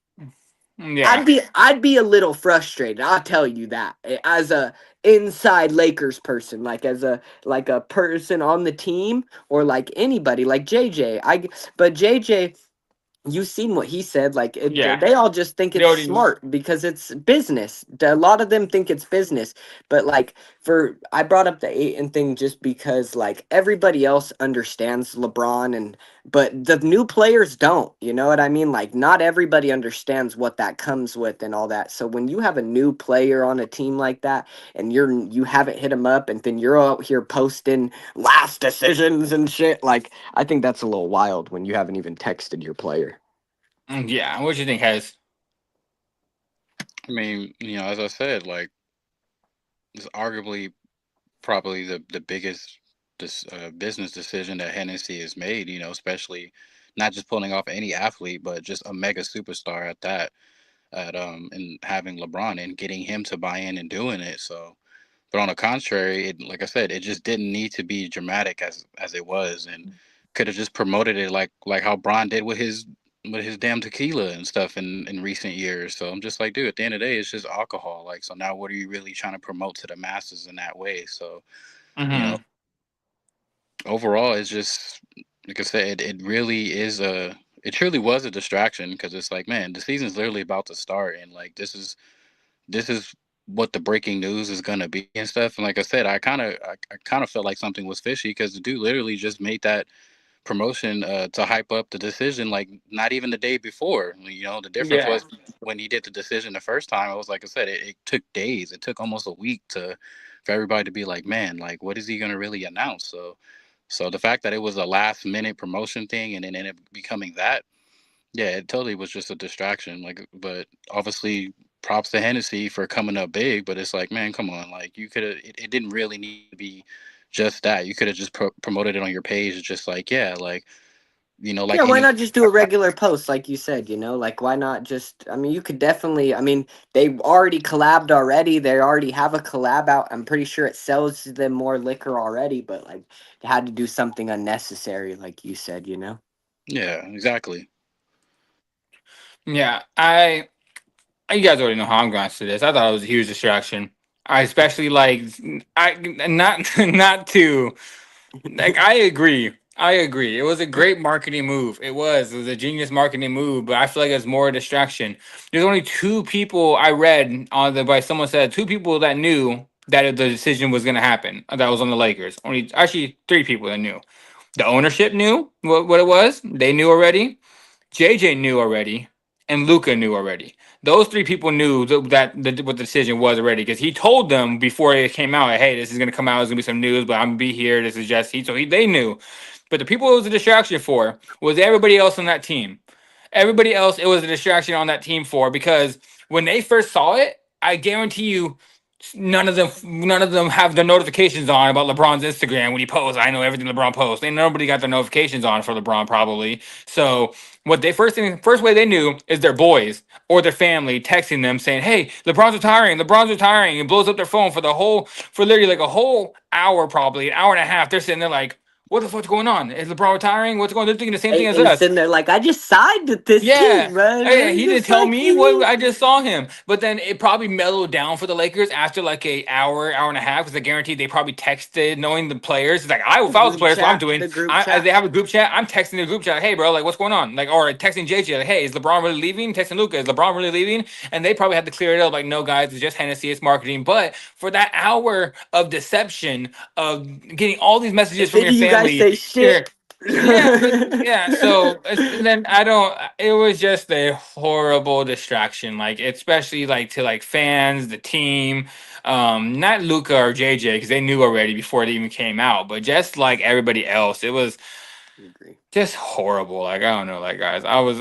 Yeah. I'd be a little frustrated. I'll tell you that as a inside Lakers person, like as a person on the team or like anybody, like JJ. But JJ, you seen what he said. Like Yeah. they all just think They it's already. smart because it's business. A lot of them think it's business. But like I brought up the Ayton thing just because like everybody else understands LeBron but the new players don't. You know what I mean? Like not everybody understands what that comes with and all that. So when you have a new player on a team like that and you haven't hit him up and then you're out here posting last decisions and shit, like I think that's a little wild when you haven't even texted your player. Yeah. What do you think, Hez? I mean, as I said, like it's arguably probably the biggest business decision that Hennessy has made. Especially not just pulling off any athlete, but just a mega superstar at that. And having LeBron and getting him to buy in and doing it. So, but on the contrary, like I said, it just didn't need to be dramatic as it was, and could have just promoted it like how Bron did with his damn tequila and stuff in recent years. So I'm just like, dude, at the end of the day, it's just alcohol. Like, so now what are you really trying to promote to the masses in that way? So, you know, Mm-hmm. overall, it's just like I said, it really is it truly was a distraction because it's like, man, the season's literally about to start, and like this is what the breaking news is gonna be and stuff. And like I said, I kind of felt like something was fishy because the dude literally just made that promotion to hype up the decision like not even the day before. The difference Yeah. was when he did the decision the first time. It was like I said, it took days. It took almost a week for everybody to be like, man, like what is he gonna really announce? So the fact that it was a last minute promotion thing and then ended up becoming that, yeah, it totally was just a distraction. Like, but obviously, props to Hennessy for coming up big. But it's like, man, come on, like you could have. It didn't really need to be just that. You could have just promoted it on your page, just like, yeah, like like Yeah, why any. not just do a regular post like you said, Like why not just I mean you could definitely they already collabed already. They already have a collab out. I'm pretty sure it sells them more liquor already, but like they had to do something unnecessary like you said. Yeah, exactly. Yeah. You guys already know how I'm going to this. I thought it was a huge distraction. I especially like I not not to like I agree. I agree. It was a great marketing move. It was. It was a genius marketing move, but I feel like it's more a distraction. There's only two people I read on the by someone said two people that knew that the decision was going to happen. That was on the Lakers. Only actually three people that knew. The ownership knew what it was. They knew already. JJ knew already, and Luka knew already. Those three people knew what the decision was already because he told them before it came out, "Hey, this is gonna come out. There's gonna be some news, but I'm gonna be here. This is just he." So they knew, but the people it was a distraction for was everybody else on that team. Everybody else, it was a distraction on that team for because when they first saw it, I guarantee you, none of them have the notifications on about LeBron's Instagram when he posts. I know everything LeBron posts. And nobody got the notifications on for LeBron probably. So what they first way they knew is their boys or their family texting them saying, "Hey, LeBron's retiring. LeBron's retiring." And blows up their phone for literally like a whole hour, probably an hour and a half. They're sitting there like, "What the fuck's going on? Is LeBron retiring? What's going on?" They're thinking the same thing as Aiton's us. sitting there like I just signed with this Yeah. team, man. Oh, yeah, he didn't Just tell like me what you. I just saw him. But then it probably mellowed down for the Lakers after like a hour and a half, because I guarantee they probably texted knowing the players. It's like if I was the players, what I'm doing, The group they chat. have a group chat. I'm texting the group chat, "Hey bro, like what's going on?" Like, or texting JJ, like, "Hey, is LeBron really leaving?" Texting Luka, "Is LeBron really leaving?" And they probably had to clear it up, like, "No guys, it's just Hennessy, it's marketing." But for that hour of deception of getting all these messages And from then your you guys family, say yeah, shit. yeah, yeah. So and then I don't. It was just a horrible distraction, like especially like to like fans, the team, not Luca or JJ because they knew already before it even came out, but just like everybody else, it was Agree. just horrible. Like I don't know, like guys, I was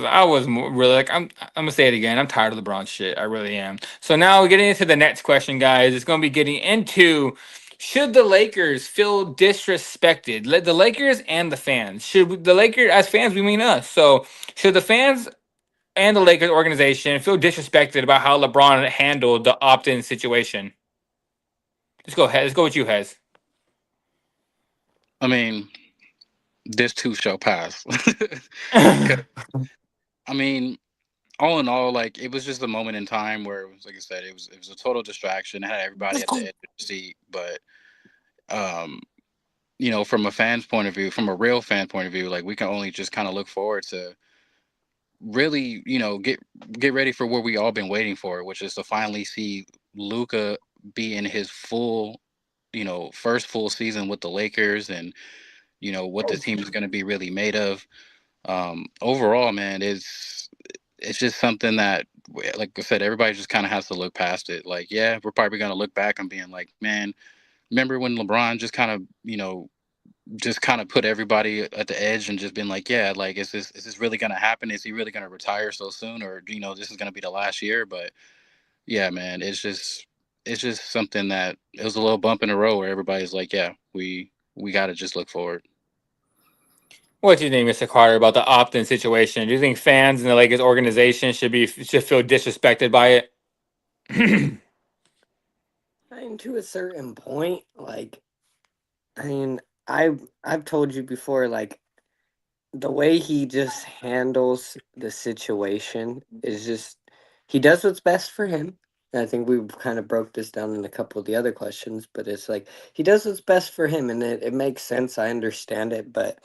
really like I'm gonna say it again. I'm tired of LeBron shit. I really am. So now getting into the next question, guys, it's gonna be getting into should the Lakers feel disrespected? The Lakers and the fans. The Lakers, as fans, we mean us. So should the fans and the Lakers organization feel disrespected about how LeBron handled the opt-in situation? Let's go ahead. Let's go with you, Hez. I mean, this too shall pass. 'Cause, I mean, all in all, like it was just a moment in time where it was, like I said, it was a total distraction. It had everybody at the edge of the seat, but um, you know, from a fan's point of view, from a real fan point of view, like we can only just kind of look forward to really, you know, get ready for what we all been waiting for, which is to finally see Luka be in his full, you know, first full season with the Lakers, and you know what the team is going to be really made of. Overall, man, it's just something that, like I said, everybody just kind of has to look past it. Like, yeah, we're probably going to look back and being like, man, remember when LeBron just kind of, you know, just kind of put everybody at the edge and just been like, yeah, like, is this really going to happen? Is he really going to retire so soon? Or, you know, this is going to be the last year? But yeah, man, it's just something that it was a little bump in the road where everybody's like, yeah, we got to just look forward. What do you think, Mr. Carter, about the opt-in situation? Do you think fans and the Lakers organization should feel disrespected by it? I mean, to a certain point, like, I mean, I've told you before, like, the way he just handles the situation is just he does what's best for him. And I think we kind of broke this down in a couple of the other questions, but it's like he does what's best for him, and it makes sense. I understand it, but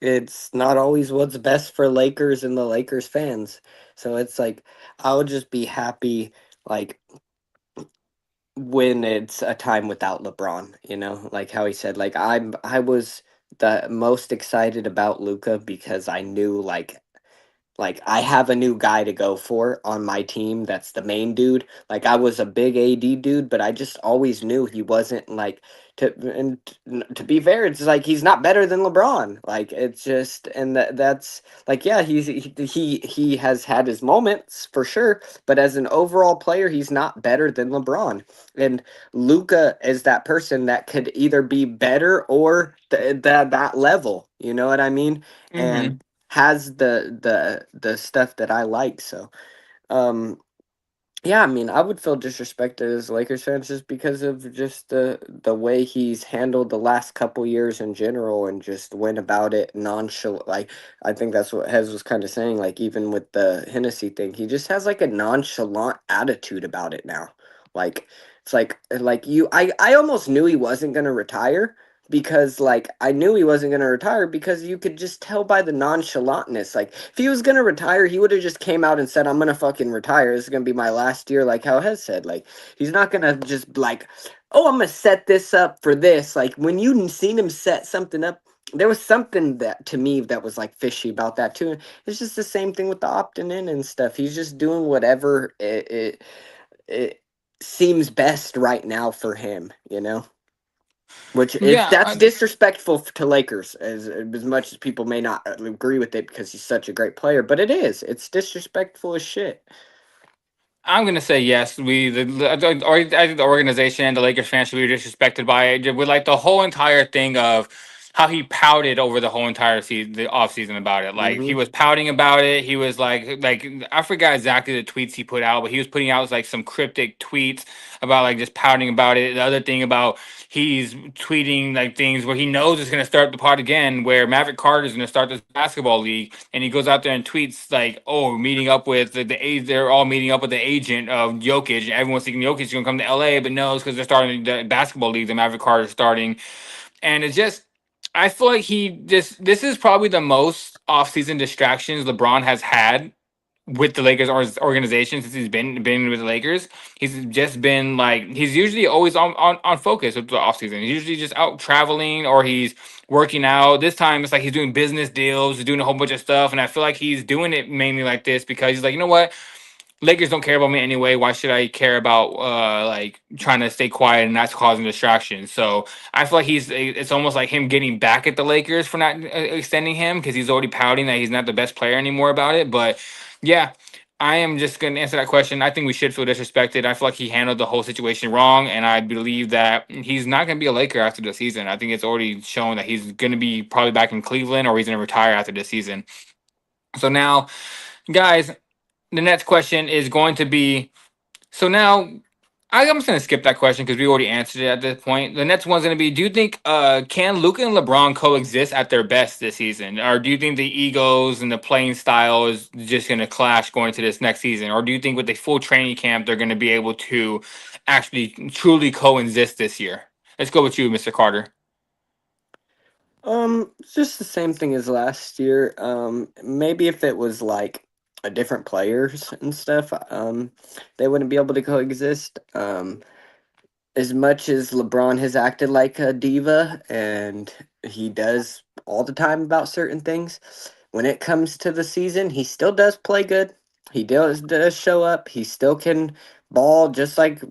it's not always what's best for Lakers and the Lakers fans. So it's like I would just be happy, like, when it's a time without LeBron, you know, like how he said, like I was the most excited about Luka because I knew like I have a new guy to go for on my team that's the main dude. Like I was a big AD dude, but I just always knew he wasn't like to be fair, it's like he's not better than LeBron. Like it's just and that's like yeah, he has had his moments for sure, but as an overall player, he's not better than LeBron. And Luka is that person that could either be better or that level. You know what I mean? Mm-hmm. And has the stuff that I like. So, yeah, I mean, I would feel disrespected as a Lakers fans just because of just the way he's handled the last couple years in general and just went about it nonchalant. Like I think that's what Hez was kind of saying. Like even with the Hennessy thing, he just has like a nonchalant attitude about it now. Like it's like I almost knew he wasn't gonna retire because like I knew he wasn't going to retire because you could just tell by the nonchalantness. Like if he was going to retire, he would have just came out and said, I'm going to fucking retire. This is going to be my last year, like how Hez said. Like he's not going to just like, oh, I'm going to set this up for this. Like when you seen him set something up, there was something that to me that was like fishy about that too. It's just the same thing with the opting in and stuff. He's just doing whatever it seems best right now for him, you know? Which is Yeah, that's disrespectful to Lakers as much as people may not agree with it because he's such a great player, but it is. It's disrespectful as shit. I'm gonna say yes. I think the organization and the Lakers fans should be disrespected by it. With like the whole entire thing of how he pouted over the whole entire season, the off season about it. Like he Mm-hmm. was pouting about it. He was like I forgot exactly the tweets he put out, but he was putting out like some cryptic tweets about like just pouting about it. The other thing about he's tweeting like things where he knows it's gonna start the pot again, where Maverick Carter is gonna start this basketball league, and he goes out there and tweets like, "Oh, meeting up with they're all meeting up with the agent of Jokic, and everyone's thinking Jokic is gonna come to LA, but no, it's because they're starting the basketball league. The Maverick Carter is starting, and it's just." I feel like this is probably the most offseason distractions LeBron has had with the Lakers organization since he's been with the Lakers. He's just been like he's usually always on focus with the offseason. He's usually just out traveling or he's working out. This time it's like he's doing business deals, he's doing a whole bunch of stuff, and I feel like he's doing it mainly like this because he's like, you know what? Lakers don't care about me anyway. Why should I care about like trying to stay quiet and not causing distractions? So I feel like it's almost like him getting back at the Lakers for not extending him because he's already pouting that he's not the best player anymore about it. But yeah, I am just going to answer that question. I think we should feel disrespected. I feel like he handled the whole situation wrong, and I believe that he's not going to be a Laker after the season. I think it's already shown that he's going to be probably back in Cleveland, or he's going to retire after this season. So now, guys, the next question is going to be, so now I'm just gonna skip that question because we already answered it at this point. The next one's gonna be: do you think can Luka and LeBron coexist at their best this season, or do you think the egos and the playing style is just gonna clash going into this next season, or do you think with the full training camp they're gonna be able to actually truly coexist this year? Let's go with you, Mr. Carter. It's just the same thing as last year. Maybe if it was like a different players and stuff, they wouldn't be able to coexist. As much as LeBron has acted like a diva, and he does all the time about certain things, when it comes to the season, he still does play good. He does show up. He still can ball just like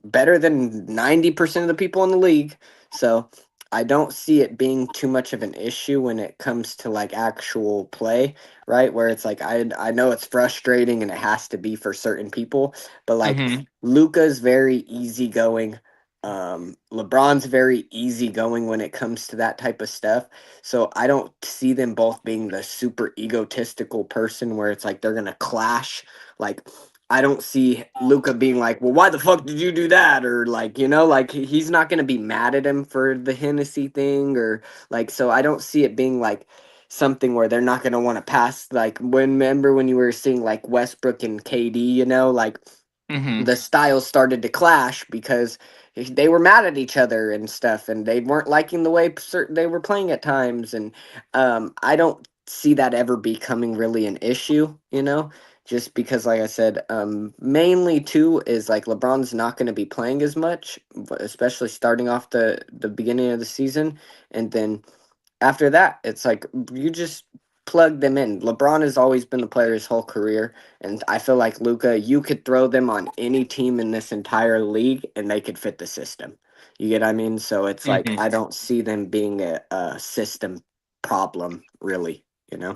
better than 90% of the people in the league. So I don't see it being too much of an issue when it comes to like actual play, right? Where it's like I know it's frustrating and it has to be for certain people, but like Mm-hmm. Luka's very easygoing. LeBron's very easygoing when it comes to that type of stuff. So I don't see them both being the super egotistical person where it's like they're gonna clash. Like I don't see Luka being like, "Well, why the fuck did you do that?" Or like, like he's not gonna be mad at him for the Hennessy thing, or like. So I don't see it being like something where they're not gonna want to pass. Like remember when you were seeing like Westbrook and KD, like Mm-hmm. the styles started to clash because they were mad at each other and stuff, and they weren't liking the way certain they were playing at times. And I don't see that ever becoming really an issue, just because, like I said, mainly too is like LeBron's not going to be playing as much, especially starting off the beginning of the season, and then after that, it's like you just plug them in. LeBron has always been the player his whole career, and I feel like Luka, you could throw them on any team in this entire league, and they could fit the system. You get what I mean? So it's like Mm-hmm. I don't see them being a system problem, really. Yeah,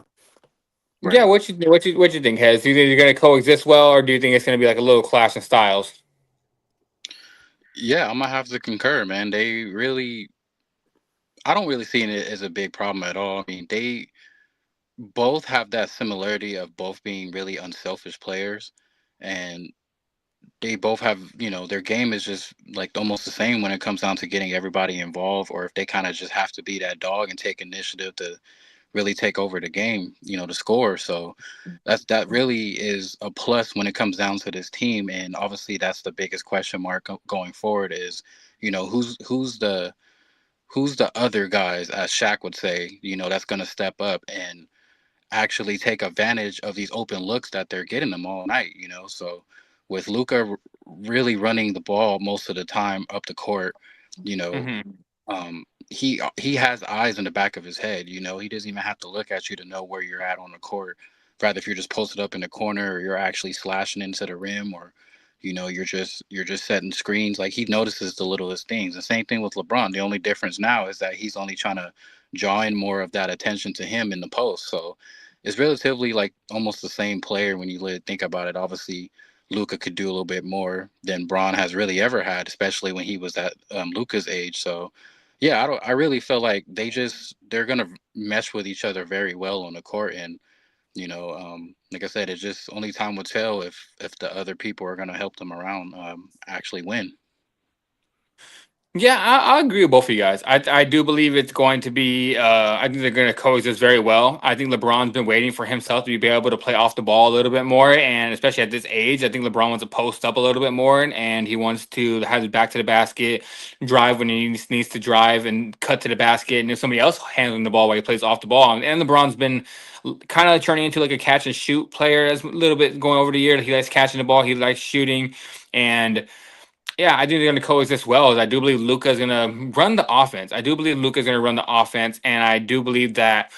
Right. what you think, Hez? Do you think they're gonna coexist well, or do you think it's gonna be like a little clash in styles? Yeah, I'm gonna have to concur, man. I don't really see it as a big problem at all. I mean, they both have that similarity of both being really unselfish players, and they both have, their game is just like almost the same when it comes down to getting everybody involved, or if they kind of just have to be that dog and take initiative to really take over the game, to score. So that really is a plus when it comes down to this team. And obviously that's the biggest question mark going forward is, who's the other guys, as Shaq would say, that's going to step up and actually take advantage of these open looks that they're getting them all night. So with Luka really running the ball most of the time up the court, you know, Mm-hmm. he has eyes in the back of his head. He doesn't even have to look at you to know where you're at on the court. Rather, if you're just posted up in the corner, or you're actually slashing into the rim, or you're just setting screens. Like, he notices the littlest things. The same thing with LeBron. The only difference now is that he's only trying to draw in more of that attention to him in the post. So it's relatively like almost the same player when you think about it. Obviously, Luka could do a little bit more than Braun has really ever had, especially when he was at Luka's age. So yeah, I really feel like they're gonna mesh with each other very well on the court. And like I said, it's just only time will tell if the other people are gonna help them around actually win. Yeah, I agree with both of you guys. I do believe it's going to be. I think they're going to coexist very well. I think LeBron's been waiting for himself to be able to play off the ball a little bit more, and especially at this age, I think LeBron wants to post up a little bit more, and he wants to have his back to the basket, drive when he needs to drive, and cut to the basket, and if somebody else handling the ball while he plays off the ball. And LeBron's been kind of turning into like a catch and shoot player as a little bit going over the year. He likes catching the ball, he likes shooting, and yeah, I think they're going to coexist well. As I do believe Luca is going to run the offense. I do believe Luca is going to run the offense, and I do believe that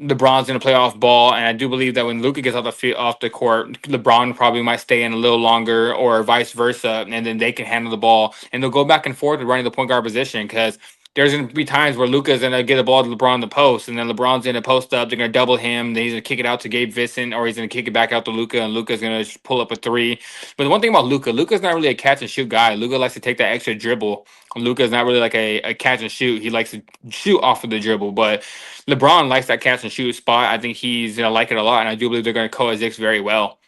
LeBron's going to play off ball. And I do believe that when Luca gets off the court, LeBron probably might stay in a little longer, or vice versa, and then they can handle the ball, and they'll go back and forth with running the point guard position because there's going to be times where Luka's going to get the ball to LeBron in the post, and then LeBron's going to post up. They're going to double him. Then he's going to kick it out to Gabe Vincent, or he's going to kick it back out to Luka, and Luka's going to pull up a three. But the one thing about Luka's not really a catch and shoot guy. Luka likes to take that extra dribble. Luka's not really like a catch and shoot. He likes to shoot off of the dribble. But LeBron likes that catch and shoot spot. I think he's going to like it a lot, and I do believe they're going to coexist very well.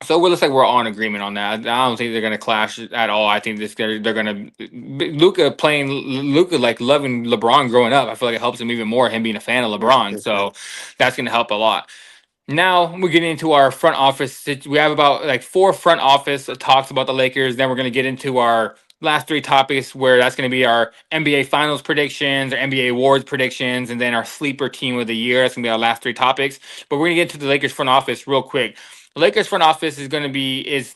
So it looks like we're all in agreement on that. I don't think they're going to clash at all. I think they're going to Luka like loving LeBron growing up. I feel like it helps him even more. Him being a fan of LeBron, so that's going to help a lot. Now we're getting into our front office. We have about like 4 front office talks about the Lakers. Then we're going to get into our last 3 topics, where that's going to be our NBA Finals predictions, our NBA awards predictions, and then our sleeper team of the year. That's going to be our last 3 topics. But we're going to get into the Lakers front office real quick. The Lakers front office is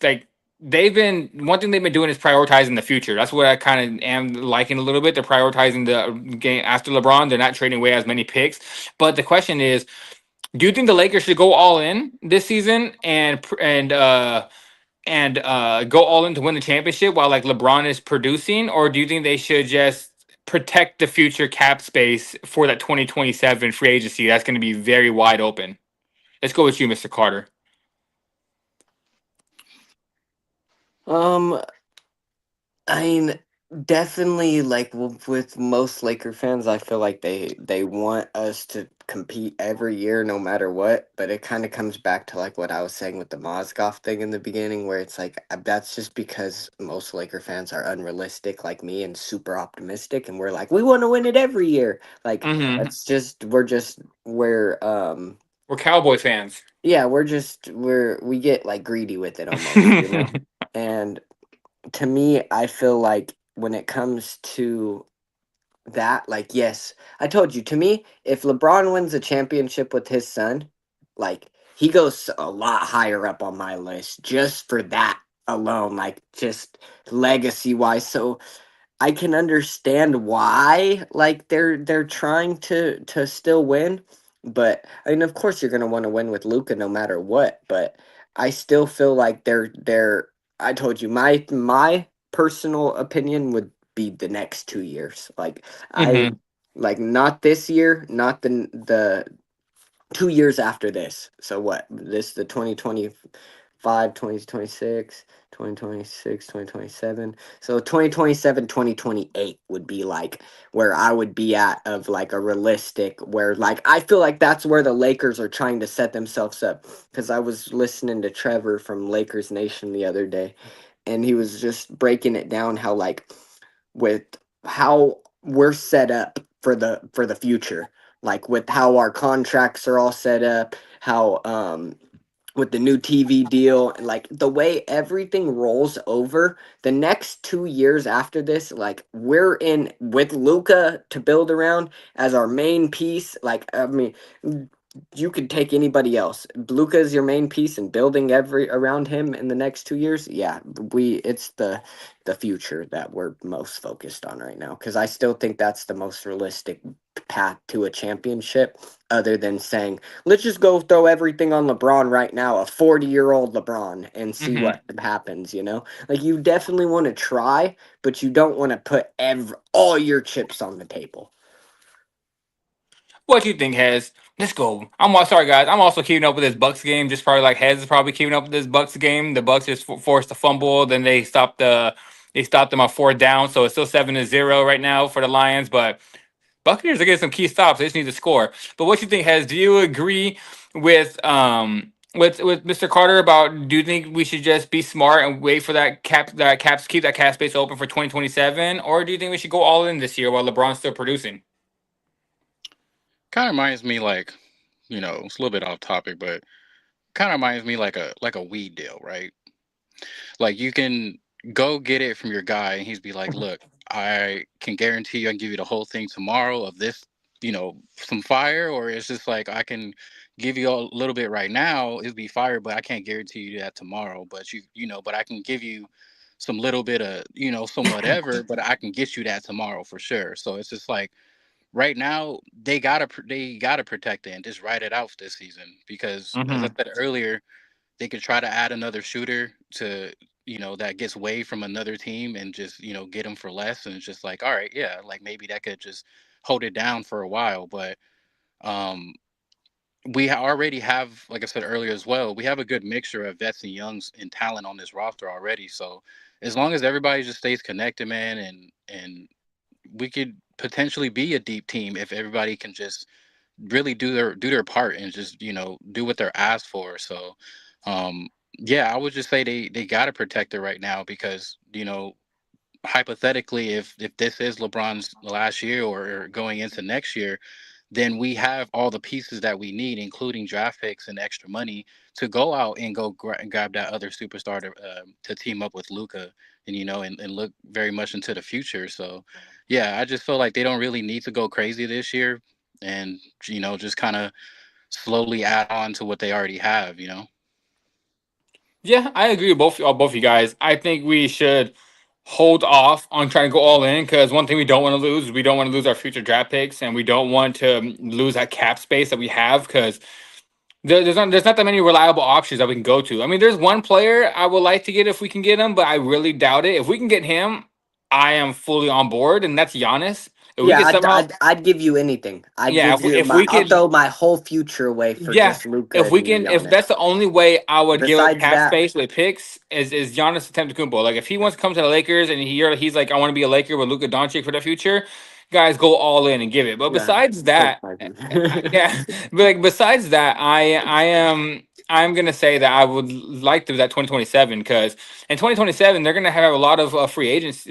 like one thing they've been doing is prioritizing the future. That's what I kind of am liking a little bit. They're prioritizing the game after LeBron. They're not trading away as many picks. But the question is, do you think the Lakers should go all in this season and go all in to win the championship while like LeBron is producing, or do you think they should just protect the future cap space for that 2027 free agency that's going to be very wide open? Let's go with you, Mr. Carter. I mean, definitely, like with most Laker fans, I feel like they want us to compete every year, no matter what. But it kind of comes back to like what I was saying with the Mozgov thing in the beginning, where it's like that's just because most Laker fans are unrealistic, like me, and super optimistic, and we're like, we want to win it every year. Like that's just we're Cowboy fans. Yeah, we get like greedy with it almost, you know. And to me, I feel like when it comes to that, like, yes, I told you, to me, if LeBron wins a championship with his son, like, he goes a lot higher up on my list just for that alone, like, just legacy wise. So I can understand why, like, they're trying to still win. But I mean, of course, you're gonna want to win with Luka no matter what. But I still feel like they're. I told you my personal opinion would be the next 2 years. Like I like not this year, not the 2 years after this. So what? This the 2025, 2026, 2026, 2027. So 2027, 2028 would be like where I would be at of like a realistic where like I feel like that's where the Lakers are trying to set themselves up. Because I was listening to Trevor from Lakers Nation the other day, and he was just breaking it down how like with how we're set up for the future, like with how our contracts are all set up, how with the new TV deal, and like the way everything rolls over the next 2 years after this, like we're in with Luka to build around as our main piece. Like I mean, you could take anybody else. Luka is your main piece, and building every around him in the next 2 years. Yeah, it's the future that we're most focused on right now, because I still think that's the most realistic path to a championship, other than saying let's just go throw everything on LeBron right now, a 40-year-old LeBron, and see what happens. You know, like you definitely want to try, but you don't want to put all your chips on the table. What you think, Hez? Let's go. Sorry, guys. I'm also keeping up with this Bucks game. Just probably like Hez is probably keeping up with this Bucks game. The Bucks just forced a fumble. Then they stopped them on 4th down. So it's still 7-0 right now for the Lions. But Buccaneers are getting some key stops. They just need to score. But what you think, Hez? Do you agree with Mr. Carter about? Do you think we should just be smart and wait for keep that cap space open for 2027, or do you think we should go all in this year while LeBron's still producing? Kind of reminds me like, it's a little bit off topic, but kind of reminds me like a weed deal, right? Like you can go get it from your guy, and he's be like, "Look, I can guarantee you, I can give you the whole thing tomorrow of this, some fire," or it's just like I can give you a little bit right now, it'll be fire, but I can't guarantee you that tomorrow. But but I can give you some little bit of, some whatever, but I can get you that tomorrow for sure. So it's just like right now they gotta protect it and just ride it out this season because as I said earlier, they could try to add another shooter to that gets waived from another team and just, get them for less. And it's just like, all right, yeah, like maybe that could just hold it down for a while. But um, we already have, like I said earlier as well, we have a good mixture of vets and youngs and talent on this roster already. So as long as everybody just stays connected, man, and we could potentially be a deep team if everybody can just really do their part and just do what they're asked for. So um yeah, I would just say they got to protect it right now, because hypothetically, if this is LeBron's last year or going into next year, then we have all the pieces that we need, including draft picks and extra money, to go out and go grab that other superstar to team up with Luka, and and look very much into the future. So, yeah, I just feel like they don't really need to go crazy this year, and just kind of slowly add on to what they already have. Yeah, I agree with both you guys. I think we should hold off on trying to go all in, because one thing we don't want to lose is we don't want to lose our future draft picks, and we don't want to lose that cap space that we have, because there's not that many reliable options that we can go to. I mean, there's one player I would like to get if we can get him, but I really doubt it. If we can get him, I am fully on board, and that's Giannis. If we Yeah, could somehow, I'd give you anything. I'd yeah, give if we, you if we I'll could, throw my whole future away for yeah, just Luka if we and can, if that's Giannis. the only way I would give up Besides cap that, space with picks is Giannis Antetokounmpo. Like if he wants to come to the Lakers and he's like, I want to be a Laker with Luka Dončić for the future, guys, go all in and give it. But yeah, besides take that, my team. yeah, but like besides that, I'm gonna say that I would like to that 2027, because in 2027 they're gonna have a lot of free agents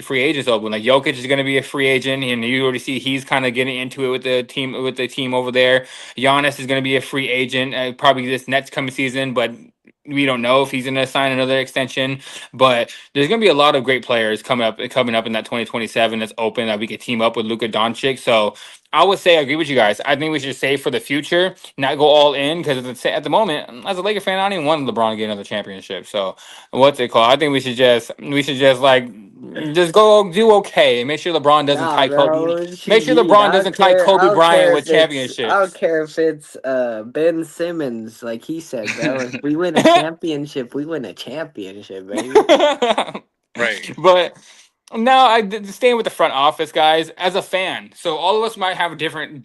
open. Like Jokic is gonna be a free agent, and you already see he's kind of getting into it with the team over there. Giannis is going to be a free agent probably this next coming season, but we don't know if he's going to sign another extension. But there's going to be a lot of great players coming up in that 2027 that's open that we could team up with Luka Doncic. So I would say I agree with you guys. I think we should save for the future, not go all in, because at the moment, as a Laker fan, I don't even want LeBron to get another championship. So what's it called? I think we should just like just go do okay. Make sure LeBron doesn't Nah, tie Kobe. bro. Make sure Sheesh, LeBron I don't doesn't tie care. I Kobe don't Bryant care with if it's. I don't championships. care if it's Ben Simmons, like he said, bro. If we win a championship, we win a championship, baby. Right. But now staying with the front office, guys, as a fan. So all of us might have different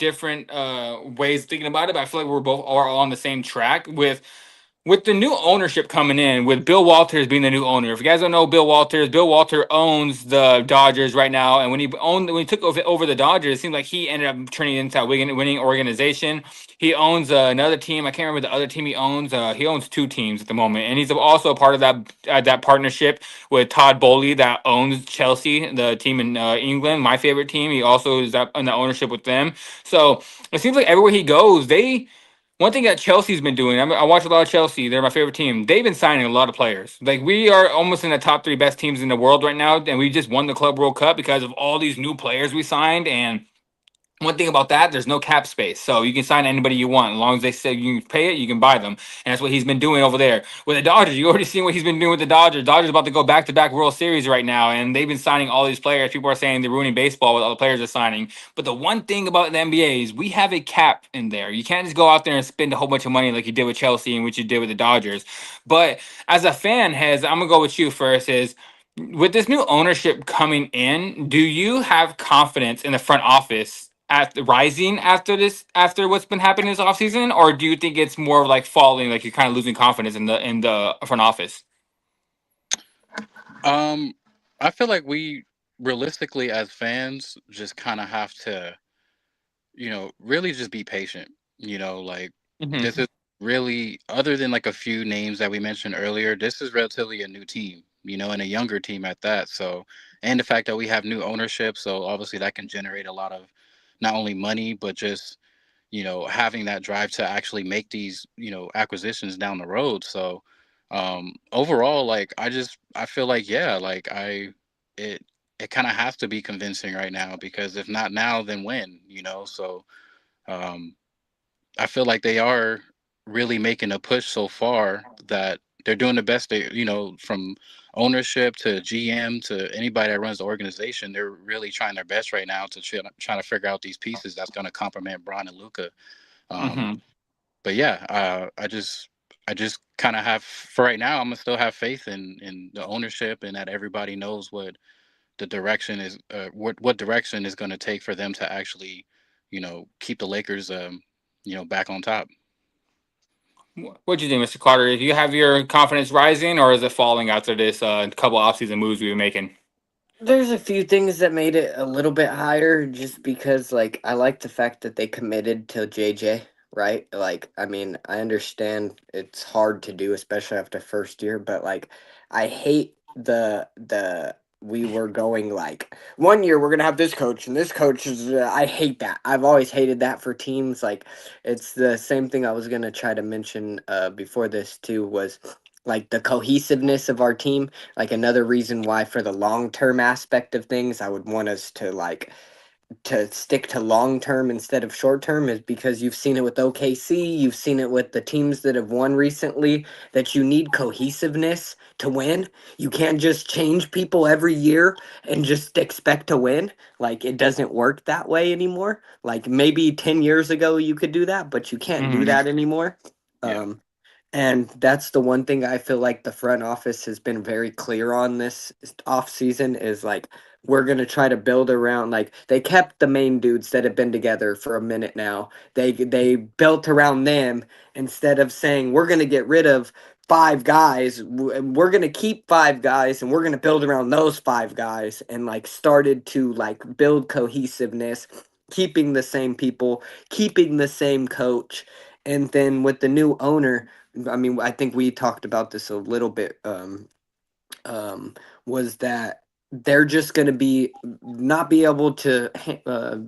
ways of thinking about it, but I feel like we're both are all on the same track with the new ownership coming in, with Bill Walters being the new owner. If you guys don't know Bill Walters, Bill Walter owns the Dodgers right now, and when he took over the Dodgers, it seemed like he ended up turning into a winning organization. He owns another team. I can't remember the other team he owns. He owns two teams at the moment, and he's also a part of that partnership with Todd Bowley that owns Chelsea, the team in England, my favorite team. He also is in the ownership with them. So it seems like everywhere he goes, one thing that Chelsea's been doing, I watch a lot of Chelsea. They're my favorite team. They've been signing a lot of players. Like we are almost in the top three best teams in the world right now, and we just won the Club World Cup because of all these new players we signed. And one thing about that, there's no cap space, so you can sign anybody you want as long as they say you can pay it. You can buy them, and that's what he's been doing over there with the Dodgers. You already seen what he's been doing with the Dodgers. Dodgers about to go back to back World Series right now, and they've been signing all these players. People are saying they're ruining baseball with all the players they're signing. But the one thing about the NBA is we have a cap in there. You can't just go out there and spend a whole bunch of money like you did with Chelsea and what you did with the Dodgers. But as a fan, I'm gonna go with you first. Is with this new ownership coming in, do you have confidence in the front office at the rising after what's been happening this offseason, or do you think it's more of like falling, like you're kind of losing confidence in the front office? Um, I feel like we realistically as fans just kind of have to, really just be patient. Like Hmm. this is really, other than like a few names that we mentioned earlier, this is relatively a new team, and a younger team at that. So, and the fact that we have new ownership, so obviously that can generate a lot of not only money, but just, having that drive to actually make these, acquisitions down the road. So, overall, like I feel like, yeah, like it it kind of has to be convincing right now, because if not now, then when. So um I feel like they are really making a push so far, that they're doing the best they, from ownership to GM to anybody that runs the organization. They're really trying their best right now to trying to figure out these pieces that's going to complement Bron and Luca. um Hmm. but yeah, I just kind of have, for right now, I'm gonna still have faith in the ownership and that everybody knows what the direction is, what direction is going to take for them to actually, keep the Lakers, back on top. What do you think, Mr. Carter? Do you have your confidence rising, or is it falling after this couple offseason moves we were making? There's a few things that made it a little bit higher just because like I like the fact that they committed to JJ, right? Like I mean, I understand it's hard to do especially after first year, but like I hate the we were going like 1 year we're going to have this coach and this coach is I hate that. I've always hated that for teams like it's the same thing I was going to try to mention before this too was like the cohesiveness of our team, like another reason why for the long term aspect of things I would want us to like to stick to long term instead of short term is because you've seen it with OKC, you've seen it with the teams that have won recently, that you need cohesiveness to win. You can't just change people every year and just expect to win. Like it doesn't work that way anymore. Like maybe 10 years ago you could do that, but you can't do Mm-hmm. that anymore. Yeah. And that's the one thing I feel like the front office has been very clear on this off season is like we're gonna try to build around like they kept the main dudes that have been together for a minute now. They built around them instead of saying we're gonna get rid of five guys. We're gonna keep five guys and we're gonna build around those five guys and like started to like build cohesiveness, keeping the same people, keeping the same coach. And then with the new owner, I mean, I think we talked about this a little bit. Um, was that they're just going to be not be able to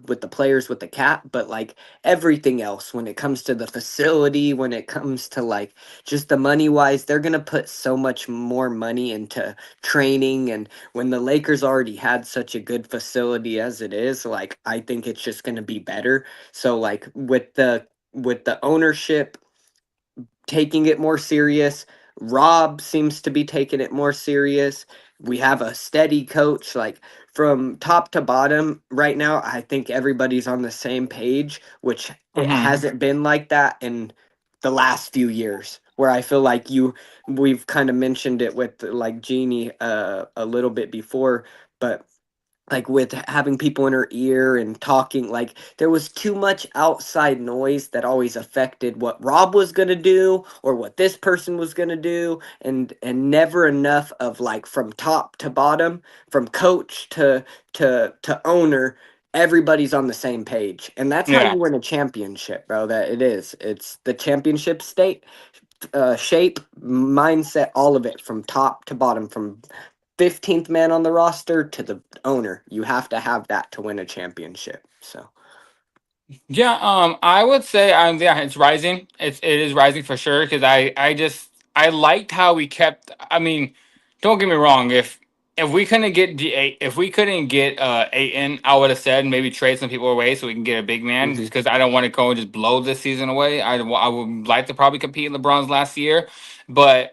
with the players with the cap, but like everything else when it comes to the facility, when it comes to like just the money wise, they're going to put so much more money into training. And when the Lakers already had such a good facility as it is, like I think it's just going to be better. So like with the ownership taking it more serious. Rob seems to be taking it more serious. We have a steady coach, like from top to bottom right now. I think everybody's on the same page, which it Mm-hmm. hasn't been like that in the last few years. Where I feel like we've kind of mentioned it with like Jeannie a little bit before, but like with having people in her ear and talking like there was too much outside noise that always affected what Rob was going to do or what this person was going to do and never enough of like from top to bottom, from coach to owner, everybody's on the same page. And that's how Yeah. you win a championship, bro. That it is. It's the championship state shape, mindset, all of it from top to bottom, from 15th man on the roster to the owner. You have to have that to win a championship. So, Yeah, I would say yeah, it's rising. It is rising for sure because I liked how we kept. I mean, don't get me wrong. If we couldn't get if we couldn't get Ayton, I would have said maybe trade some people away so we can get a big man. mhm. Just because I don't want to go and just blow this season away. I would like to probably compete in LeBron's last year, but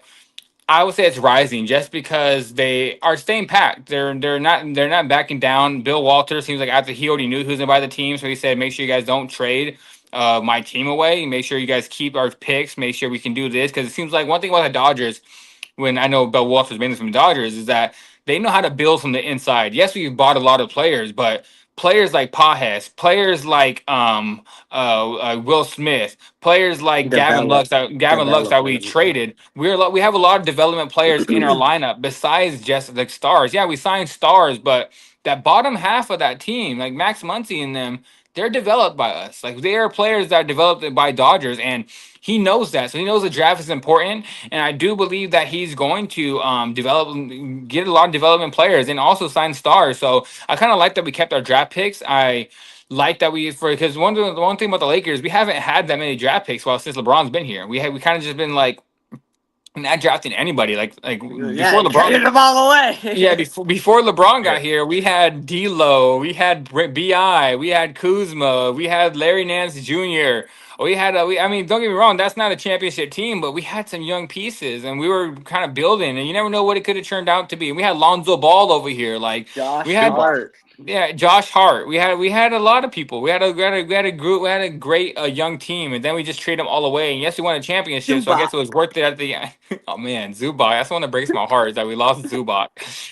I would say it's rising just because they are staying packed. They're not backing down. Bill Walter seems like after he already knew who was gonna buy the team, so he said, "Make sure you guys don't trade my team away. Make sure you guys keep our picks. Make sure we can do this." Because it seems like one thing about the Dodgers, when I know Bill Walter's mainly from the Dodgers, is that they know how to build from the inside. Yes, we've bought a lot of players, but players like Pajes, players like Will Smith, players like Develop, Gavin Lux develop that we them. Yeah. traded. We have a lot of development players in our lineup besides just the stars. Yeah, we signed stars, but that bottom half of that team, like Max Muncy and them, they're developed by us. Like they are players that are developed by Dodgers, and he knows that. So he knows the draft is important, and I do believe that he's going to get a lot of development players, and also sign stars. So I kind of like that we kept our draft picks. I like that because the one thing about the Lakers, we haven't had that many draft picks since LeBron's been here. We kind of just been like not drafting anybody. Like before Yeah, LeBron. traded them all Yeah, away. before LeBron Yeah. got here, we had D'Lo, we had Bi, we had Kuzma, we had Larry Nance Jr. We had I mean, don't get me wrong, that's not a championship team, but we had some young pieces, and we were kind of building, and you never know what it could have turned out to be. We had Lonzo Ball over here, like we Josh had, Hart. yeah, Josh Hart. We had a lot of people. We had a group. We had a great young team, and then we just traded them all away. And yes, we won a championship, so I Zubac. guess it was worth it at the end. Oh man, Zubac. That's the one that breaks my heart is that we lost Zubac,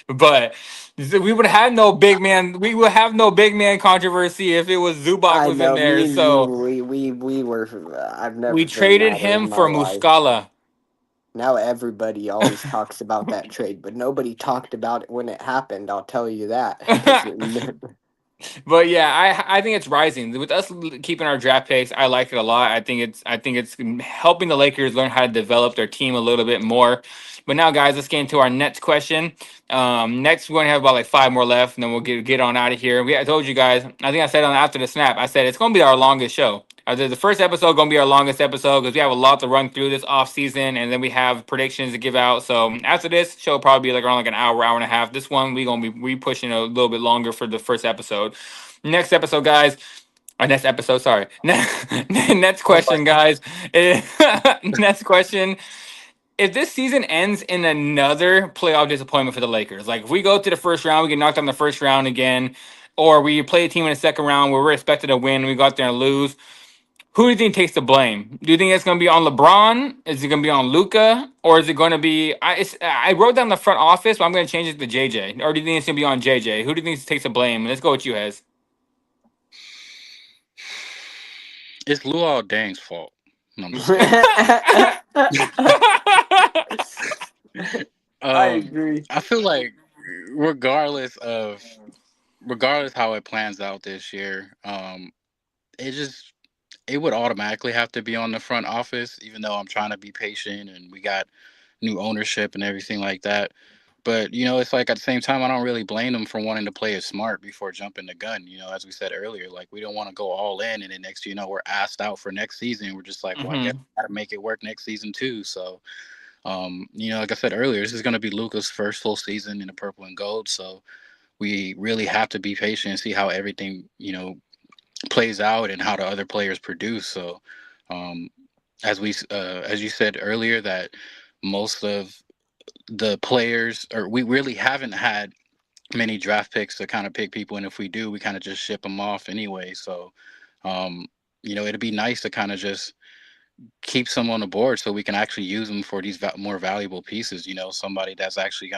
but. We would have no big man. We would have no big man controversy if it was Zubac I was in know, there. me and you, So we were. I've we never been traded madder him in my for life. Muscala. Now everybody always talks about that trade, but nobody talked about it when it happened. I'll tell you that. 'Cause But yeah, I think it's rising with us keeping our draft picks. I like it a lot. I think it's helping the Lakers learn how to develop their team a little bit more. But now, guys, let's get into our next question. Next, we're gonna have about like 5 more left, and then we'll get on out of here. I told you guys. I think I said on after the snap. I said it's gonna be our longest show. The first episode gonna be our longest episode because we have a lot to run through this off season, and then we have predictions to give out. So after this show, will probably be like around like an hour and a half. This one we gonna be pushing a little bit longer for the first episode. Next episode, guys. Our next episode, sorry. Next question, guys. Next question. If this season ends in another playoff disappointment for the Lakers, like if we go to the first round, we get knocked out in the first round again, or we play a team in the second round where we're expected to win, and we go out there and lose, who do you think takes the blame? Do you think it's going to be on LeBron? Is it going to be on Luka? Or is it going to be? I wrote down the front office, but I'm going to change it to JJ. Or do you think it's going to be on JJ? Who do you think takes the blame? Let's go with you, Hez. It's Luol Deng's fault. No, I'm just I agree. I feel like regardless how it plans out this year, it just it would automatically have to be on the front office, even though I'm trying to be patient and we got new ownership and everything like that. But it's like at the same time, I don't really blame them for wanting to play it smart before jumping the gun. As we said earlier, like we don't want to go all in, and then next, we're asked out for next season. We're just like, well, I guess we got to make it work next season too. So, like I said earlier, this is going to be Luka's first full season in the purple and gold. So we really have to be patient and see how everything, plays out and how the other players produce. So, as you said earlier, that most of the players, or we really haven't had many draft picks to kind of pick people, and if we do, we kind of just ship them off anyway. So, it'd be nice to kind of just keep some on the board so we can actually use them for these more valuable pieces. Somebody that's actually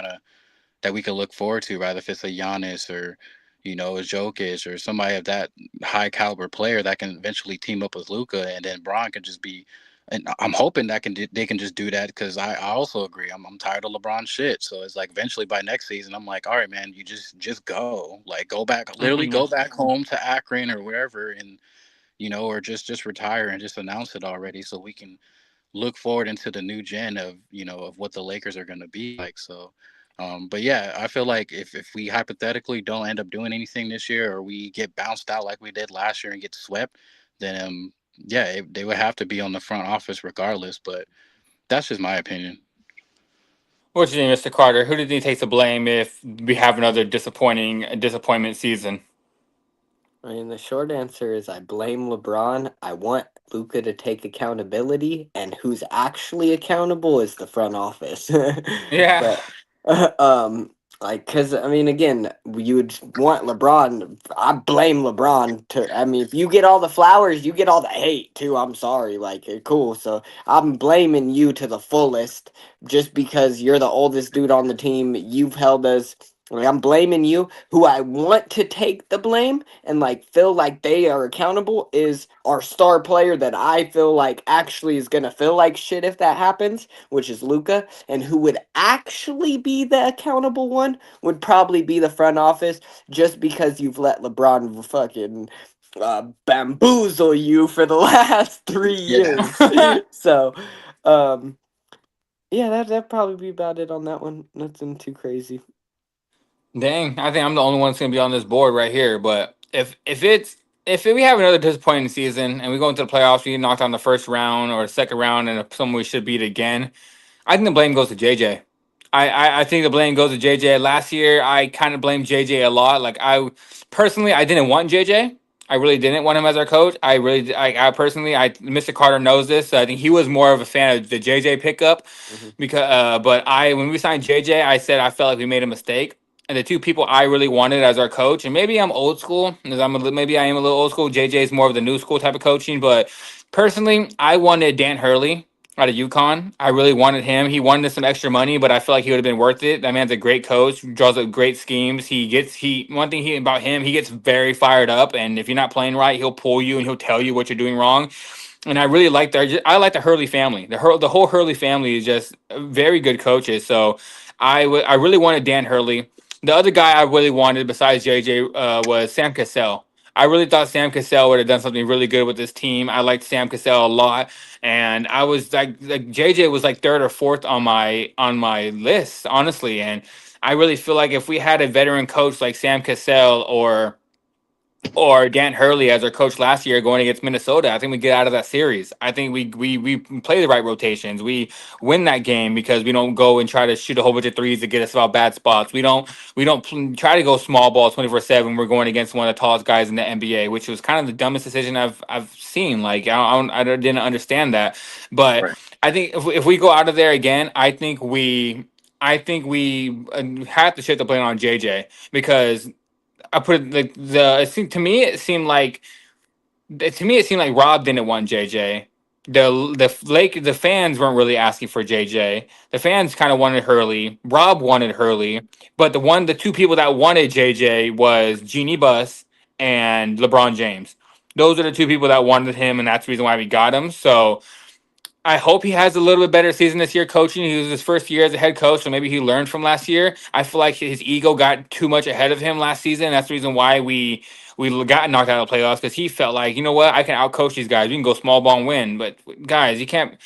that we can look forward to, rather if it's a Giannis or a Jokic or somebody of that high caliber player that can eventually team up with Luka, and then Bron can just be. And I'm hoping they can just do that, because I also agree. I'm tired of LeBron shit. So it's like eventually by next season, I'm like, all right, man, you just go, like go back, literally go back home to Akron or wherever, and or just retire and just announce it already, so we can look forward into the new gen of of what the Lakers are going to be like. So, but yeah, I feel like if we hypothetically don't end up doing anything this year, or we get bounced out like we did last year and get swept, then yeah, they would have to be on the front office regardless. But that's just my opinion. What do you think, Mr. Carter? Who do you think takes the blame if we have another disappointment season? I mean, the short answer is I blame LeBron. I want Luka to take accountability, and who's actually accountable is the front office. Yeah. But because I mean, again, you would want LeBron. I blame LeBron to. I mean, if you get all the flowers, you get all the hate too. I'm sorry, cool. So I'm blaming you to the fullest, just because you're the oldest dude on the team. You've held us. I'm blaming you. Who I want to take the blame and feel like they are accountable is our star player that I feel like actually is gonna feel like shit if that happens, which is Luka. And who would actually be the accountable one would probably be the front office, just because you've let LeBron fucking bamboozle you for the last 3 years. So, yeah, that'd probably be about it on that one. Nothing too crazy. Dang, I think I'm the only one that's gonna be on this board right here. But if we have another disappointing season and we go into the playoffs, we get knocked out in the first round or second round, and someone we should beat again, I think the blame goes to JJ. I think the blame goes to JJ. Last year, I kind of blamed JJ a lot. Like I personally, I didn't want JJ. I really didn't want him as our coach. I personally, Mr. Carter knows this. I think he was more of a fan of the JJ pickup Hmm. because, when we signed JJ, I said I felt like we made a mistake. And the two people I really wanted as our coach, and maybe I'm old school, because maybe I am a little old school. JJ is more of the new school type of coaching, but personally, I wanted Dan Hurley out of UConn. I really wanted him. He wanted some extra money, but I feel like he would have been worth it. That man's a great coach, draws up great schemes. One thing about him, he gets very fired up, and if you're not playing right, he'll pull you and he'll tell you what you're doing wrong. And I really like I like the Hurley family. The whole Hurley family is just very good coaches. So I really wanted Dan Hurley. The other guy I really wanted besides JJ was Sam Cassell. I really thought Sam Cassell would have done something really good with this team. I liked Sam Cassell a lot, and I was like JJ was like third or fourth on my list, honestly. And I really feel like if we had a veteran coach like Sam Cassell or Dan Hurley as our coach last year going against Minnesota, I think we get out of that series. I think we play the right rotations. We win that game because we don't go and try to shoot a whole bunch of threes to get us out bad spots. We don't try to go small ball 24/7. We're going against one of the tallest guys in the NBA, which was kind of the dumbest decision I've seen. Like I didn't understand that, but Right. I think if we go out of there again, I think we have to shift the blame on JJ because I put it like it seemed to me it seemed like Rob didn't want JJ. The fans weren't really asking for JJ. The fans kind of wanted Hurley. Rob wanted Hurley, but the two people that wanted JJ was Jeannie Buss and LeBron James. Those are the two people that wanted him, and that's the reason why we got him. So I hope he has a little bit better season this year coaching. He was his first year as a head coach, so maybe he learned from last year. I feel like his ego got too much ahead of him last season. That's the reason why we got knocked out of the playoffs because he felt like, you know what, I can outcoach these guys. We can go small ball and win. But guys, you can't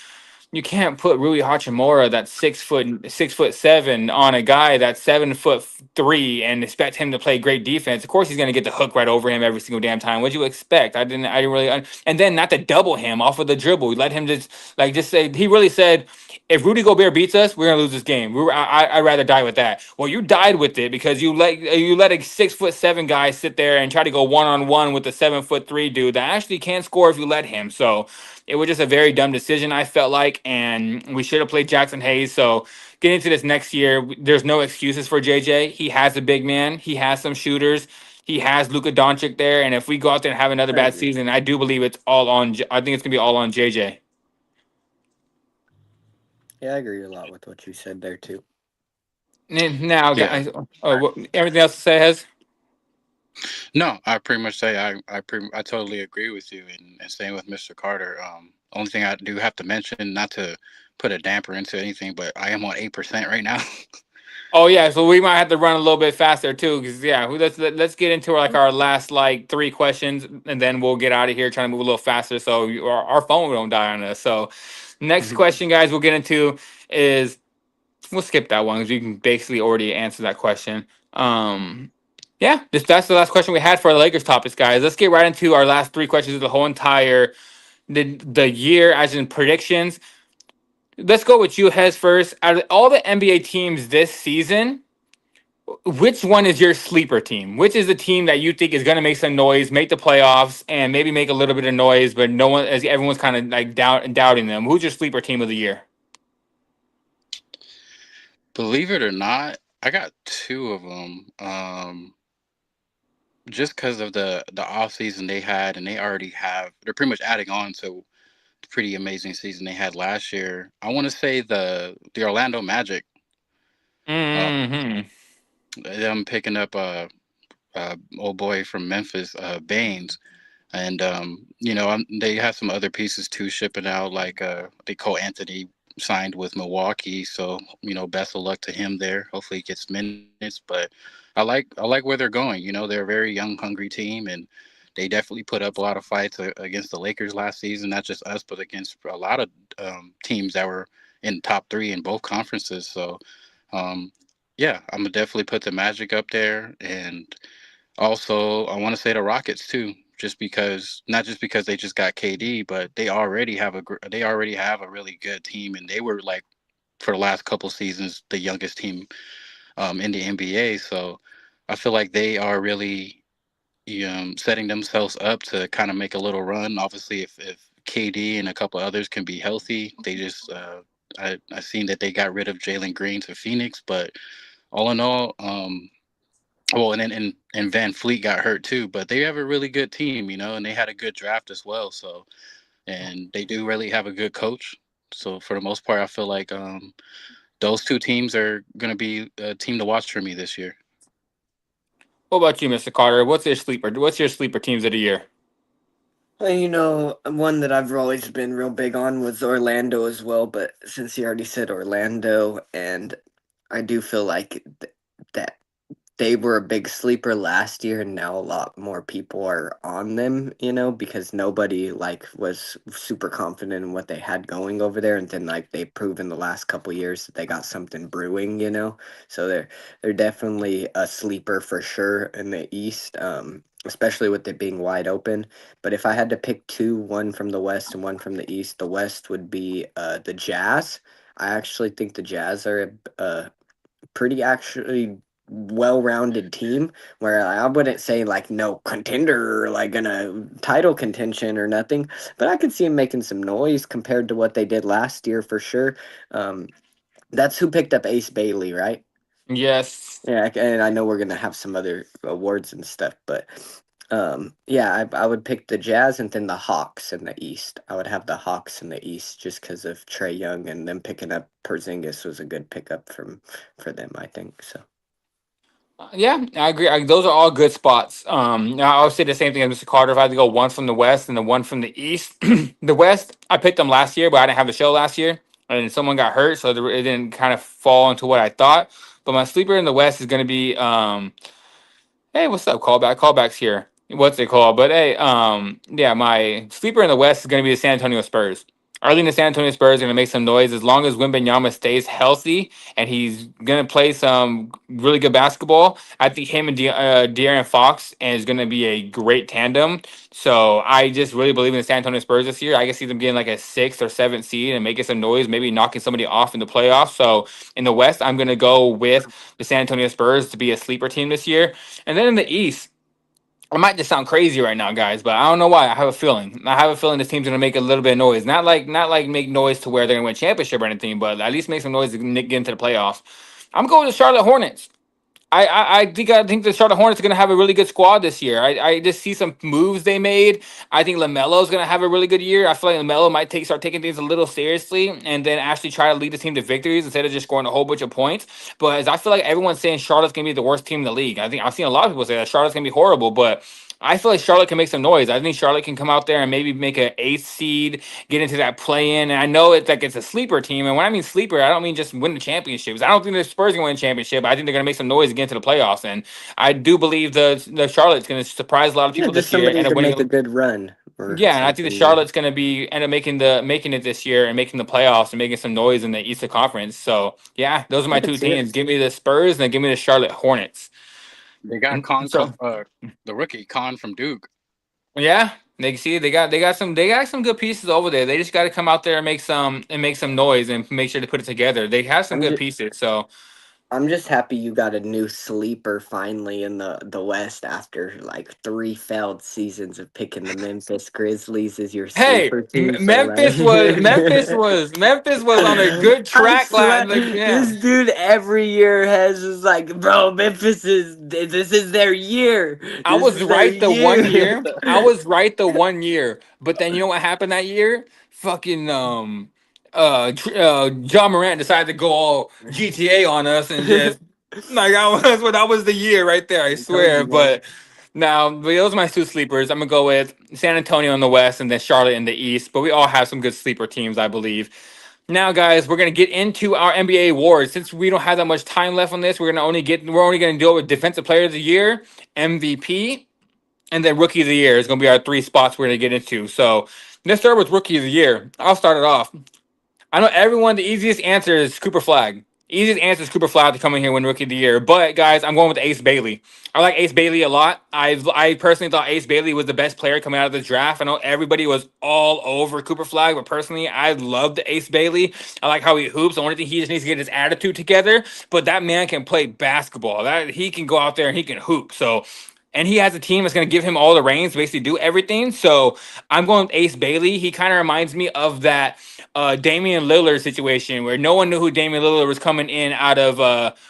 put Rui Hachimura that's 6'7" on a guy that's 7'3" and expect him to play great defense. Of course, he's going to get the hook right over him every single damn time. What'd you expect? I didn't really. And then not to double him off of the dribble. We let him just say. He really said, if Rudy Gobert beats us, we're gonna lose this game. I'd rather die with that. Well, you died with it because you let a 6'7" guy sit there and try to go 1-on-1 with the 7'3" dude that actually can score if you let him. So it was just a very dumb decision, I felt like, and we should have played Jackson Hayes. So getting into this next year, there's no excuses for JJ. He has a big man. He has some shooters. He has Luka Dončić there, and if we go out there and have another I bad agree. season, I do believe it's all on. I think it's gonna be all on JJ. Yeah, I agree a lot with what you said there too. Now, Yeah. guys, everything else to say has. No, I pretty much say I totally agree with you, and same with Mr. Carter. Only thing I do have to mention, not to put a damper into anything, but I am on 8% right now. Oh yeah, so we might have to run a little bit faster too, because yeah, let's get into like our last like three questions, and then we'll get out of here trying to move a little faster so our phone don't die on us. So, next Mhm. question, guys, we'll get into is we'll skip that one because you can basically already answer that question. Yeah, that's the last question we had for our Lakers topics, guys. Let's get right into our last three questions of the whole entire the year, as in predictions. Let's go with you, Hez, first. Out of all the NBA teams this season, which one is your sleeper team? Which is the team that you think is going to make some noise, make the playoffs, and maybe make a little bit of noise, but no one, as everyone's kind of like doubting them? Who's your sleeper team of the year? Believe it or not, I got two of them. Just because of the off season they had, and they're pretty much adding on to the pretty amazing season they had last year. I want to say the Orlando Magic. Uh, Hmm. them picking up old boy from Memphis, Baines, and they have some other pieces too shipping out. Like they Cole Anthony signed with Milwaukee, so best of luck to him there. Hopefully he gets minutes, but I like where they're going. They're a very young, hungry team, and they definitely put up a lot of fights against the Lakers last season. Not just us, but against a lot of teams that were in top three in both conferences. So, um, yeah, I'm gonna definitely put the Magic up there, and also I want to say the Rockets too. Just because, not just because they just got KD, but they already have a really good team, and they were like for the last couple seasons the youngest team in the NBA. So I feel like they are really setting themselves up to kind of make a little run. Obviously, if KD and a couple others can be healthy, they just I seen that they got rid of Jalen Green to Phoenix, but all in all, well, and then and Van Fleet got hurt too, but they have a really good team, and they had a good draft as well. So, and they do really have a good coach. So for the most part, I feel like those two teams are going to be a team to watch for me this year. What about you, Mr. Carter? What's your sleeper teams of the year? Well, one that I've always been real big on was Orlando as well, but since you already said Orlando, and I do feel like that they were a big sleeper last year, and now a lot more people are on them, because nobody was super confident in what they had going over there, and then they've proven the last couple years that they got something brewing. So they're definitely a sleeper for sure in the East, especially with it being wide open. But if I had to pick two, one from the West and one from the East, the West would be the Jazz. I actually think the Jazz are a pretty actually well-rounded team where I wouldn't say no contender or in a title contention or nothing, but I could see them making some noise compared to what they did last year for sure. That's who picked up Ace Bailey, right? Yes. Yeah, and I know we're gonna have some other awards and stuff, but yeah, I would pick the Jazz and then the Hawks in the East. I would have the Hawks in the East just because of Trae Young, and them picking up Porzingis was a good pickup for them, I think so. Yeah, I agree. Those are all good spots. Now I would say the same thing as Mr. Carter. If I had to go one from the West and the one from the East, the West, I picked them last year, but I didn't have the show last year, and someone got hurt, so it didn't kind of fall into what I thought. But my sleeper in the West is going to be hey, what's up? Callbacks here. What's it called? But hey, yeah, my sleeper in the West is going to be the San Antonio Spurs. I think the San Antonio Spurs are going to make some noise as long as Wembanyama stays healthy and he's going to play some really good basketball. I think him and De'Aaron Fox is going to be a great tandem. So I just really believe in the San Antonio Spurs this year. I can see them getting like a 6th or 7th seed and making some noise, maybe knocking somebody off in the playoffs. So in the West, I'm going to go with the San Antonio Spurs to be a sleeper team this year. And then in the East, I might just sound crazy right now, guys, but I don't know why. I have a feeling. I have a feeling this team's gonna make a little bit of noise. Not like make noise to where they're gonna win championship or anything, but at least make some noise to get into the playoffs. I'm going to Charlotte Hornets. I think the Charlotte Hornets are going to have a really good squad this year. I just see some moves they made. I think LaMelo is going to have a really good year. I feel like LaMelo might start taking things a little seriously and then actually try to lead the team to victories instead of just scoring a whole bunch of points. But as I feel like everyone's saying Charlotte's going to be the worst team in the league. I think I've seen a lot of people say that Charlotte's going to be horrible, but I feel like Charlotte can make some noise. I think Charlotte can come out there and maybe make an 8th seed, get into that play-in. And I know it's a sleeper team. And when I mean sleeper, I don't mean just win the championships. I don't think the Spurs are going to win the championship. I think they're going to make some noise and get into the playoffs. And I do believe the Charlotte's going to surprise a lot of Yeah, people just this year somebody and to winning. make a good run or Yeah, and I think the something. Charlotte's going to end up making it this year and making the playoffs and making some noise in the Eastern Conference. So yeah, those are I my could two see it. teams. Give me the Spurs and then give me the Charlotte Hornets. They got So the rookie Con from Duke. yeah, they got some good pieces over there. They just got to come out there and make some noise and make sure to put it together. They have some I'm good just pieces. So I'm just happy you got a new sleeper finally in the West after 3 failed seasons of picking the Memphis Grizzlies as your hey, sleeper team. So Memphis was on a good I track. swear, Like yeah, this dude every year has just bro, this is their year. I This was is their right the one year. year. I was right the one year. But then you know what happened that year? Fucking John Morant decided to go all GTA on us and just like that was the year right there, I I told swear. you, man. But those are my two sleepers. I'm gonna go with San Antonio in the West and then Charlotte in the East. But we all have some good sleeper teams, I believe. Now, guys, we're gonna get into our NBA awards. Since we don't have that much time left on this, we're only gonna deal with Defensive Player of the Year, MVP, and then Rookie of the Year is gonna be our 3 spots we're gonna get into. So let's start with Rookie of the Year. I'll start it off. I know everyone, the easiest answer is Cooper Flag. Easiest answer is Cooper Flag to come in here and win Rookie of the Year. But guys, I'm going with Ace Bailey. I like Ace Bailey a lot. I personally thought Ace Bailey was the best player coming out of the draft. I know everybody was all over Cooper Flag, but personally, I loved Ace Bailey. I like how he hoops. The only thing he just needs to get his attitude together. But that man can play basketball. That he can go out there and he can hoop. So and he has a team that's going to give him all the reins, to basically do everything. So I'm going with Ace Bailey. He kind of reminds me of that Damian Lillard situation where no one knew who Damian Lillard was coming in out of.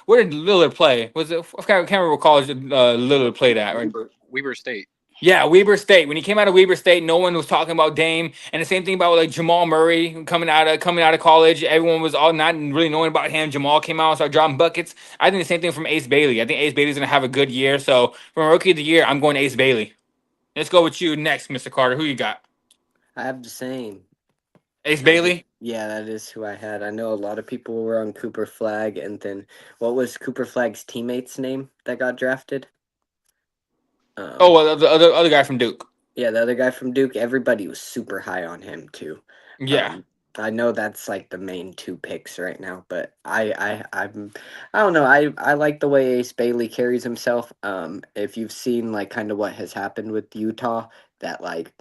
Where did Lillard play? Was it? I can't remember what college Lillard played at. Right? Weber State. Yeah, Weber State. When he came out of Weber State, no one was talking about Dame, and the same thing about like Jamal Murray coming out of college. Everyone was all not really knowing about him. Jamal came out and started dropping buckets. I think the same thing from Ace Bailey. I think Ace Bailey's gonna have a good year. So from Rookie of the Year, I'm going Ace Bailey. Let's go with you next, Mr. Carter. Who you got? I have the same. Ace Bailey. Yeah, that is who I had. I know a lot of people were on Cooper Flag, and then what was Cooper Flag's teammate's name that got drafted? Oh, well, the other guy from Duke. Yeah, the other guy from Duke. Everybody was super high on him too. Yeah. I know that's like the main two picks right now, but I don't know. I like the way Ace Bailey carries himself. If you've seen like kind of what has happened with Utah, that like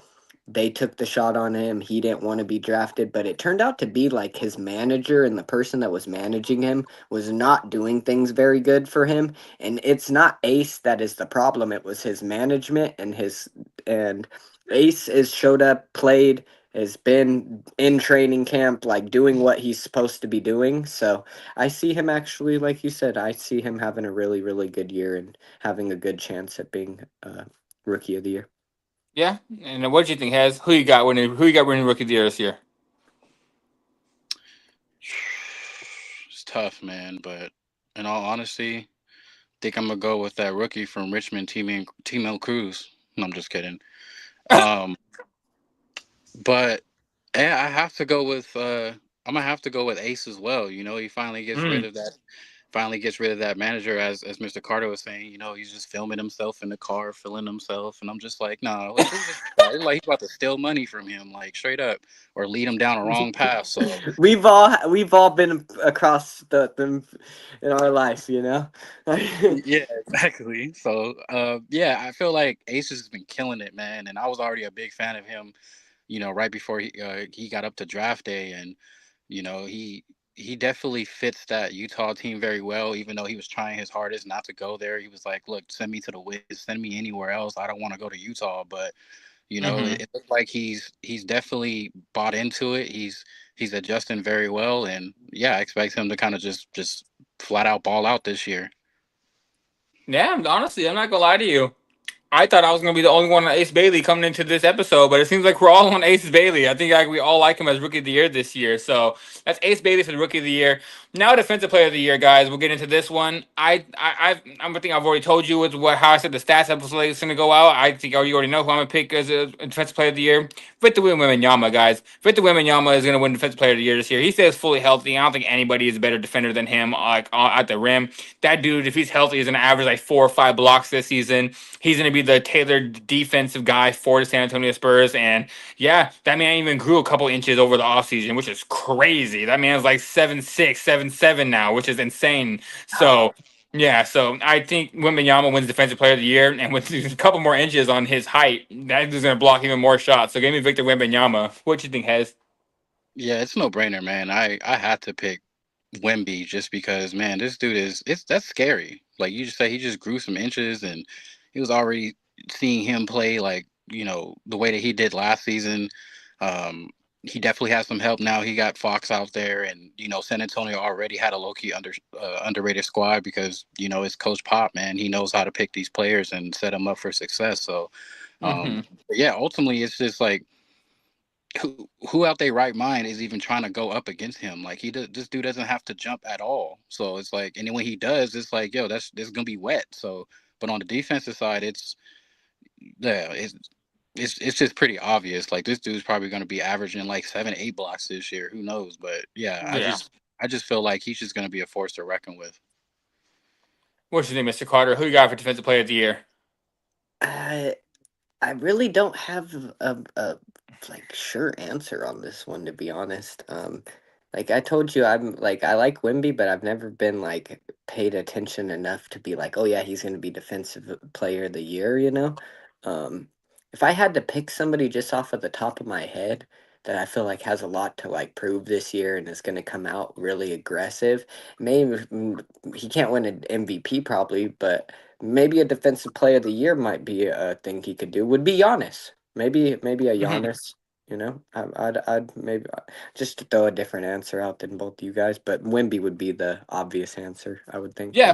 they took the shot on him. He didn't want to be drafted, but it turned out to be like his manager and the person that was managing him was not doing things very good for him. And it's not Ace that is the problem. It was his management and Ace is showed up, played, has been in training camp, like doing what he's supposed to be doing. So I see him actually, like you said, I see him having a really, really good year and having a good chance at being Rookie of the Year. Yeah. And what do you think, Has? Who you got winning Rookie of the Year this year? It's tough, man. But in all honesty, I think I'm gonna go with that rookie from Richmond, Timo Cruz. No, I'm just kidding. But yeah, I have to go with. I'm gonna have to go with Ace as well. You know, he finally gets rid of that. Finally gets rid of that manager, as Mr. Carter was saying. You know, he's just filming himself in the car, feeling himself, and I'm just like, nah, like, like he's about to steal money from him, like straight up, or lead him down a wrong path. So we've all been across them in our life, you know. yeah, exactly. So yeah, I feel like Ace has been killing it, man, and I was already a big fan of him. You know, right before he got up to draft day, and you know he definitely fits that Utah team very well. Even though he was trying his hardest not to go there, he was like, "Look, send me to the Wiz, send me anywhere else. I don't want to go to Utah." But you know, it looks like he's definitely bought into it. He's adjusting very well, and yeah, I expect him to kind of just flat out ball out this year. Yeah, honestly, I'm not gonna lie to you. I thought I was gonna be the only one on Ace Bailey coming into this episode, but it seems like we're all on Ace Bailey. I think we all like him as Rookie of the Year this year. So that's Ace Bailey for the Rookie of the Year. Now, Defensive Player of the Year, guys. We'll get into this one. I think I've already told you with how I said the stats episode is gonna go out. I think you already know who I'm gonna pick as a Defensive Player of the Year. Victor Wembanyama, guys. Victor Wembanyama is gonna win Defensive Player of the Year this year. He stays fully healthy. I don't think anybody is a better defender than him, like at the rim. That dude, if he's healthy, is gonna average like 4 or 5 blocks this season. He's going to be the tailored defensive guy for the San Antonio Spurs. And yeah, that man even grew a couple inches over the offseason, which is crazy. That man's like 7'6", 7'7" now, which is insane. So yeah, so I think Wembanyama wins Defensive Player of the Year, and with a couple more inches on his height, that is going to block even more shots. So give me Victor Wembanyama. What you think, Hez? Yeah, it's no brainer, man. I had to pick Wemby just because, man, this dude that's scary. Like you just say, he just grew some inches, and he was already seeing him play like, you know, the way that he did last season. He definitely has some help now. He got Fox out there, and you know, San Antonio already had a low-key underrated squad because you know it's Coach Pop, man. He knows how to pick these players and set them up for success. So, but yeah, ultimately, it's just like who out their right mind is even trying to go up against him? Like this dude doesn't have to jump at all. So it's like, and then when he does, it's like, yo, this is gonna be wet. So, but on the defensive side, it's just pretty obvious. Like this dude's probably gonna be averaging like 7-8 blocks this year. Who knows? But yeah, I just feel like he's just gonna be a force to reckon with. What's your name, Mr. Carter? Who you got for Defensive Player of the Year? I really don't have a like sure answer on this one, to be honest. Like I told you, I'm like I like Wemby, but I've never been like paid attention enough to be like, oh yeah, he's gonna be Defensive Player of the Year, you know. If I had to pick somebody just off of the top of my head that I feel like has a lot to like prove this year and is gonna come out really aggressive, maybe he can't win an MVP probably, but maybe a defensive player of the year might be a thing he could do. Would be Giannis. Maybe a Mhm. Giannis. I'd maybe just to throw a different answer out than both you guys, but Wemby would be the obvious answer. I would think. Yeah,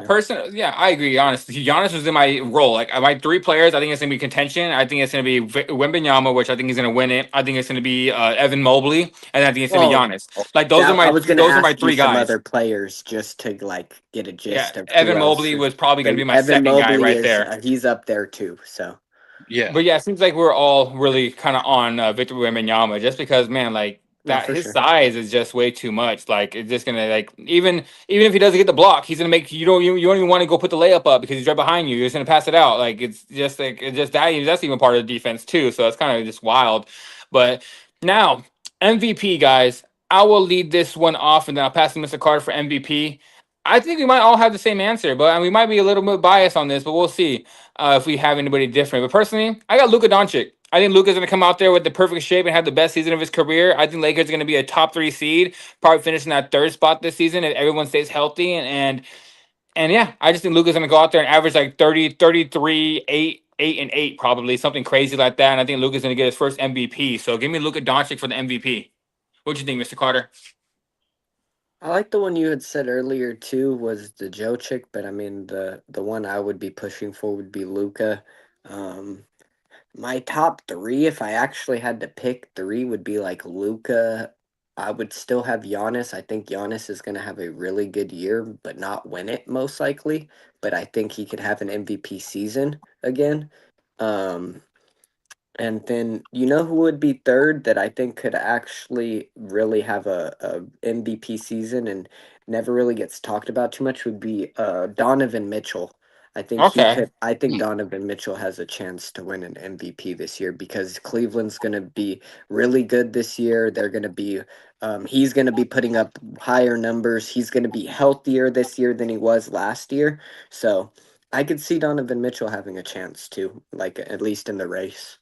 yeah, I agree. Honestly, Giannis was in my role. Like my three players, I think it's gonna be contention. I think it's gonna be Wembanyama, which I think he's gonna win it. I think it's gonna be Evan Mobley, and I think it's gonna be Oh, Giannis. Like that I was gonna those are my ask you three some guys. other players just to like get a Yeah, gist of who Evan else. Mobley was probably gonna But be my Evan second guy Mobley right is there. he's up there too. So Yeah, But yeah, it seems like we're all really kind of on Victor Wembanyama just because, man, like no, that for his sure. size is just way too much. Like it's just gonna like even if he doesn't get the block, he's gonna make you don't even want to go put the layup up because he's right behind you. You're just gonna pass it out. It's just that's even part of the defense too. So it's kind of just wild. But now MVP guys, I will lead this one off and then I'll pass to Mr. Carter for MVP. I think we might all have the same answer, but we might be a little bit biased on this, but we'll see if we have anybody different. But personally, I got Luka Dončić. I think Luka's going to come out there with the perfect shape and have the best season of his career. I think Lakers are going to be a top 3 seed, probably finishing that third spot this season if everyone stays healthy. And yeah, I just think Luka's going to go out there and average like 30, 33, 8 and 8, probably something crazy like that. And I think Luka's going to get his first MVP. So give me Luka Dončić for the MVP. What do you think, Mr. Carter? I like the one you had said earlier too was the Joe chick, but I mean the one I would be pushing for would be Luca. Um, my top three, if I actually had to pick three, would be like Luca. I would still have Giannis. I think Giannis is going to have a really good year, but not win it most likely. But I think he could have an MVP season again. Um, and then you know who would be third that I think could actually really have a MVP season and never really gets talked about too much would be Donovan Mitchell. I think he Okay. could. I think Hmm. Donovan Mitchell has a chance to win an MVP this year because Cleveland's going to be really good this year. They're going to be. He's going to be putting up higher numbers. He's going to be healthier this year than he was last year. So I could see Donovan Mitchell having a chance to, like at least in the race.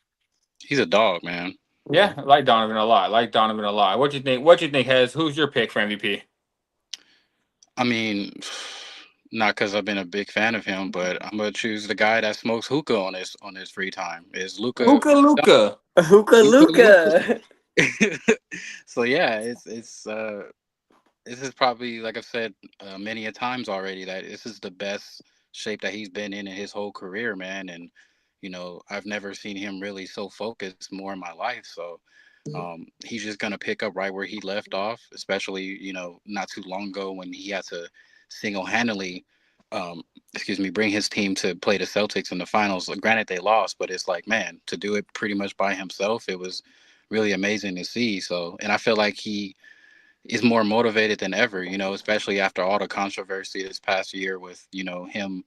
he's a dog, man. Yeah, Yeah. I like Donovan a lot. I like Donovan a lot. What you think? What you think, Hez? Who's your pick for MVP? I mean, not because I've been a big fan of him, but I'm gonna choose the guy that smokes hookah on his free time. Is Luca? Luka. Hookah Luca Luca. Luka. So yeah, this is probably, like I've said many a times already, that this is the best shape that he's been in his whole career, man. And I've never seen him really so focused more in my life. So he's just gonna pick up right where he left off, especially not too long ago when he had to single-handedly, bring his team to play the Celtics in the finals. Granted, they lost, but it's like, man, to do it pretty much by himself, it was really amazing to see. So, and I feel like he is more motivated than ever, especially after all the controversy this past year with, him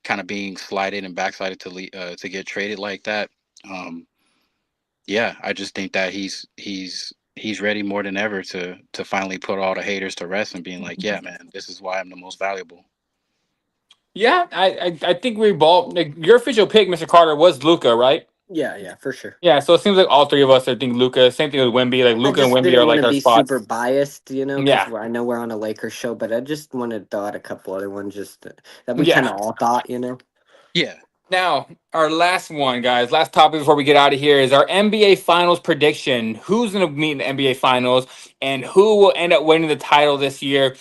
kind of being slighted and backslided to get traded like that. Um, yeah, I just think that he's ready more than ever to finally put all the haters to rest and being like, yeah, man, this is why I'm the most valuable. Yeah, I think we both like, your official pick, Mr. Carter, was Luca, right? Yeah, yeah, for sure. Yeah, so it seems like all three of us are thinking Luca. Same thing with Wemby. Like I Luca and just Wemby didn't are want like to our be super spots. biased, because Yeah, I know we're on a Lakers show, but I just wanted to throw out a couple other ones just that we kind yeah. of all thought. Yeah. Now our last one, guys. Last topic before we get out of here is our NBA Finals prediction. Who's going to meet in the NBA Finals and who will end up winning the title this year?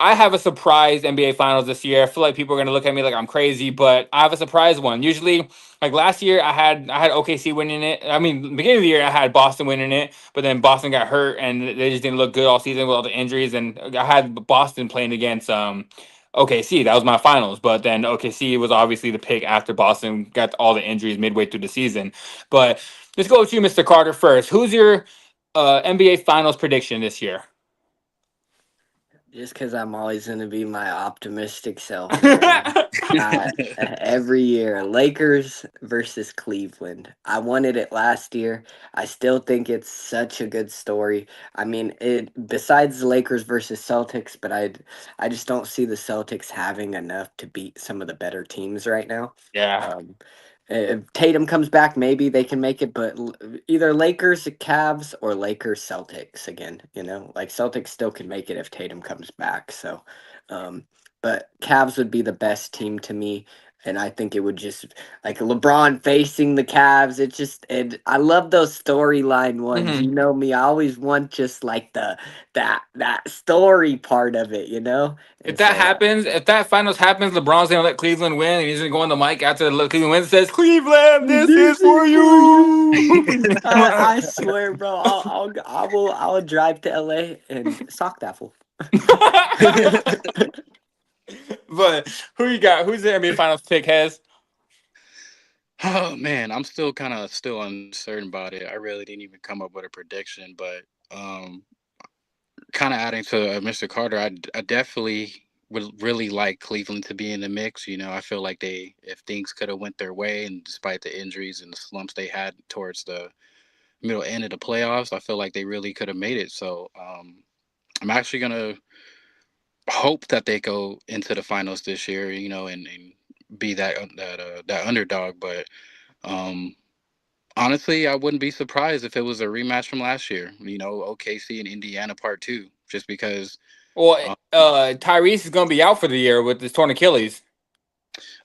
I have a surprise NBA Finals this year. I feel like people are gonna look at me like I'm crazy, but I have a surprise one. Usually, like last year, I had OKC winning it. I mean, beginning of the year, I had Boston winning it, but then Boston got hurt and they just didn't look good all season with all the injuries. And I had Boston playing against OKC. That was my finals, but then OKC was obviously the pick after Boston got all the injuries midway through the season. But let's go with you, Mr. Carter, first. Who's your NBA Finals prediction this year? Just because I'm always going to be my optimistic self, man. Every year, Lakers versus Cleveland. I wanted it last year. I still think it's such a good story. I mean, it besides the Lakers versus Celtics, but I just don't see the Celtics having enough to beat some of the better teams right now. Yeah. Um, if Tatum comes back, maybe they can make it, but either Lakers, Cavs, or Lakers, Celtics again. Like Celtics still can make it if Tatum comes back. So, but Cavs would be the best team to me. And I think it would just like LeBron facing the Cavs. And I love those storyline ones. Hmm. You know me, I always want just like that story part of it, you know. If And that so happens, if that finals happens, LeBron's gonna let Cleveland win, and he's gonna go on the mic after Cleveland wins and says, "Cleveland, this is this for is for you." you. I swear, bro. I will drive to LA and sock that fool. But who you got? Who's the NBA Finals pick? Has Oh man, I'm still kind of still uncertain about it. I really didn't even come up with a prediction, but um, kind of adding to Mr. Carter, I definitely would really like Cleveland to be in the mix. You know, I feel like if things could have went their way, and despite the injuries and the slumps they had towards the middle end of the playoffs, I feel like they really could have made it. So I'm actually gonna hope that they go into the finals this year. You know, and be that underdog, but. Um, Honestly, I wouldn't be surprised if it was a rematch from last year. You know, OKC and Indiana Part Two, just because. well, Uh, Tyrese is gonna be out for the year with his torn Achilles.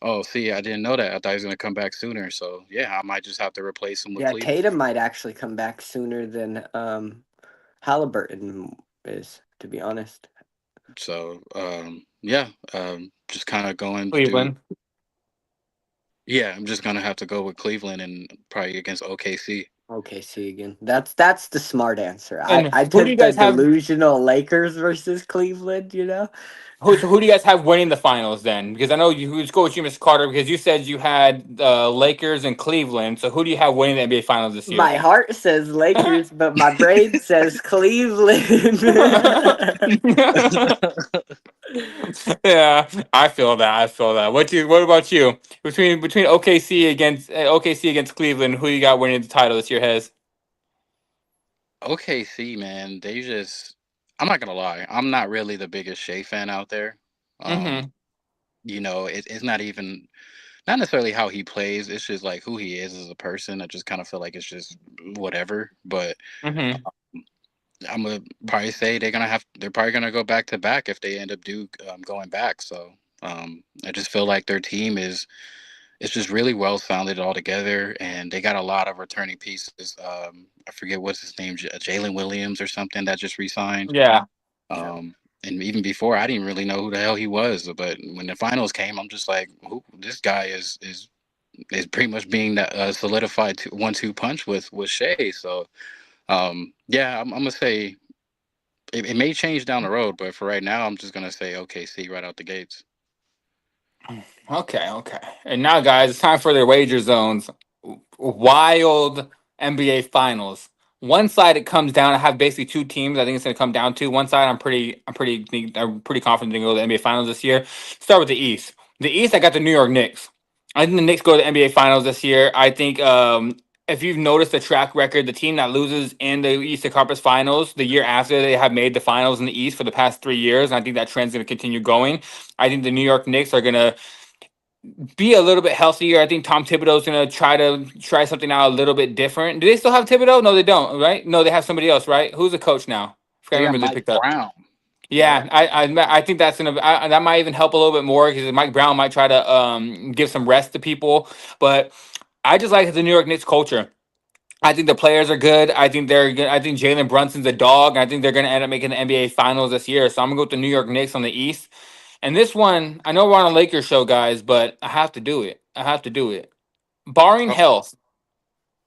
oh, see, I didn't know that. I thought he was gonna come back sooner. So yeah, I might just have to replace him with Yeah, Cleveland. Tatum might actually come back sooner than Halliburton is, to be honest. So yeah, just kind of going through. Cleveland. Yeah, I'm just gonna have to go with Cleveland and probably against OKC. OKC again. That's the smart answer. I And I who do you took the guys have? delusional Lakers versus Cleveland. You know, Who do you guys have winning the finals then? Because I know you. Let's go with you, Mr. Carter, because you said you had Lakers and Cleveland. So who do you have winning the NBA Finals this year? my heart says Lakers, but my brain says Cleveland. Yeah, I feel that. I feel that. What about you? Between OKC against Cleveland, who you got winning the title this year? Has OKC, man, they just. I'm not gonna lie. I'm not really the biggest Shea fan out there. Um, mm-hmm. you know, it's not even not necessarily how he plays. It's just like who he is as a person. I just kind of feel like it's just whatever. But Mm-hmm. I'm gonna probably say they're probably gonna go back to back if they end up going back. So I just feel like their team is it's just really well founded all together, and they got a lot of returning pieces. I forget what's his name, Jalen Williams or something that just resigned. Yeah. Yeah. And even before, I didn't really know who the hell he was. But when the finals came, I'm just like, who, this guy is pretty much being that solidified 1-2 punch with Shea. So yeah, I'm gonna say it may change down the road, but for right now, I'm just gonna say OKC right out the gates. Okay. Okay. And now, guys, it's time for their wager zones. Wild NBA Finals. One side it comes down. I have basically two teams. I think it's going to come down to one side. I'm pretty confident they go to the NBA Finals this year. Start with the East. The East, I got the New York Knicks. I think the Knicks go to the NBA Finals this year. I think if you've noticed the track record, the team that loses in the Eastern Conference Finals the year after they have made the finals in the East for the past 3 years, and I think that trend's going to continue going. I think the New York Knicks are going to be a little bit healthier. I think Tom Thibodeau's gonna try something out a little bit different. Do they still have Thibodeau? No, they don't. Right? No, they have somebody else. Right? Who's the coach now? I They can't got remember. They Mike picked up. Brown. Yeah, I think that's that might even help a little bit more because Mike Brown might try to give some rest to people. But I just like the New York Knicks culture. I think the players are good. I think they're good. I think Jalen Brunson's a dog. I think they're going to end up making the NBA Finals this year. So I'm going to go with the New York Knicks on the East. And this one, I know we're on a Lakers show, guys, but I have to do it. I have to do it. Barring Oh, health,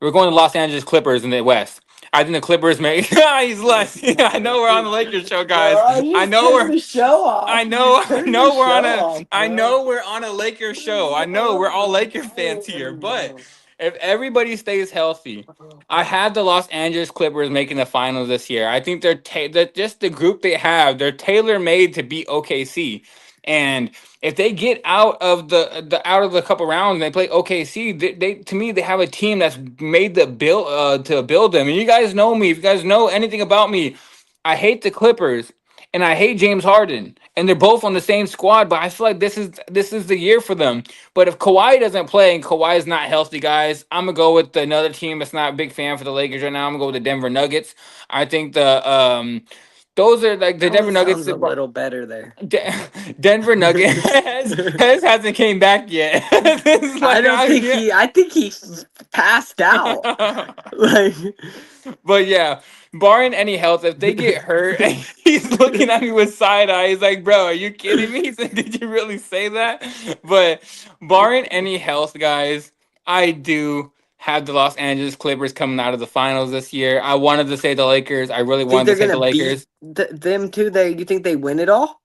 we're going to Los Angeles Clippers in the West. I think the Clippers make. He's less. I know we're on the Lakers show, guys. Bro, I just know turn we're. the show off. I know. Just I turn the know we're on show a. off, I bro. know we're on a Lakers show. I know we're all Lakers fans here, but if everybody stays healthy, I have the Los Angeles Clippers making the finals this year. I think they're just the group they have. They're tailor made to beat OKC, and if they get out of the couple rounds and they play OKC, they to me they have a team that's made the build to build them. And you guys know me. If you guys know anything about me, I hate the Clippers and I hate James Harden, and they're both on the same squad. But I feel like this is the year for them. But if Kawhi doesn't play and Kawhi is not healthy, guys, I'm gonna go with another team that's not a big fan for the Lakers right now. I'm gonna go with the Denver Nuggets. I think Those are like the Denver Nuggets. Sounds a little better there. Denver Nuggets hasn't came back yet. It's I like, don't think he. I think he passed out. Like, But yeah, barring any health, if they get hurt, and he's looking at me with side eye. He's like, "Bro, are you kidding me?" He said, "Did you really say that?" But barring any health, guys, I do have the Los Angeles Clippers coming out of the finals this year. I wanted to say the Lakers. I really think wanted they're to say the gonna Lakers. beat them too. You think they win it all?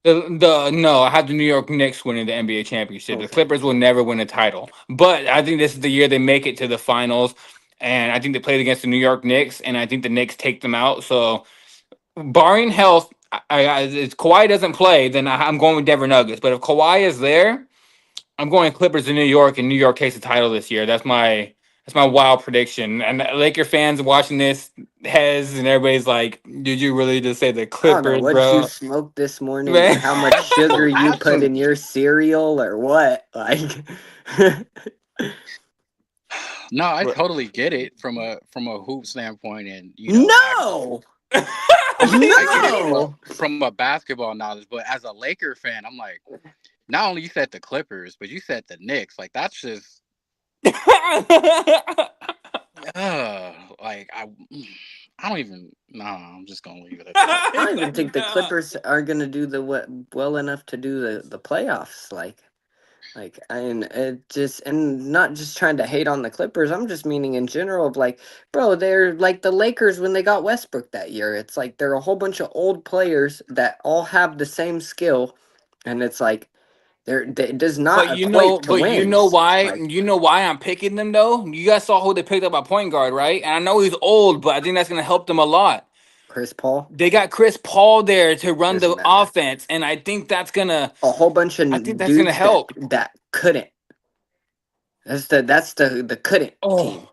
No, I have the New York Knicks winning the NBA championship. The Okay. Clippers will never win a title, but I think this is the year they make it to the finals, and I think they played against the New York Knicks, and I think the Knicks take them out. So, barring health, if Kawhi doesn't play, then I'm going with Denver Nuggets. But if Kawhi is there, I'm going Clippers in New York, and New York takes the title this year. That's my wild prediction. And Laker fans watching this, Hez and everybody's like, "Did you really just say the I don't know Clippers, what bro?" you smoked this morning, Man. or how much sugar you Have put some- in your cereal, or what. Like, No, I What? totally get it from a hoop standpoint, and no, I get it no. from a basketball knowledge. But as a Laker fan, I'm like, not only you said the Clippers, but you said the Knicks. Like that's just like I don't even. No, I'm just gonna leave it at that. I don't even think the Clippers are gonna do well enough to do the playoffs. Like, and it just, and not just trying to hate on the Clippers. I'm just meaning in general of like, bro, they're like the Lakers when they got Westbrook that year. It's like they're a whole bunch of old players that all have the same skill, and it's like it does not But equate to wins. why? Like, You know why I'm picking them though. You guys saw who they picked up at point guard, right? And I know he's old, but I think that's gonna help them a lot. Chris Paul, They got Chris Paul there to run the doesn't matter. offense, and I think that's gonna. A whole bunch of I think that's gonna dudes help. that couldn't. That's the couldn't team. Oh,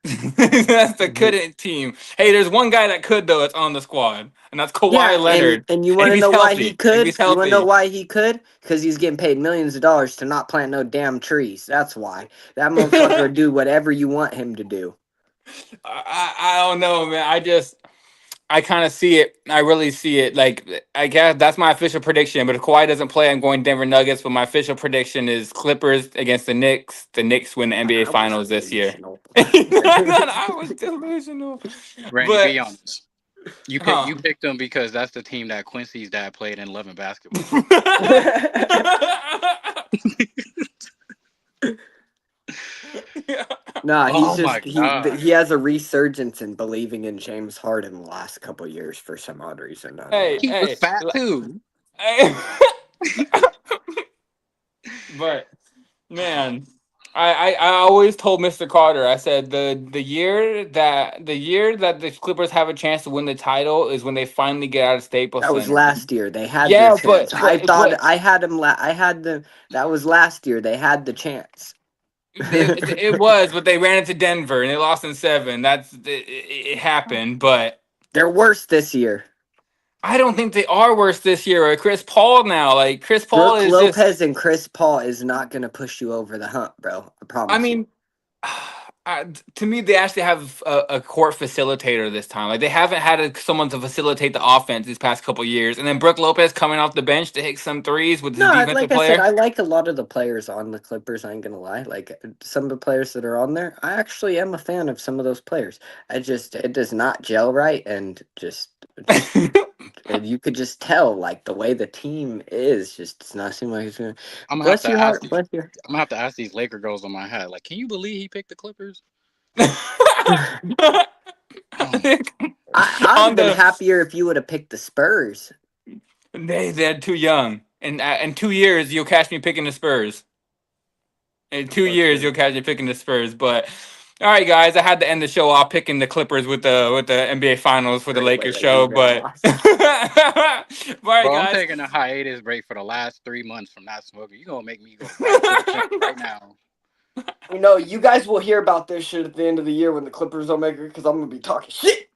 that's the couldn't team. Hey, there's one guy that could though. That's on the squad, and that's Kawhi Leonard. and you And want if to he's know why healthy, he if could? he's You want to know healthy. why he could? Because he's getting paid millions of dollars to not plant no damn trees. That's why. That motherfucker will do whatever you want him to do. I don't know, man. I kind of see it. I really see it. Like, I guess that's my official prediction. But if Kawhi doesn't play, I'm going Denver Nuggets. But my official prediction is Clippers against the Knicks. The Knicks win the NBA Finals this year. I was delusional. Randy, But be honest. You picked them because that's the team that Quincy's dad played in Love and Basketball. Nah, Oh he's my just God. he has a resurgence in believing in James Harden the last couple of years for some odd reason. I don't Hey, know. He was fat too. But man, I always told Mr. Carter, I said the year that the Clippers have a chance to win the title is when they finally get out of Staples That was Center. last year. They had Yeah, their chance. I but thought I had them. I had them. That was last year. They had the chance. it was, but they ran into Denver and they lost in 7. It happened, but They're worse this year. I don't think they are worse this year. Or Chris Paul now, like Chris Paul Brooke is Lopez just. and Chris Paul is not going to push you over the hump, bro. I promise. I mean, to me, they actually have a court facilitator this time. Like they haven't had someone to facilitate the offense these past couple years. And then Brooke Lopez coming off the bench to hit some threes with his defensive like player. I said, I like a lot of the players on the Clippers. I ain't gonna lie. Like some of the players that are on there, I actually am a fan of some of those players. It does not gel right, and just and you could just tell like the way the team is just does not seem like it's gonna. I'm gonna have to ask. Bless you. I'm gonna have to ask these Laker girls on my head. Like, can you believe he picked the Clippers? I'd have been happier if you would have picked the Spurs. They're too young. And in 2 years, you'll catch me picking the Spurs. In 2 years, you'll catch me picking the Spurs. But all right, guys, I had to end the show off picking the Clippers with the NBA Finals for the Lakers show. But all right, Bro, guys, I'm taking a hiatus break for the last 3 months from not smoking. You gonna make me go right to the gym right now? You know, you guys will hear about this shit at the end of the year when the Clippers don't make it because I'm gonna be talking shit.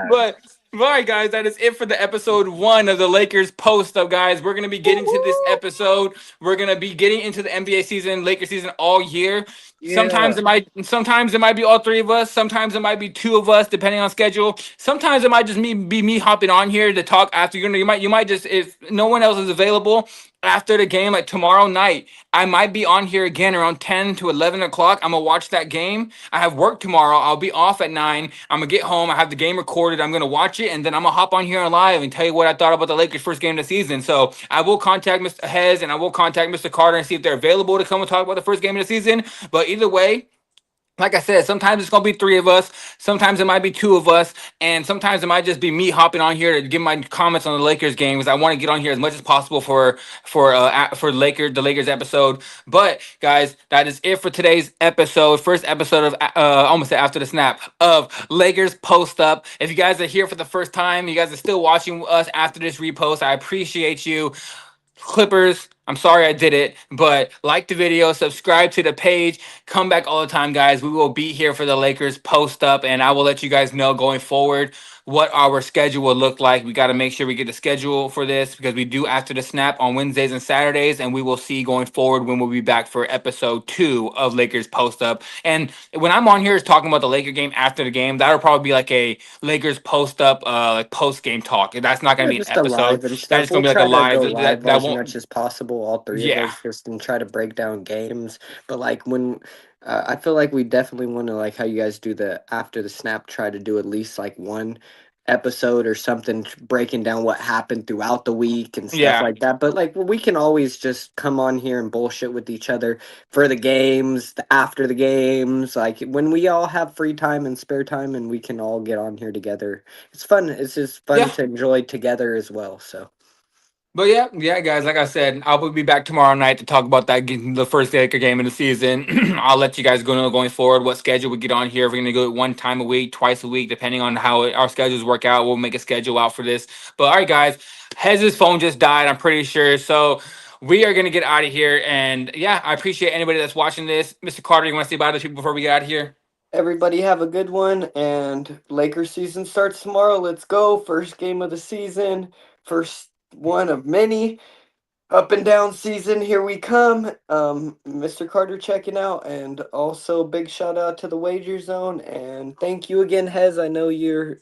But all right, guys, that is it for the episode 1 of the Lakers post up, guys. We're gonna be getting to this episode. We're gonna be getting into the NBA season, Lakers season all year. Sometimes Yeah. sometimes it might be all three of us. Sometimes it might be two of us, depending on schedule. Sometimes it might just be me hopping on here to talk after. You might just, if no one else is available after the game, like tomorrow night, I might be on here again around 10 to 11 o'clock. I'm gonna watch that game. I have work tomorrow. I'll be off at 9. I'm gonna get home. I have the game recorded. I'm gonna watch it, and then I'm gonna hop on here on live and tell you what I thought about the Lakers' first game of the season. So I will contact Mr. Hez and I will contact Mr. Carter and see if they're available to come and talk about the first game of the season. But either way, like I said, sometimes it's gonna be three of us, sometimes it might be two of us, and sometimes it might just be me hopping on here to give my comments on the Lakers game because I want to get on here as much as possible for the Lakers episode. But guys, that is it for today's episode, first episode of almost after the snap of Lakers Post Up. If you guys are here for the first time, you guys are still watching us after this repost, I appreciate you. Clippers, I'm sorry I did it, but like the video, subscribe to the page, come back all the time, guys. We will be here for the Lakers post up, and I will let you guys know going forward what our schedule will look like. We got to make sure we get the schedule for this because we do after the snap on Wednesdays and Saturdays, and we will see going forward when we'll be back for episode 2 of Lakers post up. And when I'm on here is talking about the Laker game after the game, that'll probably be like a Lakers post up, like post game talk. That's not gonna Yeah, be an just a episode. live and That's stuff. just gonna We'll be like a try to live. go That live that as won't. much as possible, all three of Yeah. us, just and try to break down games. But like when I feel like we definitely want to, like how you guys do the after the snap, try to do at least like one episode or something breaking down what happened throughout the week and stuff Yeah. like that. But like we can always just come on here and bullshit with each other for the games, after the games, like when we all have free time and spare time and we can all get on here together. It's fun. It's just fun Yeah. to enjoy together as well. So But yeah, guys. Like I said, I will be back tomorrow night to talk about the first Laker game of the season. I'll let you guys know going forward what schedule we get on here. If we're gonna go one time a week, twice a week, depending on how our schedules work out. We'll make a schedule out for this. But all right, guys. Hez's phone just died. I'm pretty sure. So we are gonna get out of here. And yeah, I appreciate anybody that's watching this. Mr. Carter, you want to say bye to people before we get out of here? everybody have a good one, and Lakers season starts tomorrow. Let's go. First game of the season. First one of many. Up and down season, here we come. Mr. Carter checking out, and also big shout out to the Wager Zone, and thank you again, Hez. I know you're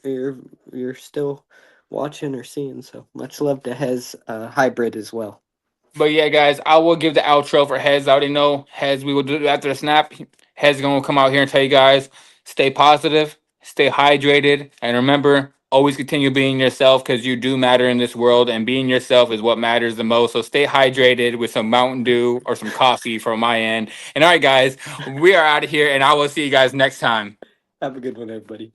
still watching or seeing, so much love to Hez Hybrid as well. But yeah, guys, I will give the outro for Hez. I already know Hez. We will do it after the snap. Hez is gonna come out here and tell you guys, stay positive, stay hydrated, and remember, always continue being yourself because you do matter in this world, and being yourself is what matters the most. So stay hydrated with some Mountain Dew or some coffee from my end. And all right, guys, we are out of here, and I will see you guys next time. Have a good one, everybody.